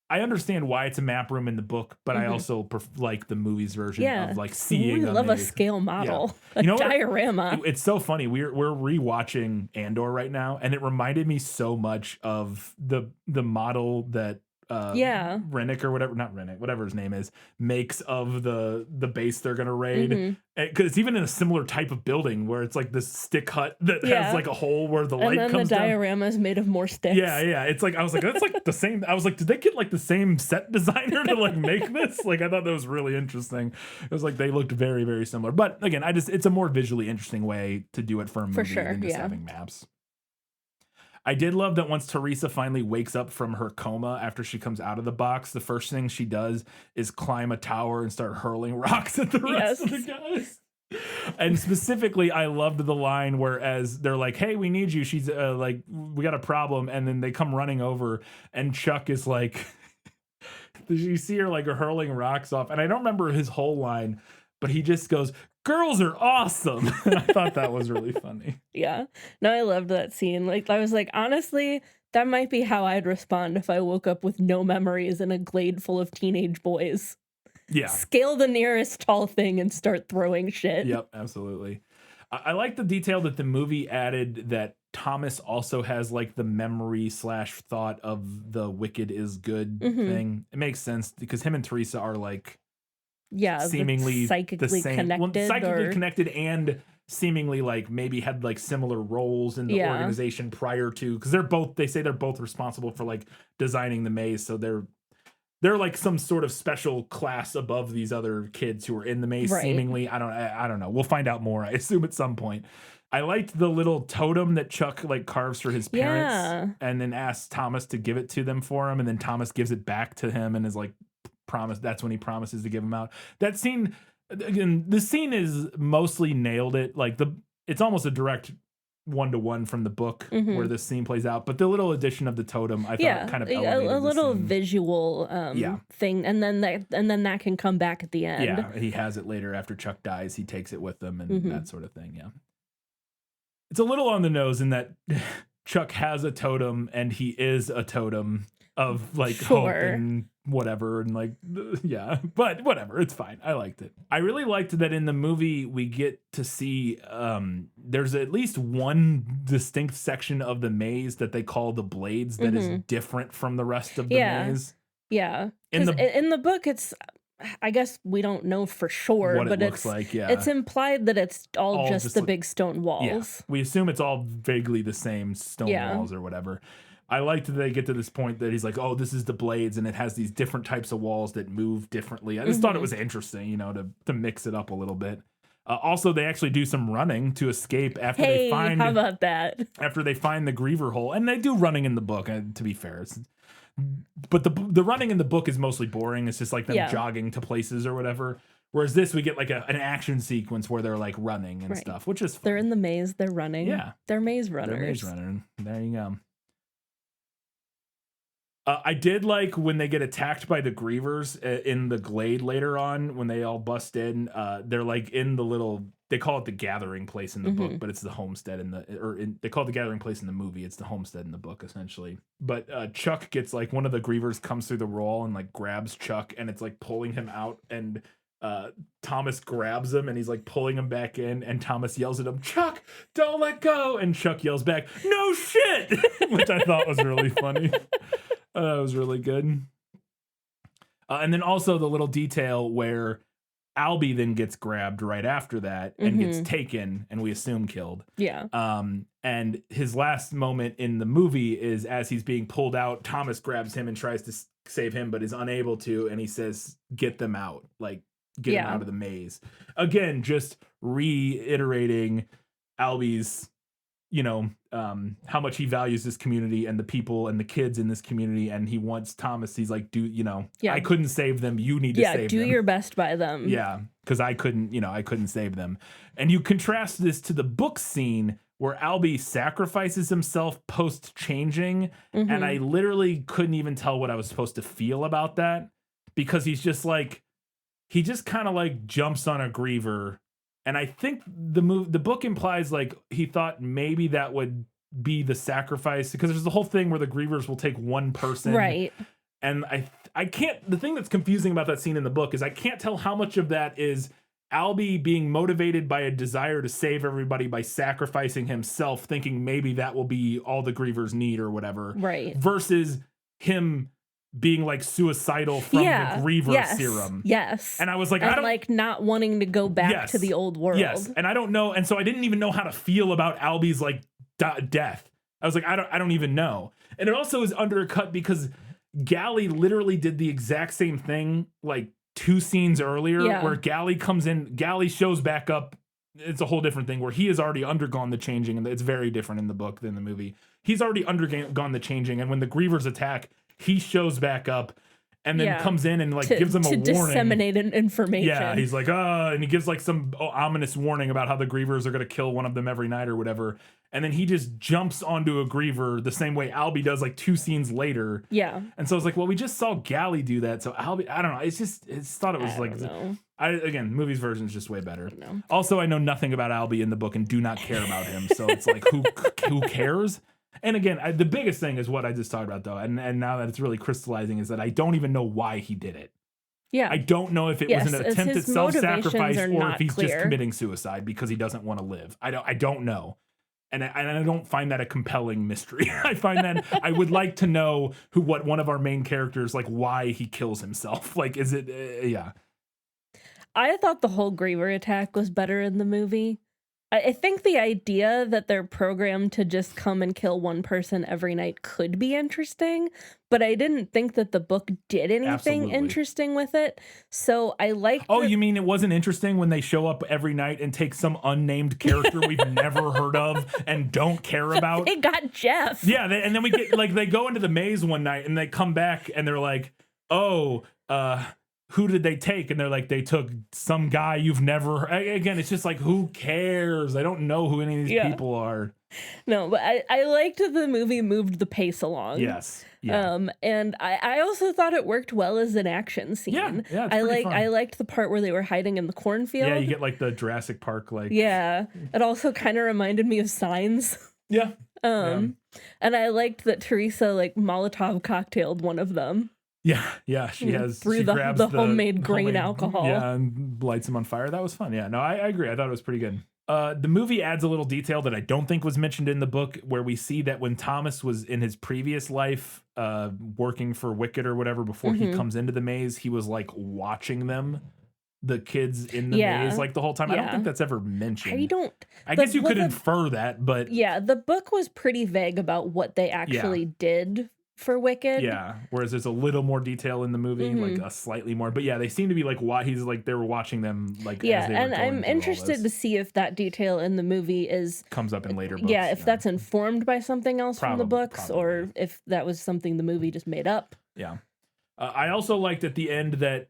Speaker 1: I understand why it's a map room in the book, but I also like the movie's version of like seeing.
Speaker 2: We love a scale model, a diorama.
Speaker 1: It's so funny. We're rewatching Andor right now, and it reminded me so much of the model that Rennick or whatever his name is, makes of the base they're gonna raid. Because it's even in a similar type of building where it's like this stick hut that has like a hole where the light comes down.
Speaker 2: And then the diorama is made of more sticks.
Speaker 1: Yeah. It's like, I was like, that's like the same. I was like, did they get like the same set designer to like make this? Like, I thought that was really interesting. It was like they looked very, very similar. But again, it's a more visually interesting way to do it for a movie than just having maps. I did love that once Teresa finally wakes up from her coma after she comes out of the box, the first thing she does is climb a tower and start hurling rocks at the rest of the guys. And specifically, I loved the line where as they're like, hey, we need you. She's like, we got a problem. And then they come running over and Chuck is like, you see her like hurling rocks off. And I don't remember his whole line, but he just goes, girls are awesome. And I thought that was really funny.
Speaker 2: Yeah. No, I loved that scene. Like, I was like, honestly, that might be how I'd respond if I woke up with no memories in a glade full of teenage boys.
Speaker 1: Yeah.
Speaker 2: Scale the nearest tall thing and start throwing shit.
Speaker 1: Yep, absolutely. I like the detail that the movie added that Thomas also has like the memory / thought of the wicked is good thing. It makes sense because him and Teresa are like seemingly
Speaker 2: psychically connected,
Speaker 1: connected and seemingly like maybe had like similar roles in the organization prior to, because they say they're both responsible for like designing the maze, so they're like some sort of special class above these other kids who are in the maze seemingly. I don't know, we'll find out more, I assume, at some point. I liked the little totem that Chuck like carves for his parents and then asks Thomas to give it to them for him, and then Thomas gives it back to him and is like, that's when he promises to give him out. That scene, again, the scene is mostly nailed it. Like it's almost a direct 1-to-1 from the book where this scene plays out. But the little addition of the totem, I thought kind of elevated
Speaker 2: a little
Speaker 1: scene.
Speaker 2: Visual thing, and then that can come back at the end.
Speaker 1: Yeah, he has it later after Chuck dies. He takes it with him and that sort of thing. Yeah, it's a little on the nose in that Chuck has a totem and he is a totem of like hope and whatever, and like but whatever, it's fine. I liked it. I really liked that in the movie we get to see there's at least one distinct section of the maze that they call the Blades that is different from the rest of the maze.
Speaker 2: Yeah, in the book it's, I guess we don't know for sure,
Speaker 1: what
Speaker 2: but
Speaker 1: it looks like.
Speaker 2: It's implied that it's all just the big stone walls.
Speaker 1: We assume it's all vaguely the same stone walls or whatever. I liked that they get to this point that he's like, oh, this is the blades, and it has these different types of walls that move differently. I just thought it was interesting, you know, to mix it up a little bit. Also, they actually do some running to escape after they find.
Speaker 2: How about that?
Speaker 1: After they find the griever hole, and they do running in the book. To be fair, but the running in the book is mostly boring. It's just like them jogging to places or whatever. Whereas this, we get like an action sequence where they're like running and stuff, which is fun.
Speaker 2: They're in the maze. They're running.
Speaker 1: Yeah,
Speaker 2: they're maze runners.
Speaker 1: They're maze running. There you go. I did like when they get attacked by the grievers in the glade later on when they all bust in. They're like in the little, they call it the gathering place in the book, but it's the homestead they call it the gathering place in the movie. It's the homestead in the book essentially. But Chuck gets like, one of the grievers comes through the wall and like grabs Chuck, and it's like pulling him out, and Thomas grabs him and he's like pulling him back in, and Thomas yells at him, Chuck, don't let go. And Chuck yells back, no shit, which I thought was really funny. That was really good. And then also the little detail where Albie then gets grabbed right after that and gets taken, and we assume killed.
Speaker 2: Yeah.
Speaker 1: And his last moment in the movie is as he's being pulled out, Thomas grabs him and tries to save him, but is unable to. And he says, get them out. Like, get him out of the maze. Again, just reiterating Albie's, you know, how much he values this community and the people and the kids in this community, and he wants Thomas. He's like, I couldn't save them. You need to save them.
Speaker 2: Yeah, do your best by them.
Speaker 1: Yeah, because I couldn't save them. And you contrast this to the book scene where Albie sacrifices himself post-changing, and I literally couldn't even tell what I was supposed to feel about that, because he just kind of like jumps on a griever. And I think the book implies like he thought maybe that would be the sacrifice, because there's the whole thing where the grievers will take one person.
Speaker 2: Right.
Speaker 1: And I can't, the thing that's confusing about that scene in the book is I can't tell how much of that is Albie being motivated by a desire to save everybody by sacrificing himself, thinking maybe that will be all the grievers need or whatever.
Speaker 2: Right.
Speaker 1: Versus him being like suicidal from the griever serum.
Speaker 2: Yes.
Speaker 1: And I was like,
Speaker 2: and like not wanting to go back to the old world.
Speaker 1: Yes. And I don't know. And so I didn't even know how to feel about Albie's like death. I was like, I don't even know. And it also is undercut because Gally literally did the exact same thing like 2 scenes earlier, where Gally comes in, Gally shows back up. It's a whole different thing where he has already undergone the changing, and it's very different in the book than the movie. He's already undergone the changing, and when the grievers attack, he shows back up and then comes in and like gives them a warning. To
Speaker 2: disseminate information.
Speaker 1: Yeah, he's like, and he gives like some ominous warning about how the grievers are going to kill one of them every night or whatever. And then he just jumps onto a griever the same way Albie does like 2 scenes later.
Speaker 2: Yeah.
Speaker 1: And so I was like, well, we just saw Gally do that. So Albie, I don't know. It's thought it was again, movie's version is just way better. Also, I know nothing about Albie in the book and do not care about him. So it's like, who cares? And again, the biggest thing is what I just talked about, though. And now that it's really crystallizing is that I don't even know why he did it.
Speaker 2: Yeah.
Speaker 1: I don't know if it was an attempt at self-sacrifice or if he's
Speaker 2: clear.
Speaker 1: Just committing suicide because he doesn't want to live. I don't know. And I don't find that a compelling mystery. I find that I would like to know what one of our main characters, like why he kills himself. Like, is it,
Speaker 2: I thought the whole griever attack was better in the movie. I think the idea that they're programmed to just come and kill one person every night could be interesting, but I didn't think that the book did anything interesting with it. So I like.
Speaker 1: Oh, you mean it wasn't interesting when they show up every night and take some unnamed character we've never heard of and don't care about?
Speaker 2: They got Jeff.
Speaker 1: Yeah, and then we get like they go into the maze one night and they come back and they're like, who did they take? And they're like, they took some guy you've never. Again, it's just like, who cares? I don't know who any of these people are.
Speaker 2: No, but I liked that the movie moved the pace along.
Speaker 1: Yes. Yeah.
Speaker 2: And I also thought it worked well as an action scene.
Speaker 1: Yeah, it's fun.
Speaker 2: I liked the part where they were hiding in the cornfield.
Speaker 1: Yeah, you get like the Jurassic Park like.
Speaker 2: Yeah, it also kind of reminded me of Signs.
Speaker 1: Yeah.
Speaker 2: And I liked that Teresa like Molotov cocktailed one of them.
Speaker 1: Yeah, she grabs
Speaker 2: the homemade grain alcohol.
Speaker 1: Yeah, and lights him on fire. That was fun. Yeah, no, I agree. I thought it was pretty good. The movie adds a little detail that I don't think was mentioned in the book, where we see that when Thomas was in his previous life, working for Wicked or whatever, before he comes into the maze, he was like watching them the kids in the maze like the whole time. I don't think that's ever mentioned. I guess you could infer that, but
Speaker 2: yeah, the book was pretty vague about what they actually did for Wicked.
Speaker 1: Yeah, whereas there's a little more detail in the movie, like a slightly more. But yeah, they seem to be like why he's like they were watching them like as they were going
Speaker 2: I'm interested to see if that detail in the movie
Speaker 1: comes up in later books.
Speaker 2: Yeah, if that's informed by something else from the books, or if that was something the movie just made up.
Speaker 1: Yeah, I also liked at the end that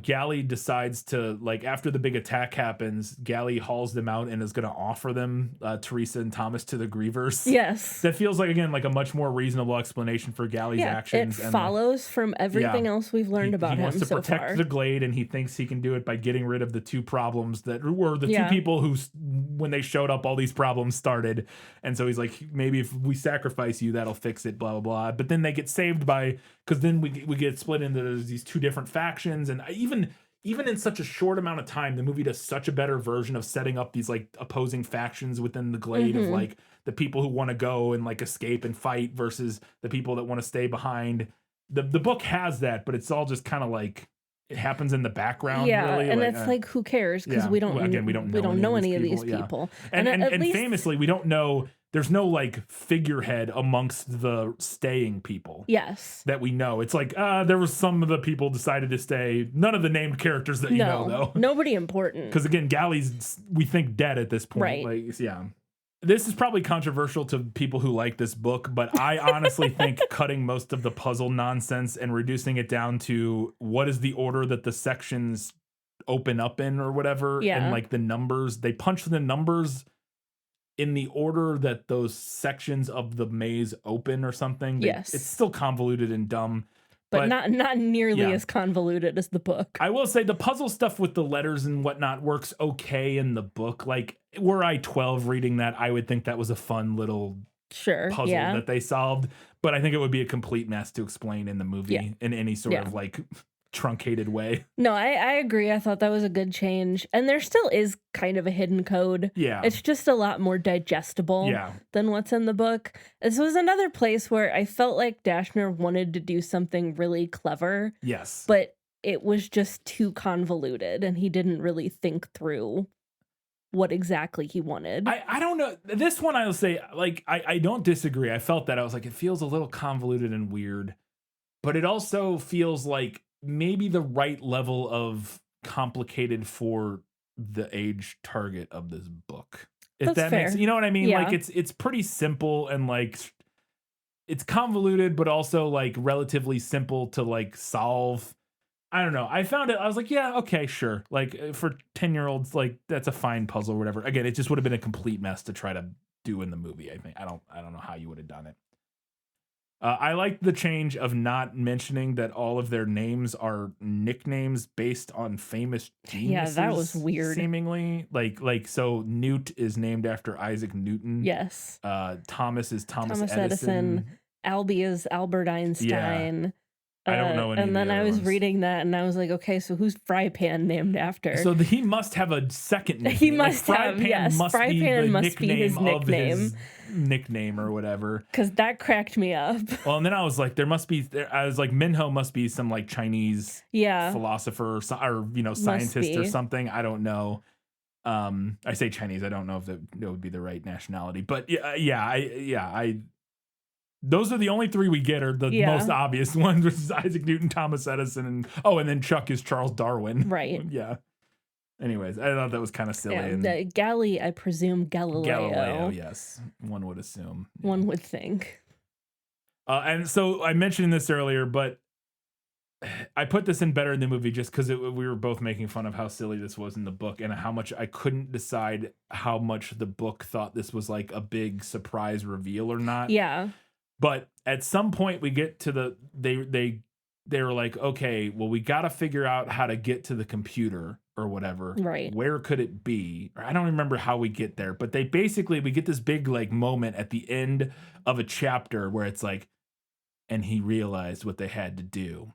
Speaker 1: Gally decides to, like, after the big attack happens, Gally hauls them out and is going to offer them Teresa and Thomas to the Grievers.
Speaker 2: Yes.
Speaker 1: That feels like, again, like a much more reasonable explanation for Gally's actions.
Speaker 2: It follows from everything else we've learned about him so far.
Speaker 1: He wants to protect the Glade, and he thinks he can do it by getting rid of the two problems that were the two people who, when they showed up, all these problems started. And so he's like, maybe if we sacrifice you, that'll fix it, blah, blah, blah. But then they get saved by, because then we get split into these two different factions. And even in such a short amount of time, the movie does such a better version of setting up these like opposing factions within the Glade of like the people who want to go and like escape and fight versus the people that want to stay behind. The book has that, but it's all just kind of like it happens in the background.
Speaker 2: Yeah,
Speaker 1: really.
Speaker 2: and it's like who cares, because we don't know any of these people.
Speaker 1: And famously, we don't know. There's no like figurehead amongst the staying people.
Speaker 2: Yes.
Speaker 1: That we know. It's like, there was some of the people decided to stay. None of the named characters that you know, though.
Speaker 2: Nobody important.
Speaker 1: Because again, Gally's, we think, dead at this point.
Speaker 2: Right.
Speaker 1: Like, yeah. This is probably controversial to people who like this book, but I honestly think cutting most of the puzzle nonsense and reducing it down to what is the order that the sections open up in or whatever.
Speaker 2: Yeah.
Speaker 1: And like the numbers, they punch the numbers in the order that those sections of the maze open or something.
Speaker 2: Yes.
Speaker 1: It's still convoluted and dumb.
Speaker 2: But not nearly as convoluted as the book.
Speaker 1: I will say the puzzle stuff with the letters and whatnot works okay in the book. Like, were I 12 reading that, I would think that was a fun little puzzle that they solved. But I think it would be a complete mess to explain in the movie in any sort of like truncated way.
Speaker 2: No, I agree. I thought that was a good change. And there still is kind of a hidden code.
Speaker 1: Yeah.
Speaker 2: It's just a lot more digestible than what's in the book. This was another place where I felt like Dashner wanted to do something really clever.
Speaker 1: Yes.
Speaker 2: But it was just too convoluted, and he didn't really think through what exactly he wanted.
Speaker 1: I don't know. This one, I'll say, like, I don't disagree. I felt that. I was like, it feels a little convoluted and weird. But it also feels like maybe the right level of complicated for the age target of this book. If that makes, you know what I mean?
Speaker 2: Yeah.
Speaker 1: Like it's pretty simple and like it's convoluted, but also like relatively simple to like solve. I don't know. I found it. I was like, yeah, okay, sure. Like for 10-year-olds, like that's a fine puzzle or whatever. Again, it just would have been a complete mess to try to do in the movie. I think I don't know how you would have done it. I like the change of not mentioning that all of their names are nicknames based on famous geniuses.
Speaker 2: Yeah, that was weird.
Speaker 1: Seemingly, like so, Newt is named after Isaac Newton.
Speaker 2: Yes.
Speaker 1: Thomas is Thomas Edison.
Speaker 2: Albie is Albert Einstein.
Speaker 1: Yeah. I don't know any.
Speaker 2: And then I was reading that, and I was like, okay, so who's Fry Pan named after?
Speaker 1: So he must have a second nickname.
Speaker 2: He must have. Yes, Fry Pan must be his nickname.
Speaker 1: Nickname or whatever,
Speaker 2: because that cracked me up.
Speaker 1: Well, and then I was like, I was like, Minho must be some like Chinese philosopher or scientist or something. I don't know. I say Chinese. I don't know if that would be the right nationality, but those are the only three we get are the most obvious ones, which is Isaac Newton, Thomas Edison, and then Chuck is Charles Darwin.
Speaker 2: Right.
Speaker 1: Yeah. Anyways, I thought that was kind of silly.
Speaker 2: Yeah, Gally, I presume Galileo.
Speaker 1: Galileo, yes. One would assume. Yeah.
Speaker 2: One would think.
Speaker 1: And so I mentioned this earlier, but I put this in better in the movie just because we were both making fun of how silly this was in the book and how much I couldn't decide how much the book thought this was like a big surprise reveal or not.
Speaker 2: Yeah.
Speaker 1: But at some point we get to they were like, okay, well, we got to figure out how to get to the computer or whatever.
Speaker 2: Right.
Speaker 1: Where could it be? Or I don't remember how we get there, but we get this big like moment at the end of a chapter where it's like, and he realized what they had to do.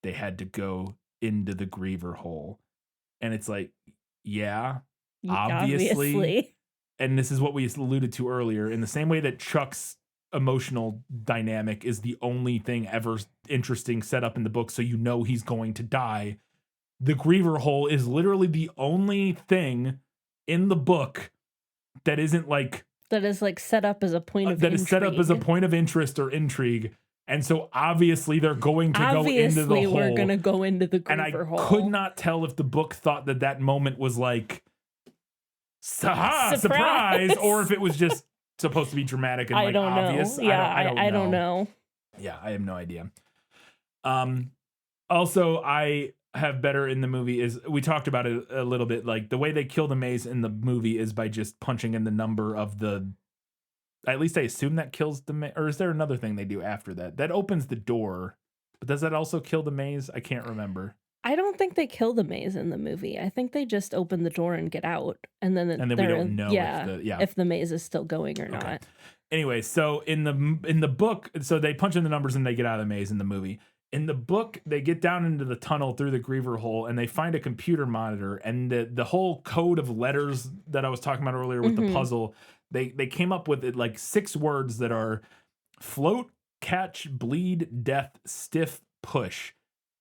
Speaker 1: They had to go into the Griever hole. And it's like, yeah, obviously. And this is what we alluded to earlier. In the same way that Chuck's emotional dynamic is the only thing ever interesting set up in the book, so you know he's going to die. the griever hole is literally the only thing in the book that isn't like
Speaker 2: that is like set up as a point of
Speaker 1: that
Speaker 2: intrigue.
Speaker 1: is set up as a point of interest or intrigue. And so obviously they're going to go into the hole.
Speaker 2: We're going to go into the griever hole.
Speaker 1: And I could not tell if the book thought that moment was like, surprise, or if it was just supposed to be dramatic and obvious.
Speaker 2: Yeah,
Speaker 1: I
Speaker 2: don't know.
Speaker 1: Yeah, I have no idea. Also, I have better in the movie is, we talked about it a little bit, like the way they kill the maze in the movie is by just punching in the number of the, at least I assume that kills the maze, or is there another thing they do after that? That opens the door, but does that also kill the maze? I can't remember.
Speaker 2: I don't think they kill the maze in the movie. I think they just open the door and get out, and then
Speaker 1: we don't know
Speaker 2: if the maze is still going or not.
Speaker 1: Anyway, so in the book, so they punch in the numbers and they get out of the maze in the movie. In the book, they get down into the tunnel through the griever hole and they find a computer monitor, and the whole code of letters that I was talking about earlier with the puzzle, they came up with it like 6 words that are float, catch, bleed, death, stiff, push.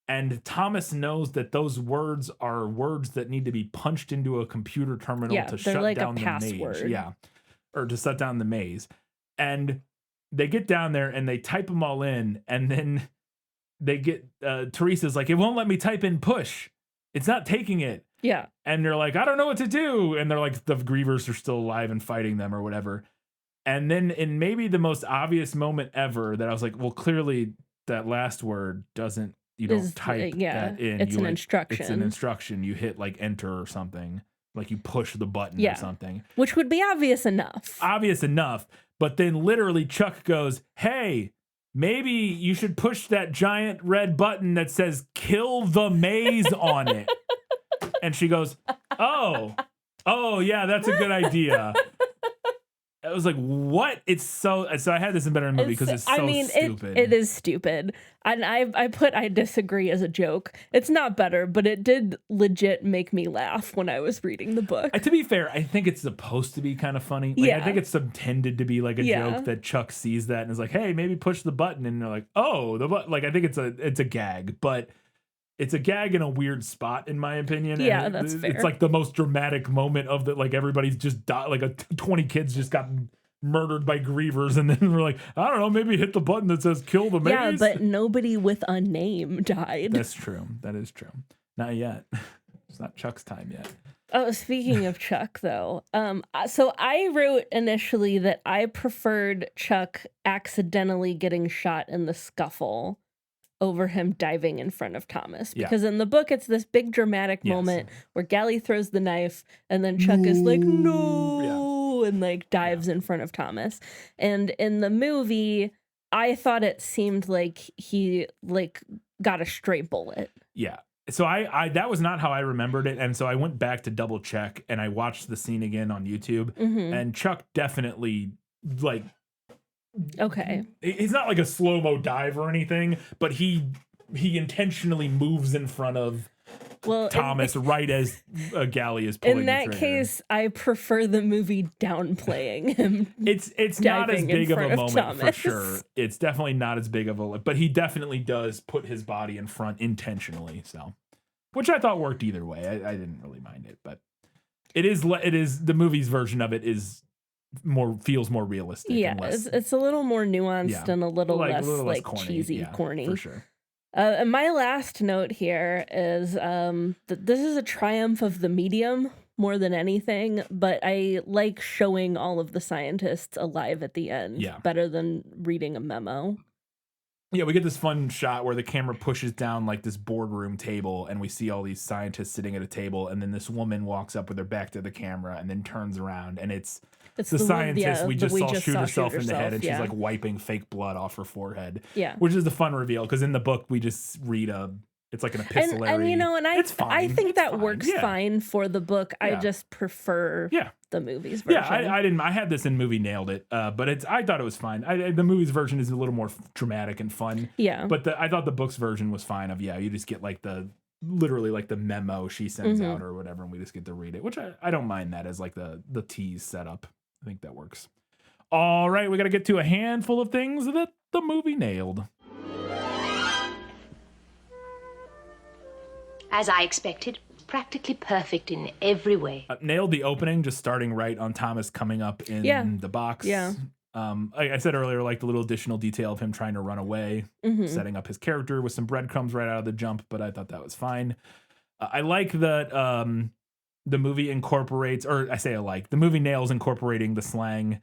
Speaker 1: And Thomas knows that those words are words that need to be punched into a computer terminal to shut
Speaker 2: like
Speaker 1: down
Speaker 2: a password.
Speaker 1: maze. Yeah. Or to shut down the maze. And they get down there and they type them all in, and then they get Teresa's like, it won't let me type in push. It's not taking it.
Speaker 2: Yeah.
Speaker 1: And they're like, I don't know what to do. And they're like, the grievers are still alive and fighting them or whatever. And then in maybe the most obvious moment ever that I was like, well, clearly that last word doesn't, you don't type that in.
Speaker 2: It's an instruction.
Speaker 1: It's an instruction. You hit like enter or something. Like you push the button or something.
Speaker 2: Which would be obvious enough.
Speaker 1: Obvious enough. But then literally Chuck goes, hey, maybe you should push that giant red button that says kill the maze on it. And she goes, oh, yeah, that's a good idea. I was like, what? It's so I had this in better movie because it's so stupid.
Speaker 2: It is stupid. And I disagree as a joke. It's not better, but it did legit make me laugh when I was reading the book.
Speaker 1: To be fair, I think it's supposed to be kind of funny. Like, I think it's intended to be like a joke that Chuck sees that and is like, hey, maybe push the button. And they're like, oh, the button. Like, I think it's a gag, but it's a gag in a weird spot, in my opinion.
Speaker 2: Yeah,
Speaker 1: and
Speaker 2: that's fair.
Speaker 1: It's like the most dramatic moment of that. Like everybody's just died. Like 20 kids just got murdered by grievers, and then we're like, I don't know, maybe hit the button that says kill the maze.
Speaker 2: Yeah, but nobody with a name died.
Speaker 1: That's true. That is true. Not yet. It's not Chuck's time yet.
Speaker 2: Oh, speaking of Chuck, though, so I wrote initially that I preferred Chuck accidentally getting shot in the scuffle over him diving in front of Thomas, because in the book it's this big dramatic moment where Gally throws the knife and then Chuck is like no and like dives in front of Thomas. And in the movie I thought it seemed like he like got a stray bullet.
Speaker 1: Yeah. So I that was not how I remembered it, and so I went back to double check and I watched the scene again on YouTube, and Chuck definitely like he's not like a slow-mo dive or anything, but he intentionally moves in front of Thomas right as Gally is pulling the trigger.
Speaker 2: In that case, I prefer the movie downplaying him.
Speaker 1: It's not as big of a moment
Speaker 2: Thomas.
Speaker 1: for sure. It's definitely not as big of a, but he definitely does put his body in front intentionally. So, which I thought worked either way. I didn't really mind it, but it is the movie's version of it is feels more realistic.
Speaker 2: Yeah, it's a little more nuanced and a little less
Speaker 1: corny.
Speaker 2: cheesy, corny
Speaker 1: for sure.
Speaker 2: And my last note here is that this is a triumph of the medium more than anything, but I like showing all of the scientists alive at the end better than reading a memo.
Speaker 1: Yeah, we get this fun shot where the camera pushes down like this boardroom table and we see all these scientists sitting at a table, and then this woman walks up with her back to the camera and then turns around, and it's the scientist we just saw shoot herself in the head, and she's like wiping fake blood off her forehead. Yeah. Which is the fun reveal, because in the book we just read it's like an epistolary.
Speaker 2: And you know, and
Speaker 1: it's fine.
Speaker 2: I think that works fine for the book. I just prefer the movie's version.
Speaker 1: Yeah, I had this in movie nailed it, but I thought it was fine. The movie's version is a little more dramatic and fun. Yeah. But I thought the book's version was fine of, you just get like literally like the memo she sends out or whatever, and we just get to read it, which I don't mind that as like the tease setup. I think that works. All right, we got to get to a handful of things that the movie nailed.
Speaker 7: As I expected, practically perfect in every way.
Speaker 1: Nailed the opening, just starting right on Thomas coming up in the box.
Speaker 2: Yeah.
Speaker 1: Like I said earlier, like the little additional detail of him trying to run away, setting up his character with some breadcrumbs right out of the jump, but I thought that was fine. I like that the movie incorporates, or I say I like, the movie nails incorporating the slang.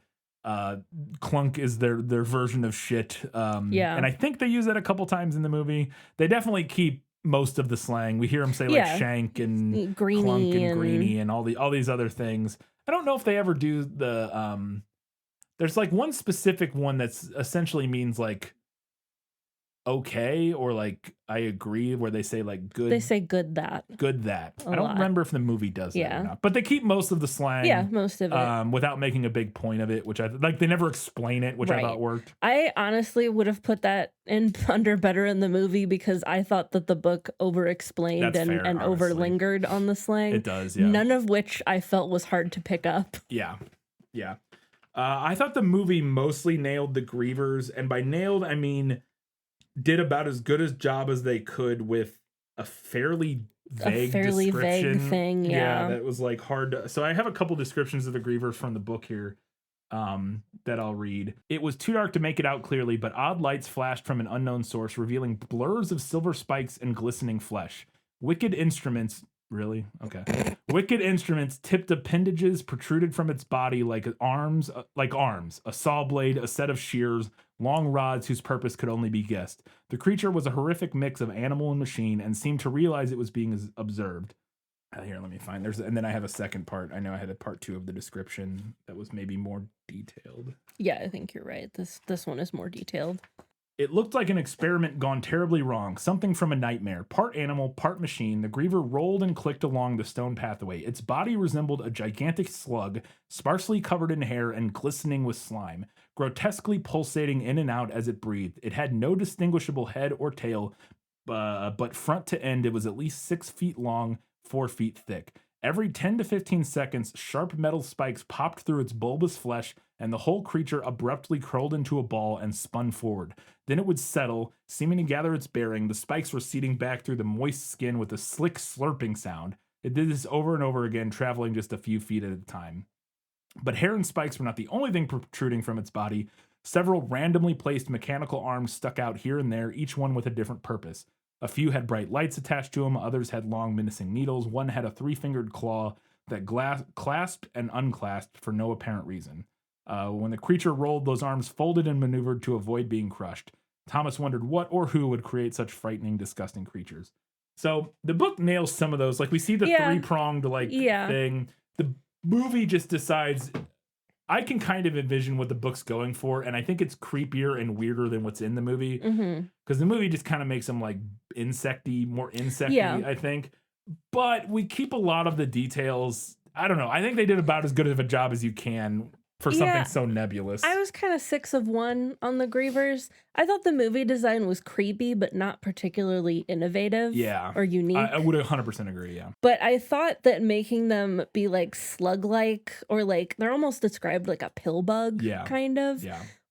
Speaker 1: Clunk is their version of shit. And I think they use that a couple times in the movie. They definitely keep most of the slang. We hear them say like shank and
Speaker 2: greenie
Speaker 1: clunk and greenie and all these other things. I don't know if they ever do the there's like one specific one that's essentially means like okay or like I agree, where they say like good.
Speaker 2: They say good that.
Speaker 1: I don't remember if the movie does that or not, but they keep most of the slang.
Speaker 2: Yeah, most of it.
Speaker 1: Without making a big point of it, which I like. They never explain it, which I thought worked.
Speaker 2: I honestly would have put that in under better in the movie because I thought that the book over-explained and over-lingered on the slang.
Speaker 1: It does, yeah.
Speaker 2: None of which I felt was hard to pick up.
Speaker 1: Yeah. I thought the movie mostly nailed the grievers, and by nailed, I mean did about as good a job as they could with a fairly vague description.
Speaker 2: Vague thing, yeah.
Speaker 1: That was like hard to, so I have a couple descriptions of the grievers from the book here that I'll read. It was too dark to make it out clearly, but odd lights flashed from an unknown source, revealing blurs of silver spikes and glistening flesh. Wicked instruments, really? Okay. Wicked instruments, tipped appendages protruded from its body like arms, a saw blade, a set of shears, long rods whose purpose could only be guessed. The creature was a horrific mix of animal and machine and seemed to realize it was being observed. Here, let me find. And then I have a second part. I know I had a part 2 of the description that was maybe more detailed.
Speaker 2: Yeah, I think you're right. This one is more detailed.
Speaker 1: It looked like an experiment gone terribly wrong, something from a nightmare. Part animal, part machine, the griever rolled and clicked along the stone pathway. Its body resembled a gigantic slug, sparsely covered in hair and glistening with slime, grotesquely pulsating in and out as it breathed. It had no distinguishable head or tail, but front to end it was at least 6 feet long, 4 feet thick. Every 10 to 15 seconds, sharp metal spikes popped through its bulbous flesh, and the whole creature abruptly curled into a ball and spun forward. Then it would settle, seeming to gather its bearing, the spikes receding back through the moist skin with a slick slurping sound. It did this over and over again, traveling just a few feet at a time. But hair and spikes were not the only thing protruding from its body. Several randomly placed mechanical arms stuck out here and there, each one with a different purpose. A few had bright lights attached to them, others had long menacing needles. One had a 3-fingered claw that clasped and unclasped for no apparent reason. When the creature rolled, those arms folded and maneuvered to avoid being crushed. Thomas wondered what or who would create such frightening, disgusting creatures. So the book nails some of those. Like we see the 3-pronged thing. The movie just decides, I can kind of envision what the book's going for, and I think it's creepier and weirder than what's in the movie. Because the movie just kind of makes them like more insecty, I think. But we keep a lot of the details. I don't know. I think they did about as good of a job as you can for something so nebulous.
Speaker 2: I was kind of 6 of 1 on the grievers. I thought the movie design was creepy, but not particularly innovative or unique.
Speaker 1: I would 100% agree, yeah.
Speaker 2: But I thought that making them be like slug-like, or like they're almost described like a pill bug kind of,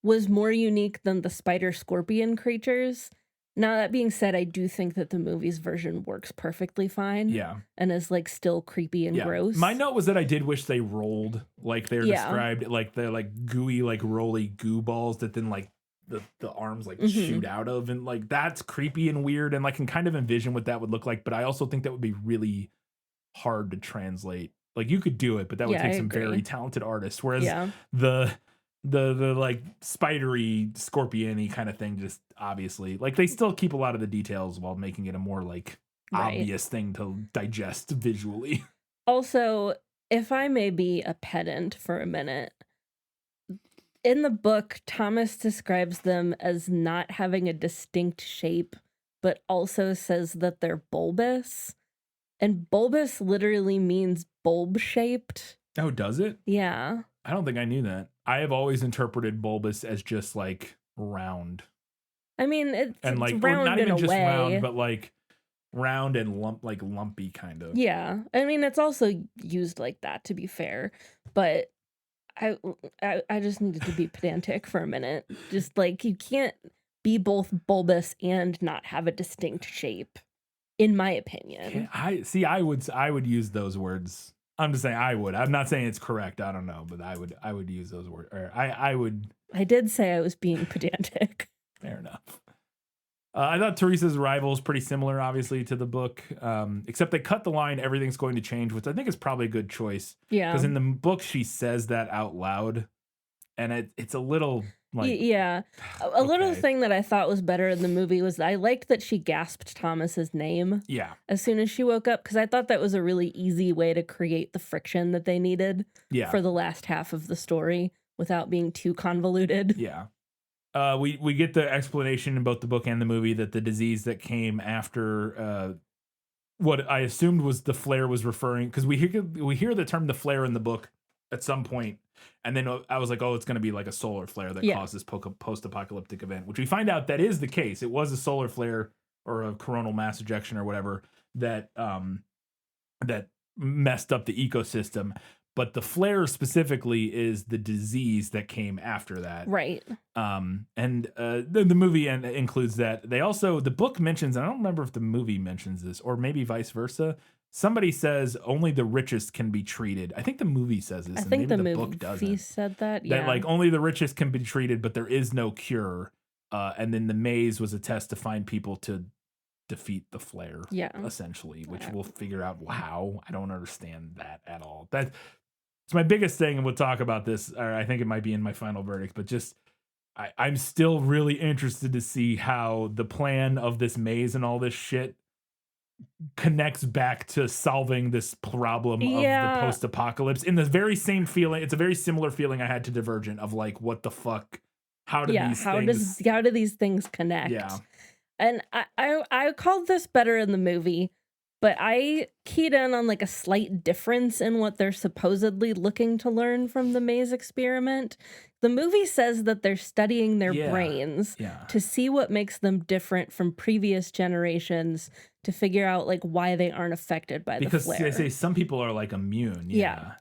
Speaker 2: was more unique than the spider-scorpion creatures. Now, that being said, I do think that the movie's version works perfectly fine.
Speaker 1: Yeah.
Speaker 2: And is like still creepy and gross.
Speaker 1: My note was that I did wish they rolled like they're described, like they're like gooey, like rolly goo balls that then like the arms like shoot out of, and like that's creepy and weird, and like can kind of envision what that would look like. But I also think that would be really hard to translate. Like you could do it, but that would take some very talented artists. Whereas the like spidery scorpion-y kind of thing, just obviously like they still keep a lot of the details while making it a more like obvious thing to digest visually.
Speaker 2: Also, if I may be a pedant for a minute, in the book, Thomas describes them as not having a distinct shape, but also says that they're bulbous. And bulbous literally means bulb-shaped.
Speaker 1: Oh, does it?
Speaker 2: Yeah.
Speaker 1: I don't think I knew that. I have always interpreted bulbous as just like round.
Speaker 2: I mean, it's round
Speaker 1: not even
Speaker 2: in a
Speaker 1: just
Speaker 2: way.
Speaker 1: round, but like round and lumpy kind of.
Speaker 2: Yeah. I mean, it's also used like that, to be fair. But I just needed to be pedantic for a minute. Just like you can't be both bulbous and not have a distinct shape. in my opinion.
Speaker 1: I would use those words. I'm just saying I would. I'm not saying it's correct. I don't know, but I would use those words. Or I would.
Speaker 2: I did say I was being pedantic.
Speaker 1: Fair enough. I thought Teresa's arrival is pretty similar, obviously, to the book, except they cut the line, everything's going to change, which I think is probably a good choice.
Speaker 2: Yeah.
Speaker 1: Because in the book, she says that out loud, and it's a little, like...
Speaker 2: Yeah. A little thing that I thought was better in the movie was that I liked that she gasped Thomas's name as soon as she woke up, because I thought that was a really easy way to create the friction that they needed for the last half of the story without being too convoluted.
Speaker 1: Yeah. We get the explanation in both the book and the movie that the disease that came after what I assumed was the flare was referring, because we hear the term the flare in the book at some point, and then I was like, oh, it's going to be like a solar flare that caused this post-apocalyptic event, which we find out that is the case. It was a solar flare or a coronal mass ejection or whatever that that messed up the ecosystem. But the flare specifically is the disease that came after that.
Speaker 2: Right.
Speaker 1: And the movie includes that. The book mentions, and I don't remember if the movie mentions this, or maybe vice versa. Somebody says only the richest can be treated. I think the movie says this.
Speaker 2: I think the
Speaker 1: book doesn't.
Speaker 2: Said that, yeah.
Speaker 1: That like only the richest can be treated, but there is no cure. And then the maze was a test to find people to defeat the flare, essentially, which we'll figure out how. I don't understand that at all. It's my biggest thing, and we'll talk about this, or I think it might be in my final verdict, but just I'm still really interested to see how the plan of this maze and all this shit connects back to solving this problem of the post-apocalypse in the very same feeling. It's a very similar feeling I had to Divergent of like, what the fuck? How do these things
Speaker 2: connect?
Speaker 1: Yeah.
Speaker 2: And I called this better in the movie, but I keyed in on like a slight difference in what they're supposedly looking to learn from the maze experiment. The movie says that they're studying their brains to see what makes them different from previous generations, to figure out like why they aren't affected by the flare.
Speaker 1: Because they say some people are like immune.
Speaker 2: Yeah.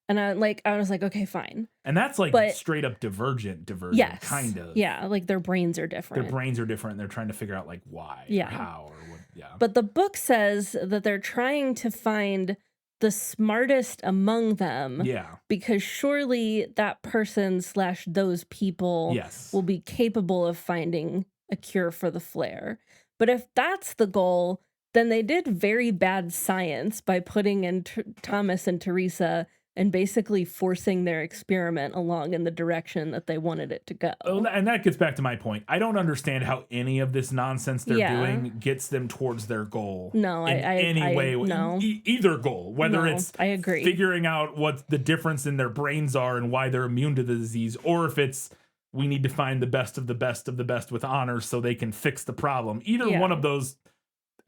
Speaker 2: And I was like, okay, fine.
Speaker 1: And that's like straight up divergent,
Speaker 2: yes,
Speaker 1: kind of.
Speaker 2: Yeah, like their brains are different.
Speaker 1: Their brains are different, and they're trying to figure out like why, or how, or what. Yeah.
Speaker 2: But the book says that they're trying to find the smartest among them.
Speaker 1: Yeah.
Speaker 2: Because surely that person / those people will be capable of finding a cure for the flare. But if that's the goal, then they did very bad science by putting in Thomas and Teresa and basically forcing their experiment along in the direction that they wanted it to go.
Speaker 1: Oh, and that gets back to my point. I don't understand how any of this nonsense they're doing gets them towards their goal.
Speaker 2: No,
Speaker 1: in any way.
Speaker 2: No.
Speaker 1: Either goal, whether it's
Speaker 2: I agree.
Speaker 1: figuring out what the difference in their brains are and why they're immune to the disease, or if it's we need to find the best of the best of the best with honors so they can fix the problem. Either one of those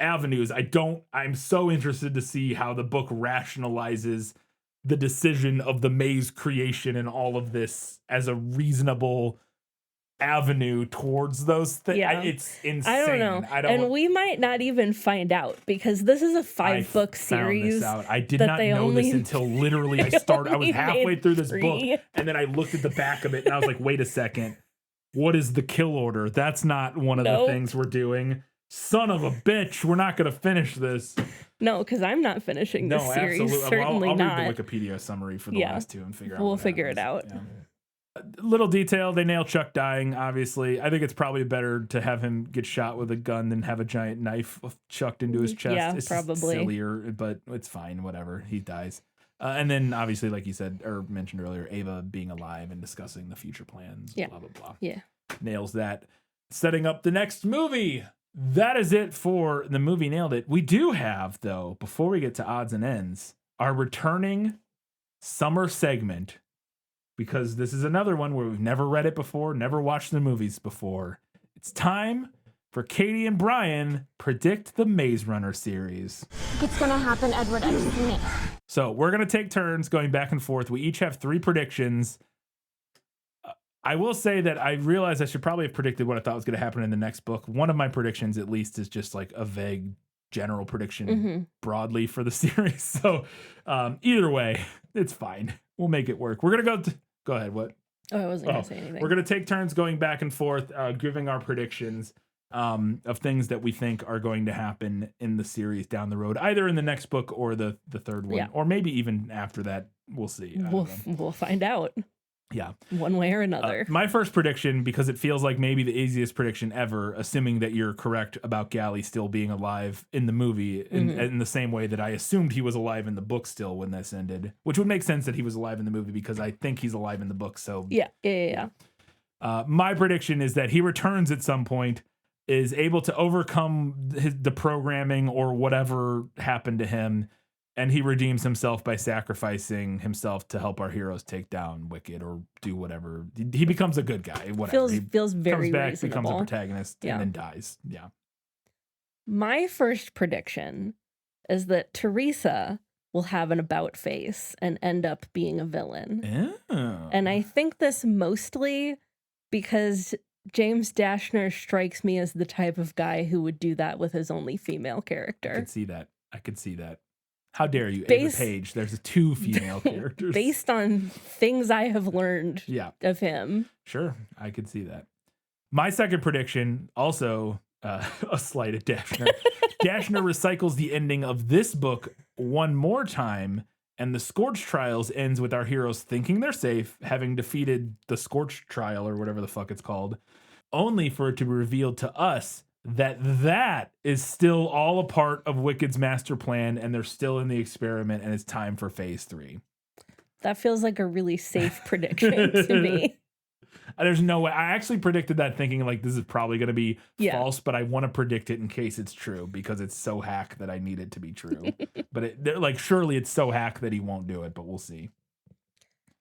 Speaker 1: avenues, I'm so interested to see how the book rationalizes the decision of the maze creation and all of this as a reasonable avenue towards those things.
Speaker 2: Yeah.
Speaker 1: It's insane.
Speaker 2: I don't know. And we might not even find out, because this is a 5-book series.
Speaker 1: I did not know this until literally I was halfway through this book, and then I looked at the back of it and I was like, wait a second. What is the kill order? That's not one of the things we're doing. Son of a bitch, we're not going to finish this.
Speaker 2: No, because I'm not finishing this series.
Speaker 1: Absolutely.
Speaker 2: Certainly
Speaker 1: I'll
Speaker 2: not.
Speaker 1: read the Wikipedia summary for the last two and figure out.
Speaker 2: We'll figure it out.
Speaker 1: Yeah. Little detail, they nail Chuck dying, obviously. I think it's probably better to have him get shot with a gun than have a giant knife chucked into his chest.
Speaker 2: Yeah,
Speaker 1: it's
Speaker 2: probably
Speaker 1: sillier, but it's fine, whatever. He dies. And then, obviously, like you said, or mentioned earlier, Ava being alive and discussing the future plans, blah, blah, blah.
Speaker 2: Yeah.
Speaker 1: Nails that. Setting up the next movie. That is it for the movie Nailed It. We do have, though, before we get to odds and ends, our returning summer segment, because this is another one where we've never read it before, never watched the movies before. It's time for Katie and Bryan predict the Maze Runner series.
Speaker 5: It's gonna happen, Edward. I've seen it.
Speaker 1: So we're going to take turns going back and forth. We each have 3 predictions. I will say that I realized I should probably have predicted what I thought was going to happen in the next book. One of my predictions, at least, is just like a vague general prediction broadly for the series. So either way, it's fine. We'll make it work. We're going to go ahead. What?
Speaker 2: Oh, I wasn't going to say anything.
Speaker 1: We're going to take turns going back and forth, giving our predictions. of things that we think are going to happen in the series down the road, either in the next book or the third one, or maybe even after that. We'll see.
Speaker 2: We'll find out.
Speaker 1: Yeah.
Speaker 2: One way or another.
Speaker 1: My first prediction, because it feels like maybe the easiest prediction ever, assuming that you're correct about Gally still being alive in the movie, in the same way that I assumed he was alive in the book still when this ended, which would make sense that he was alive in the movie because I think he's alive in the book. So
Speaker 2: yeah.
Speaker 1: My prediction is that he returns at some point, is able to overcome the programming or whatever happened to him, and he redeems himself by sacrificing himself to help our heroes take down Wicked or do whatever. He becomes a good guy. Whatever.
Speaker 2: Feels very
Speaker 1: comes back,
Speaker 2: reasonable.
Speaker 1: becomes a protagonist, and then dies. Yeah.
Speaker 2: My first prediction is that Teresa will have an about face and end up being a villain.
Speaker 1: Oh.
Speaker 2: And I think this mostly because James Dashner strikes me as the type of guy who would do that with his only female character.
Speaker 1: I could see that. How dare you, Ava Page? There's 2 female characters.
Speaker 2: Based on things I have learned of him.
Speaker 1: Sure, I could see that. My second prediction, also a slight at Dashner. Dashner recycles the ending of this book one more time, and the Scorch Trials ends with our heroes thinking they're safe, having defeated the Scorch Trial, or whatever the fuck it's called, only for it to be revealed to us that is still all a part of Wicked's master plan, and they're still in the experiment, and it's time for phase 3.
Speaker 2: That feels like a really safe prediction to me.
Speaker 1: There's no way. I actually predicted that thinking like this is probably going to be false, but I want to predict it in case it's true because it's so hack that I need it to be true. But surely it's so hack that he won't do it, but we'll see.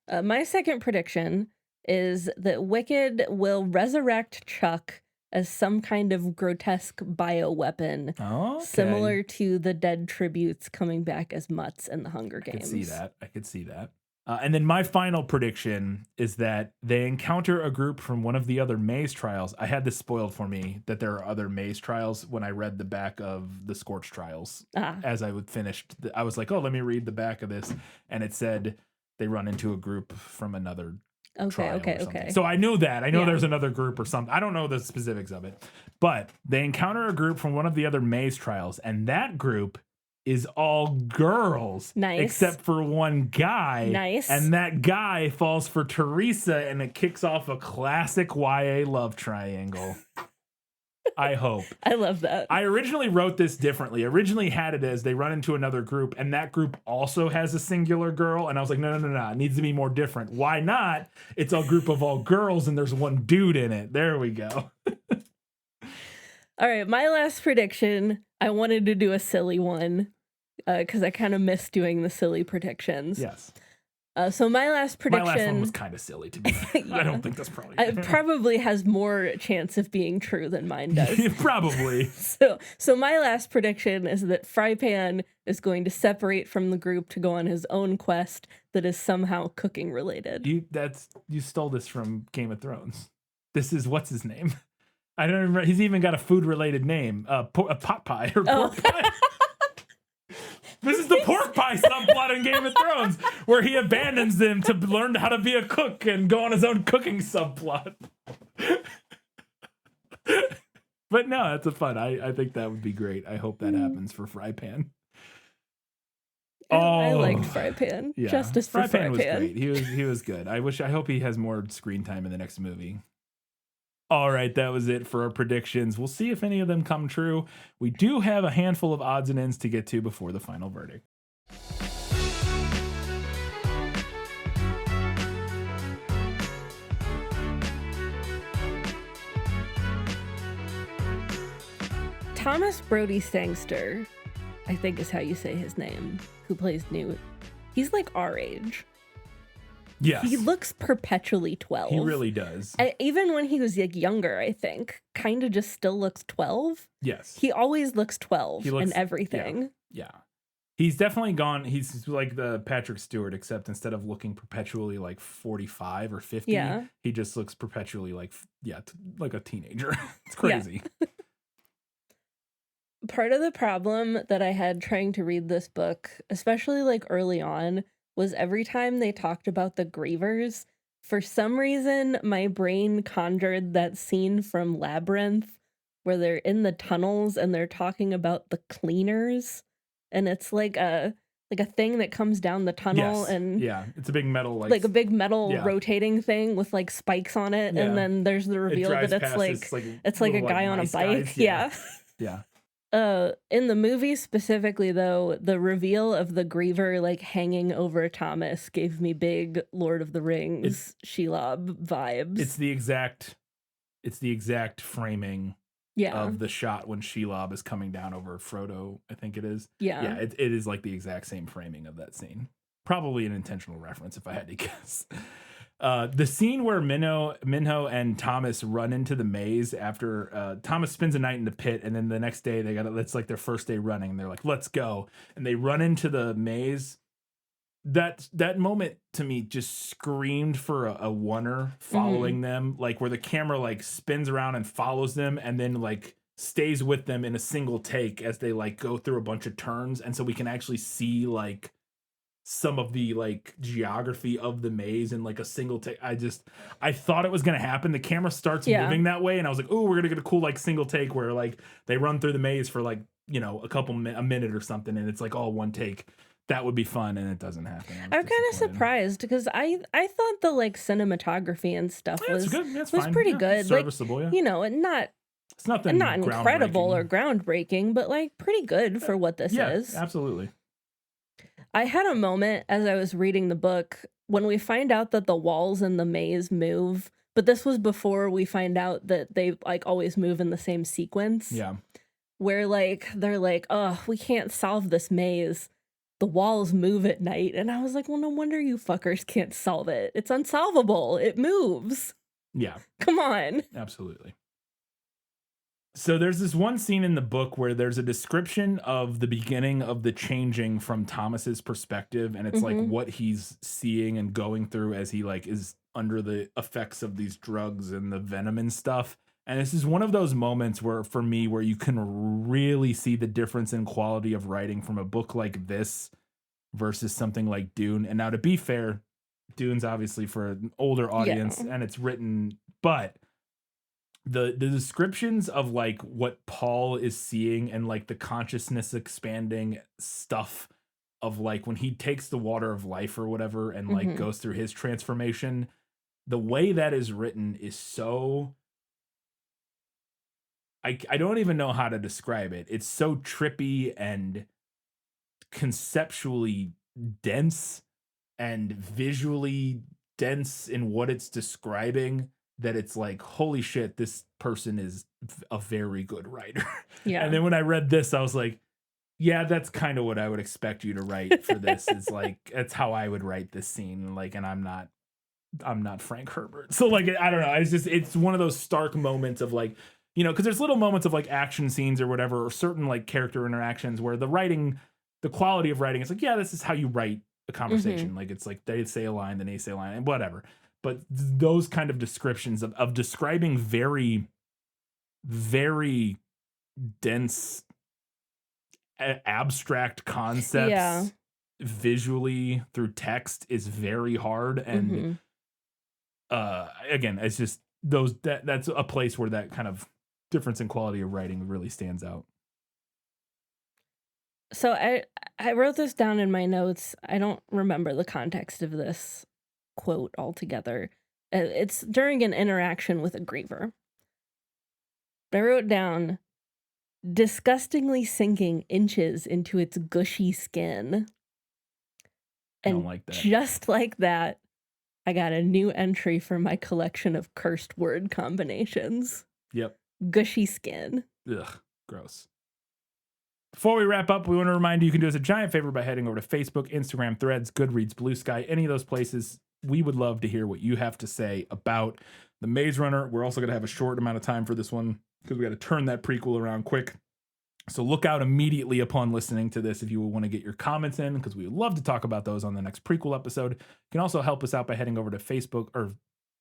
Speaker 2: My second prediction is that Wicked will resurrect Chuck as some kind of grotesque bioweapon, similar to the dead tributes coming back as Mutts in the Hunger Games.
Speaker 1: I could see that. And then my final prediction is that they encounter a group from one of the other maze trials. I had this spoiled for me that there are other maze trials when I read the back of the Scorch Trials. As I would finish, I was like, oh, let me read the back of this. And it said they run into a group from another Okay. So I knew that. I know there's another group or something. I don't know the specifics of it. But they encounter a group from one of the other maze trials, and that group is all girls.
Speaker 2: Nice.
Speaker 1: Except for one guy.
Speaker 2: Nice.
Speaker 1: And that guy falls for Teresa, and it kicks off a classic YA love triangle. I hope.
Speaker 2: I love that.
Speaker 1: I originally wrote this differently. Originally had it as they run into another group, and that group also has a singular girl. And I was like, no. It needs to be more different. Why not? It's a group of all girls, and there's one dude in it. There we go.
Speaker 2: All right, my last prediction. I wanted to do a silly one because I kind of miss doing the silly predictions.
Speaker 1: Yes.
Speaker 2: So my last prediction...
Speaker 1: My last one was kind of silly, to be fair. I don't think that's probably...
Speaker 2: It probably has more chance of being true than mine does.
Speaker 1: Probably.
Speaker 2: So my last prediction is that Frypan is going to separate from the group to go on his own quest that is somehow cooking related.
Speaker 1: You stole this from Game of Thrones. This is... What's his name? I don't remember. He's even got a food-related name. A pot pie or pork pie. This is the pork pie subplot in Game of Thrones, where he abandons them to learn how to be a cook and go on his own cooking subplot. But no, that's a fun. I think that would be great. I hope that happens for Frypan.
Speaker 2: I liked Frypan.
Speaker 1: Yeah.
Speaker 2: Justice for Frypan.
Speaker 1: Was great. He was good. I hope he has more screen time in the next movie. All right, that was it for our predictions. We'll see if any of them come true. We do have a handful of odds and ends to get to before the final verdict.
Speaker 2: Thomas Brody Sangster, I think is how you say his name, who plays Newt. He's like our age.
Speaker 1: Yes.
Speaker 2: He looks perpetually 12.
Speaker 1: He really does.
Speaker 2: Even when he was like younger, I think, kind of just still looks 12.
Speaker 1: Yes.
Speaker 2: He always looks 12 in everything.
Speaker 1: Yeah. He's definitely gone. He's like the Patrick Stewart, except instead of looking perpetually like 45 or 50, he just looks perpetually like a teenager. It's crazy.
Speaker 2: Yeah. Part of the problem that I had trying to read this book, especially like early on, was every time they talked about the Grievers, for some reason, my brain conjured that scene from Labyrinth where they're in the tunnels and they're talking about the cleaners, and it's like a thing that comes down the tunnel,
Speaker 1: Yes.
Speaker 2: and
Speaker 1: Yeah. It's a big metal
Speaker 2: like a big metal
Speaker 1: yeah.
Speaker 2: rotating thing with like spikes on it,
Speaker 1: Yeah.
Speaker 2: and then there's the reveal that it's like a
Speaker 1: little,
Speaker 2: guy on a
Speaker 1: mice
Speaker 2: bike.
Speaker 1: guys.
Speaker 2: Yeah.
Speaker 1: Yeah.
Speaker 2: In the movie specifically though, the reveal of the Griever like hanging over Thomas gave me big Lord of the Rings Shelob vibes.
Speaker 1: It's the exact framing of the shot when Shelob is coming down over Frodo, I think it is. Yeah, it is like the exact same framing of that scene. Probably an intentional reference if I had to guess. The scene where Minho and Thomas run into the maze after Thomas spends a night in the pit, and then the next day it's like their first day running, and they're like, let's go. And they run into the maze. That moment to me just screamed for a oneer following them, like where the camera like spins around and follows them and then like stays with them in a single take as they like go through a bunch of turns. And so we can actually see like some of the like geography of the maze in like a single take. I thought it was going to happen. The camera starts moving that way. And I was like, oh, we're going to get a cool like single take where like they run through the maze for like, you know, a minute or something. And it's like all one take. That would be fun, and it doesn't happen.
Speaker 2: I'm kind of surprised because I thought the like cinematography and stuff was pretty good,
Speaker 1: serviceable.
Speaker 2: Like, you know, it's
Speaker 1: nothing
Speaker 2: not incredible or groundbreaking, but like pretty good for what this is.
Speaker 1: Absolutely.
Speaker 2: I had a moment as I was reading the book when we find out that the walls in the maze move, but this was before we find out that they like always move in the same sequence.
Speaker 1: Yeah.
Speaker 2: Where like they're like, oh, we can't solve this maze. The walls move at night. And I was like, well, no wonder you fuckers can't solve it. It's unsolvable. It moves.
Speaker 1: Yeah.
Speaker 2: Come on.
Speaker 1: Absolutely. So there's this one scene in the book where there's a description of the beginning of the changing from Thomas's perspective. And it's like what he's seeing and going through as he like is under the effects of these drugs and the venom and stuff. And this is one of those moments where, for me, where you can really see the difference in quality of writing from a book like this versus something like Dune. And now, to be fair, Dune's obviously for an older audience and it's written, but the descriptions of like what Paul is seeing and like the consciousness expanding stuff of like when he takes the water of life or whatever and like goes through his transformation, the way that is written is so... I don't even know how to describe it. It's so trippy and conceptually dense and visually dense in what it's describing that it's like, holy shit, this person is a very good writer.
Speaker 2: Yeah.
Speaker 1: And then when I read this, I was like, yeah, that's kind of what I would expect you to write for this. It's like, that's how I would write this scene. Like, and I'm not Frank Herbert. So like, I don't know. It's one of those stark moments of like, you know, because there's little moments of like action scenes or whatever, or certain like character interactions where the quality of writing is like, yeah, this is how you write a conversation. Like it's like they say a line, then they say a line, and whatever. But those kind of descriptions of describing very, very dense, abstract concepts visually through text is very hard. And again, it's just that's a place where that kind of difference in quality of writing really stands out.
Speaker 2: So I wrote this down in my notes. I don't remember the context of this quote altogether. It's during an interaction with a griever. I wrote down, disgustingly sinking inches into its gushy skin. And
Speaker 1: I don't like that.
Speaker 2: Just like that, I got a new entry for my collection of cursed word combinations.
Speaker 1: Yep.
Speaker 2: Gushy skin.
Speaker 1: Ugh, gross. Before we wrap up, we want to remind you can do us a giant favor by heading over to Facebook, Instagram, Threads, Goodreads, Blue Sky, any of those places. We would love to hear what you have to say about The Maze Runner. We're also going to have a short amount of time for this one because we got to turn that prequel around quick. So look out immediately upon listening to this if you want to get your comments in, because we would love to talk about those on the next prequel episode. You can also help us out by heading over to Facebook or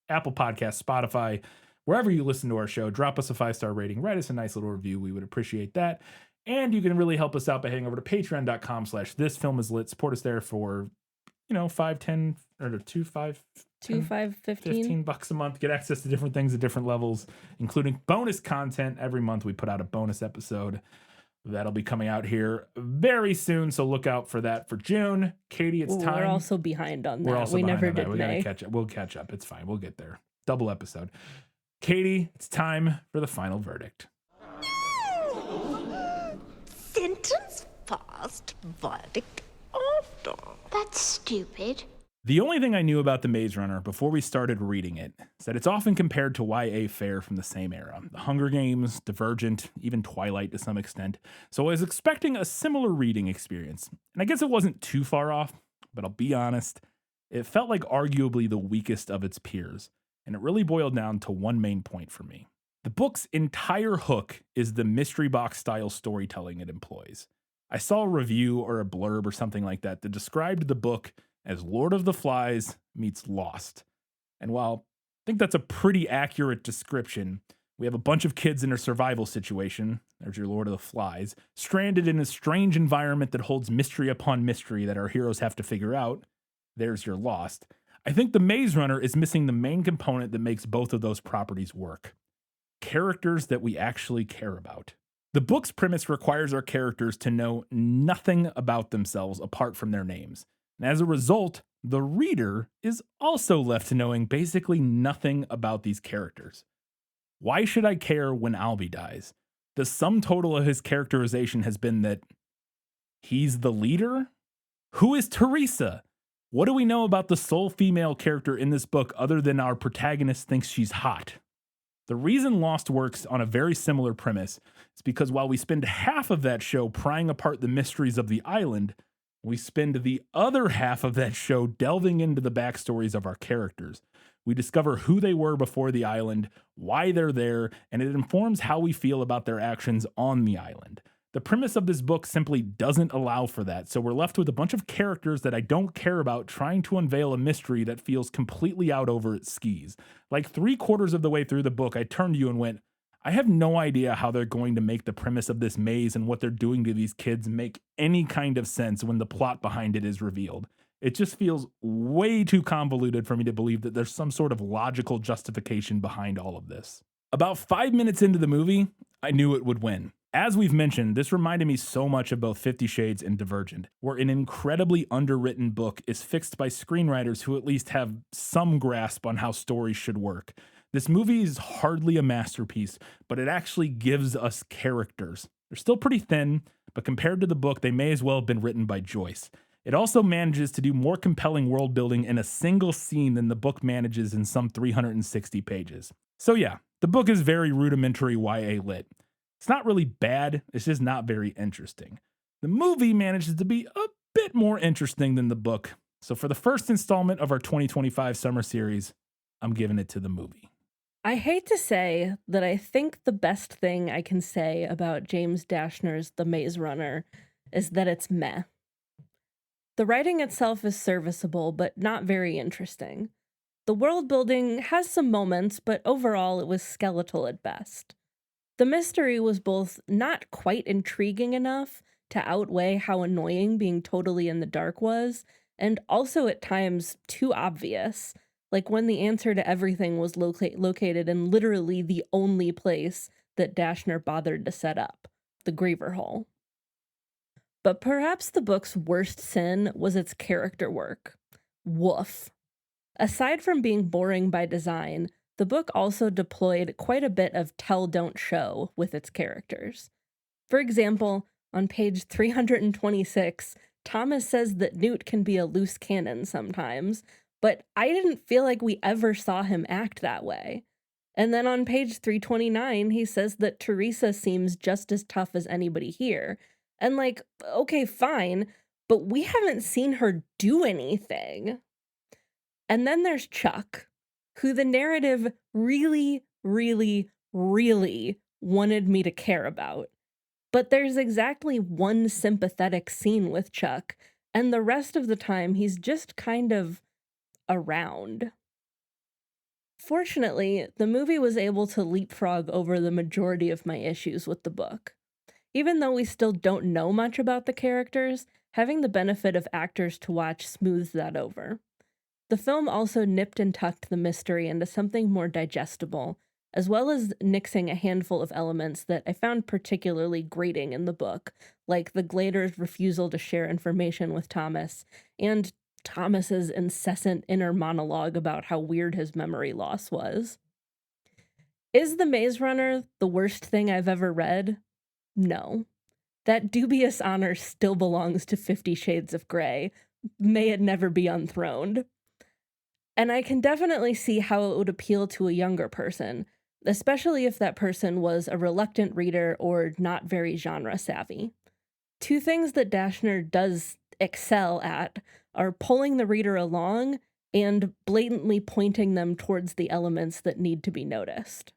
Speaker 1: Apple Podcasts, Spotify, wherever you listen to our show. Drop us a 5-star rating, write us a nice little review. We would appreciate that. And you can really help us out by heading over to patreon.com/thisfilmislit. Support us there for $5, $10, or $2, $5,
Speaker 2: $2, $5, $15.
Speaker 1: $15 a month. Get access to different things at different levels, including bonus content. Every month we put out a bonus episode. That'll be coming out here very soon, so look out for that for June. Katie, it's time.
Speaker 2: We're also behind on that.
Speaker 1: We're also
Speaker 2: we
Speaker 1: behind
Speaker 2: never
Speaker 1: on that.
Speaker 2: did
Speaker 1: We
Speaker 2: May.
Speaker 1: gotta catch up. We'll catch up. It's fine. We'll get there. Double episode. Katie, it's time for the final verdict.
Speaker 7: Sentence fast, verdict after.
Speaker 5: That's stupid.
Speaker 1: The only thing I knew about The Maze Runner before we started reading it is that it's often compared to YA fare from the same era. The Hunger Games, Divergent, even Twilight to some extent. So I was expecting a similar reading experience. And I guess it wasn't too far off, but I'll be honest, it felt like arguably the weakest of its peers. And it really boiled down to one main point for me. The book's entire hook is the mystery box style storytelling it employs. I saw a review or a blurb or something like that that described the book as Lord of the Flies meets Lost. And while I think that's a pretty accurate description, we have a bunch of kids in a survival situation, there's your Lord of the Flies, stranded in a strange environment that holds mystery upon mystery that our heroes have to figure out, there's your Lost. I think The Maze Runner is missing the main component that makes both of those properties work. Characters that we actually care about. The book's premise requires our characters to know nothing about themselves apart from their names. And as a result, the reader is also left knowing basically nothing about these characters. Why should I care when Albie dies? The sum total of his characterization has been that he's the leader? Who is Teresa? What do we know about the sole female character in this book other than our protagonist thinks she's hot? The reason Lost works on a very similar premise is because while we spend half of that show prying apart the mysteries of the island, we spend the other half of that show delving into the backstories of our characters. We discover who they were before the island, why they're there, and it informs how we feel about their actions on the island. The premise of this book simply doesn't allow for that, so we're left with a bunch of characters that I don't care about trying to unveil a mystery that feels completely out over its skis. Like 3/4 of the way through the book, I turned to you and went, I have no idea how they're going to make the premise of this maze and what they're doing to these kids make any kind of sense when the plot behind it is revealed. It just feels way too convoluted for me to believe that there's some sort of logical justification behind all of this. About 5 minutes into the movie, I knew it would win. As we've mentioned, this reminded me so much of both 50 Shades and Divergent, where an incredibly underwritten book is fixed by screenwriters who at least have some grasp on how stories should work. This movie is hardly a masterpiece, but it actually gives us characters. They're still pretty thin, but compared to the book, they may as well have been written by Joyce. It also manages to do more compelling world building in a single scene than the book manages in some 360 pages. So yeah, the book is very rudimentary YA lit. It's not really bad, it's just not very interesting. The movie manages to be a bit more interesting than the book. So for the first installment of our 2025 summer series, I'm giving it to the movie.
Speaker 2: I hate to say that I think the best thing I can say about James Dashner's The Maze Runner is that it's meh. The writing itself is serviceable, but not very interesting. The world building has some moments, but overall it was skeletal at best. The mystery was both not quite intriguing enough to outweigh how annoying being totally in the dark was, and also at times too obvious, like when the answer to everything was located in literally the only place that Dashner bothered to set up, the Graver Hole. But perhaps the book's worst sin was its character work. Woof. Aside from being boring by design, the book also deployed quite a bit of tell don't show with its characters. For example, on page 326, Thomas says that Newt can be a loose cannon sometimes, but I didn't feel like we ever saw him act that way. And then on page 329, he says that Teresa seems just as tough as anybody here. And like, okay, fine, but we haven't seen her do anything. And then there's Chuck, who the narrative really, really, really wanted me to care about. But there's exactly one sympathetic scene with Chuck, and the rest of the time he's just kind of around. Fortunately, the movie was able to leapfrog over the majority of my issues with the book. Even though we still don't know much about the characters, having the benefit of actors to watch smooths that over. The film also nipped and tucked the mystery into something more digestible, as well as nixing a handful of elements that I found particularly grating in the book, like the Glader's refusal to share information with Thomas, and Thomas's incessant inner monologue about how weird his memory loss was. Is The Maze Runner the worst thing I've ever read? No. That dubious honor still belongs to 50 Shades of Grey. May it never be unthroned. And I can definitely see how it would appeal to a younger person, especially if that person was a reluctant reader or not very genre savvy. Two things that Dashner does excel at are pulling the reader along and blatantly pointing them towards the elements that need to be noticed.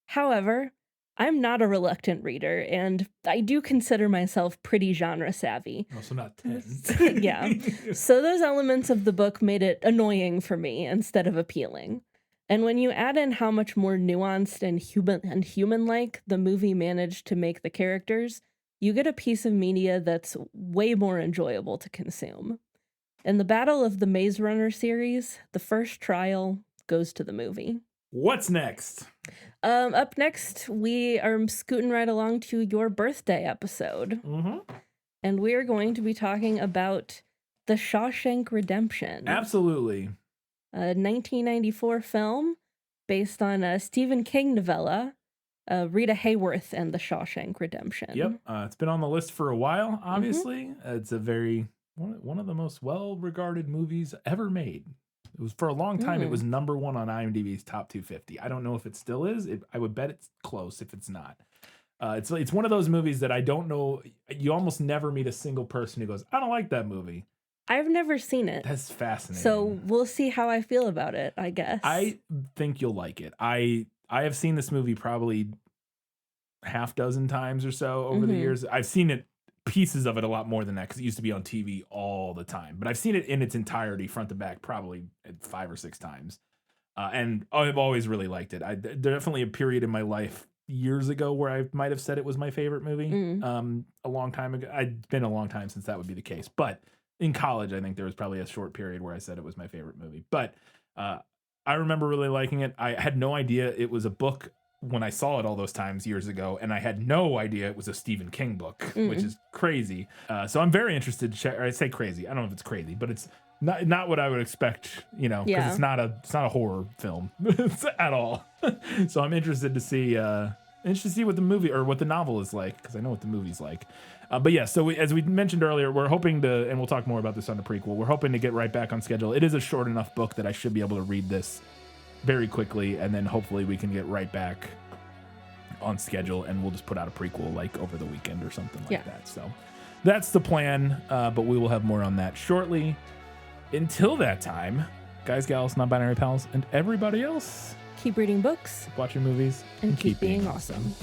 Speaker 2: However, I'm not a reluctant reader, and I do consider myself pretty genre savvy.
Speaker 1: Also not 10.
Speaker 2: Yeah. So those elements of the book made it annoying for me instead of appealing. And when you add in how much more nuanced and human-like the movie managed to make the characters, you get a piece of media that's way more enjoyable to consume. In the Battle of the Maze Runner series, the first trial goes to the movie.
Speaker 1: What's next?
Speaker 2: Up next, we are scooting right along to your birthday episode.
Speaker 1: Mm-hmm.
Speaker 2: And we are going to be talking about The Shawshank Redemption.
Speaker 1: Absolutely.
Speaker 2: A 1994 film based on a Stephen King novella, Rita Hayworth and The Shawshank Redemption.
Speaker 1: Yep. It's been on the list for a while, obviously. It's a very, one of the most well-regarded movies ever made. It was for a long time. It was number one on IMDb's top 250. I don't know if it still is. I would bet it's close if it's not. It's one of those movies that I don't know. You almost never meet a single person who goes, I don't like that movie.
Speaker 2: I've never seen it.
Speaker 1: That's fascinating.
Speaker 2: So we'll see how I feel about it, I guess.
Speaker 1: I think you'll like it. I have seen this movie probably half dozen times or so over the years. I've seen it, pieces of it, a lot more than that because it used to be on TV all the time. But I've seen it in its entirety, front to back, probably 5 or 6 times. And I've always really liked it. Definitely a period in my life years ago where I might have said it was my favorite movie. A long time ago. It's been a long time since that would be the case. But in college, I think there was probably a short period where I said it was my favorite movie. But I remember really liking it. I had no idea it was a book when I saw it all those times years ago, and I had no idea it was a Stephen King book, which is crazy. So I'm very interested to check. Or I say crazy. I don't know if it's crazy, but it's not what I would expect, because it's not a horror film at all. So I'm interested to see what the movie or what the novel is like, because I know what the movie's like. But yeah, so as we mentioned earlier, we're hoping to, and we'll talk more about this on the prequel, we're hoping to get right back on schedule. It is a short enough book that I should be able to read this very quickly, and then hopefully we can get right back on schedule, and we'll just put out a prequel like over the weekend or something like that. So that's the plan, but we will have more on that shortly. Until that time, guys, gals, non-binary pals, and everybody else,
Speaker 2: keep reading books,
Speaker 1: keep watching movies,
Speaker 2: and keep being awesome.